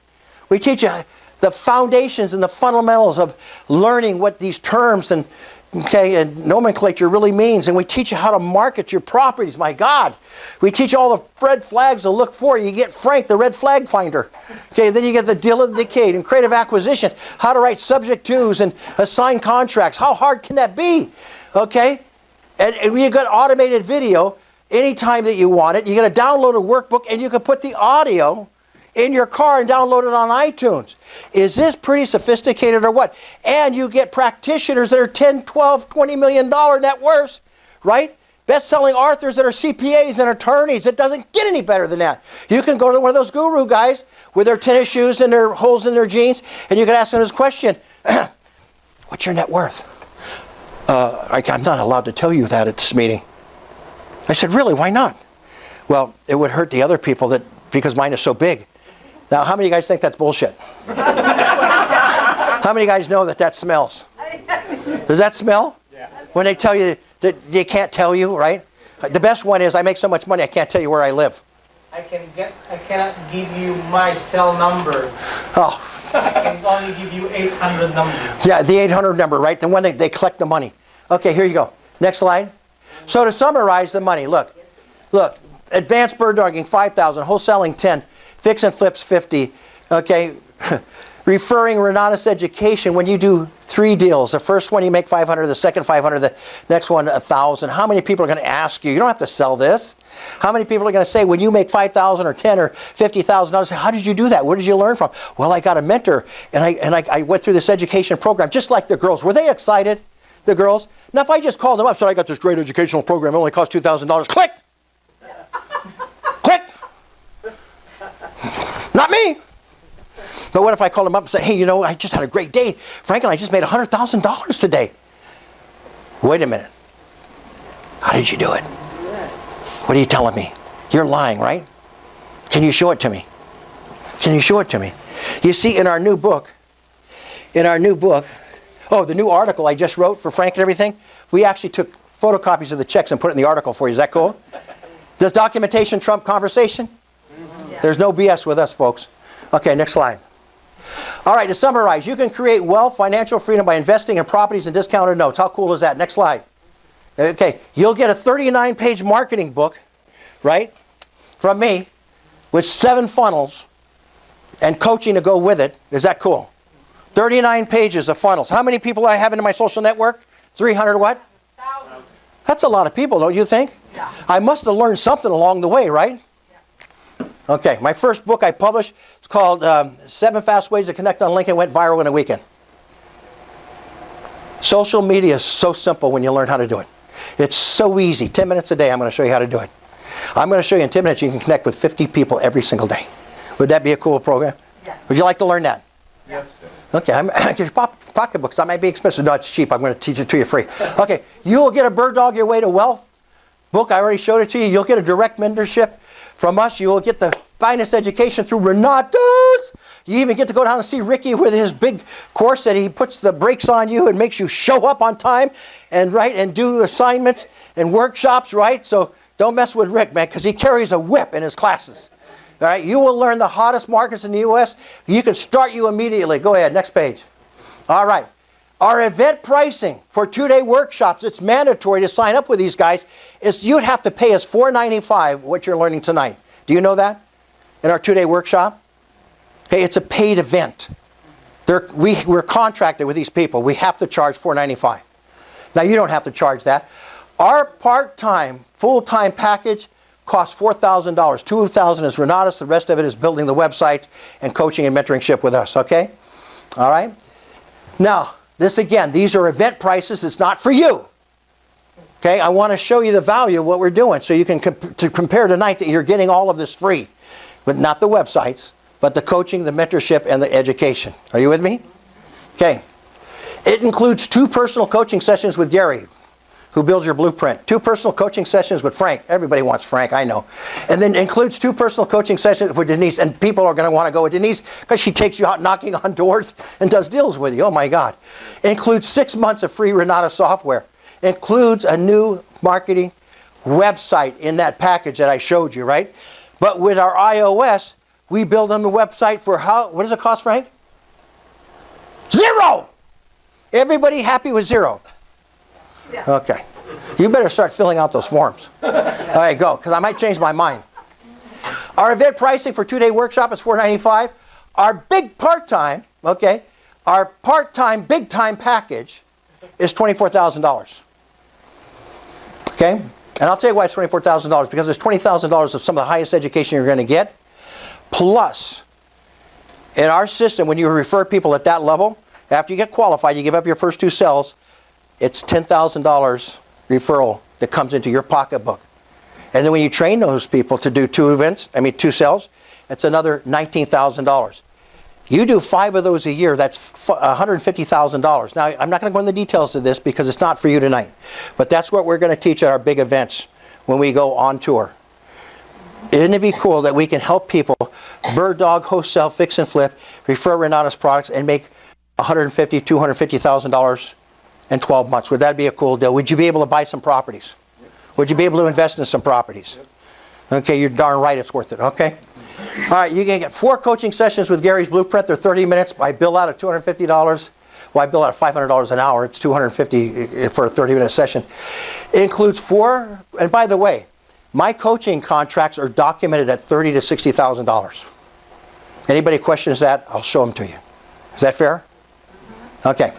We teach you the foundations and the fundamentals of learning what these terms and nomenclature really means. And we teach you how to market your properties. My God. We teach you all the red flags to look for. You get Frank, the red flag finder. Okay, then you get the deal of the decade and creative acquisitions. How to write subject tos and assign contracts. How hard can that be? Okay? And you got automated video anytime that you want it. You get a downloaded workbook and you can put the audio in your car and download it on iTunes. Is this pretty sophisticated or what? And you get practitioners that are 10, 12, $20 million net worths, right? Best-selling authors that are CPAs and attorneys. It doesn't get any better than that. You can go to one of those guru guys with their tennis shoes and their holes in their jeans, and you can ask them this question. What's your net worth? I'm not allowed to tell you that at this meeting. I said, really, why not? Well, it would hurt the other people because mine is so big. Now, how many of you guys think that's bullshit? How many of you guys know that smells? Does that smell? Yeah. When they tell you that they can't tell you, right? The best one is, I make so much money, I can't tell you where I live. I cannot give you my cell number. Oh. I can only give you 800 number. Yeah, the 800 number, right? The one they collect the money. Okay, here you go. Next slide. So to summarize the money, look. Advanced bird dogging, 5,000. Wholesaling, 10. Fix and flips, 50. Okay. Referring Renatus Education, when you do 3 deals, the first one you make 500, the second 500, the next one 1,000. How many people are going to ask you? You don't have to sell this. How many people are going to say, when you make 5,000 or 10 or $50,000, how did you do that? Where did you learn from? Well, I got a mentor, and I went through this education program, just like the girls. Were they excited, the girls? Now, if I just called them up, said, I got this great educational program, it only costs $2,000. Click! Click! Not me! But what if I called them up and said, hey, I just had a great day. Frank and I just made $100,000 today. Wait a minute. How did you do it? What are you telling me? You're lying, right? Can you show it to me? Can you show it to me? You see, in our new book, oh, the new article I just wrote for Frank and everything, we actually took photocopies of the checks and put it in the article for you. Is that cool? Does documentation trump conversation? Yeah. There's no BS with us, folks. Okay, next slide. All right, to summarize, you can create wealth, financial freedom by investing in properties and discounted notes. How cool is that? Next slide. Okay, you'll get a 39-page marketing book, right, from me with 7 funnels and coaching to go with it. Is that cool? 39 pages of funnels. How many people I have in my social network? 300 what? 1,000. That's a lot of people, don't you think? Yeah. I must have learned something along the way, right? Okay, my first book I published, it's called 7 Fast Ways to Connect on LinkedIn, went viral in a weekend. Social media is so simple when you learn how to do it. It's so easy. 10 minutes a day, I'm going to show you how to do it. I'm going to show you in 10 minutes you can connect with 50 people every single day. Would that be a cool program? Yes. Would you like to learn that? Yes. Okay, get your pocketbooks. That might be expensive. No, it's cheap. I'm going to teach it to you free. Okay, you will get a Bird Dog Your Way to Wealth book. I already showed it to you. You'll get a direct mentorship from us. You will get the finest education through Renato's. You even get to go down and see Ricky with his big course that he puts the brakes on you and makes you show up on time and do assignments and workshops, right? So don't mess with Rick, man, because he carries a whip in his classes. All right, you will learn the hottest markets in the U.S. You can start you immediately. Go ahead, next page. All right. Our event pricing for 2-day workshops, it's mandatory to sign up with these guys, is you'd have to pay us $4.95 what you're learning tonight. Do you know that? In our 2-day workshop? Okay, it's a paid event. We're contracted with these people. We have to charge $4.95. Now, you don't have to charge that. Our part-time, full-time package costs $4,000. $2,000 is Renatus. The rest of it is building the website and coaching and mentorship with us, okay? All right? Now, this again, these are event prices. It's not for you. Okay, I want to show you the value of what we're doing so you can compare tonight that you're getting all of this free. But not the websites, but the coaching, the mentorship, and the education. Are you with me? Okay. It includes 2 personal coaching sessions with Gary, who builds your blueprint. 2 personal coaching sessions with Frank. Everybody wants Frank, I know. And then includes 2 personal coaching sessions with Denise. And people are going to want to go with Denise because she takes you out knocking on doors and does deals with you. Oh my God. Includes 6 months of free Renata software. Includes a new marketing website in that package that I showed you, right? But with our iOS, we build them the website for what does it cost, Frank? 0! Everybody happy with 0? Yeah. Okay. You better start filling out those forms. All right, go, because I might change my mind. Our event pricing for 2-day workshop is $4.95. Our big part-time, okay, our part-time, big-time package is $24,000. Okay? And I'll tell you why it's $24,000. Because there's $20,000 of some of the highest education you're going to get. Plus, in our system, when you refer people at that level, after you get qualified, you give up your first 2 sales, it's $10,000 referral that comes into your pocketbook. And then when you train those people to do 2 sales, it's another $19,000. You do 5 of those a year, that's $150,000. Now, I'm not going to go into the details of this because it's not for you tonight. But that's what we're going to teach at our big events when we go on tour. Isn't it be cool that we can help people bird dog, wholesale, fix and flip, refer Renata's products, and make $150,000, $250,000 in 12 months? Would that be a cool deal? Would you be able to buy some properties? Would you be able to invest in some properties? Okay, you're darn right it's worth it, okay? All right, you can get 4 coaching sessions with Gary's Blueprint. They're 30 minutes. I bill out at $250. Well, I bill out at $500 an hour. It's $250 for a 30-minute session. It includes 4, and by the way, my coaching contracts are documented at $30,000 to $60,000. Anybody questions that, I'll show them to you. Is that fair? Okay.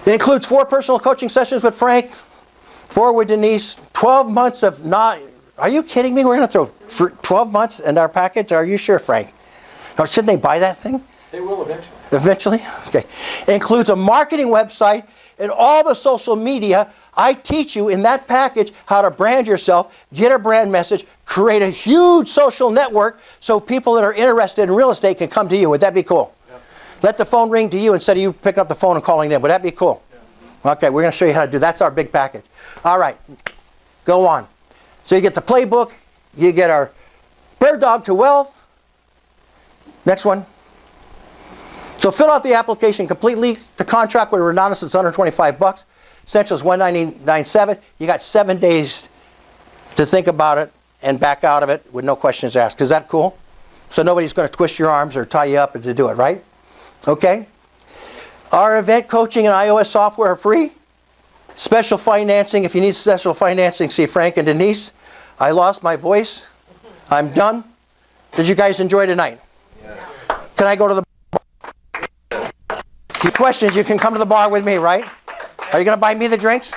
It includes 4 personal coaching sessions with Frank, 4 with Denise, 12 months of not... Are you kidding me? We're going to throw 12 months in our package? Are you sure, Frank? Or shouldn't they buy that thing? They will eventually. Eventually? Okay. It includes a marketing website and all the social media. I teach you in that package how to brand yourself, get a brand message, create a huge social network so people that are interested in real estate can come to you. Would that be cool? Yeah. Let the phone ring to you instead of you picking up the phone and calling them. Would that be cool? Yeah. Okay, we're going to show you how to do that. That's our big package. All right. Go on. So you get the playbook, you get our Bird Dog to Wealth. Next one. So fill out the application completely. The contract with Renatus is $125. Essentials $199.7. You got 7 days to think about it and back out of it with no questions asked. Is that cool? So nobody's going to twist your arms or tie you up to do it, right? Okay. Our event coaching and iOS software are free. Special financing. If you need special financing, see Frank and Denise. I lost my voice. I'm done. Did you guys enjoy tonight? Yeah. Can I go to the bar? If you have questions, you can come to the bar with me, right? Are you going to buy me the drinks?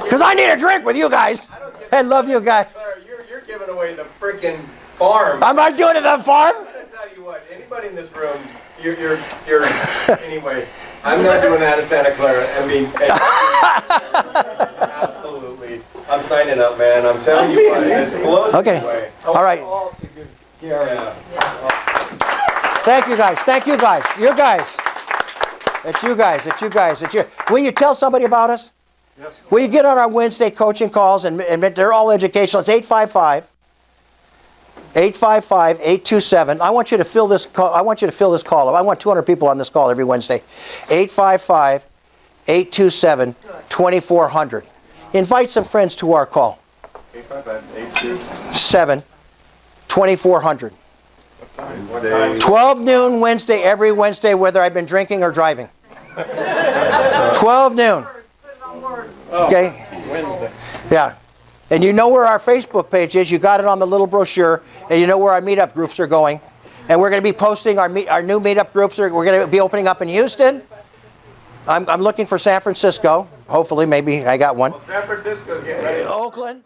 Because I need a drink with you guys. I love you guys. Sir, you're giving away the freaking farm. Am I doing it on the farm? I'm going to tell you what, anybody in this room, you're anyway, I'm not doing that in Santa Clara. I mean, absolutely. I'm signing up, man. I'm telling you, buddy. This blows me Okay. away. All right. Thank you guys. Thank you guys. You guys. It's you guys. It's you guys. It's you. Will you tell somebody about us? Yes. Will you get on our Wednesday coaching calls and they're all educational. It's 855-827. I want you to fill this call. I want you to fill this call. I want 200 people on this call every Wednesday. 855-827-2400. Invite some friends to our call. 855-827-2400. 12 noon Wednesday, every Wednesday, whether I've been drinking or driving. 12 noon. Okay? Yeah. And you know where our Facebook page is. You got it on the little brochure. And you know where our meetup groups are going. And we're going to be posting our new meetup groups. We're going to be opening up in Houston. I'm looking for San Francisco. Hopefully, maybe I got one. Well, San Francisco, get ready. Oakland.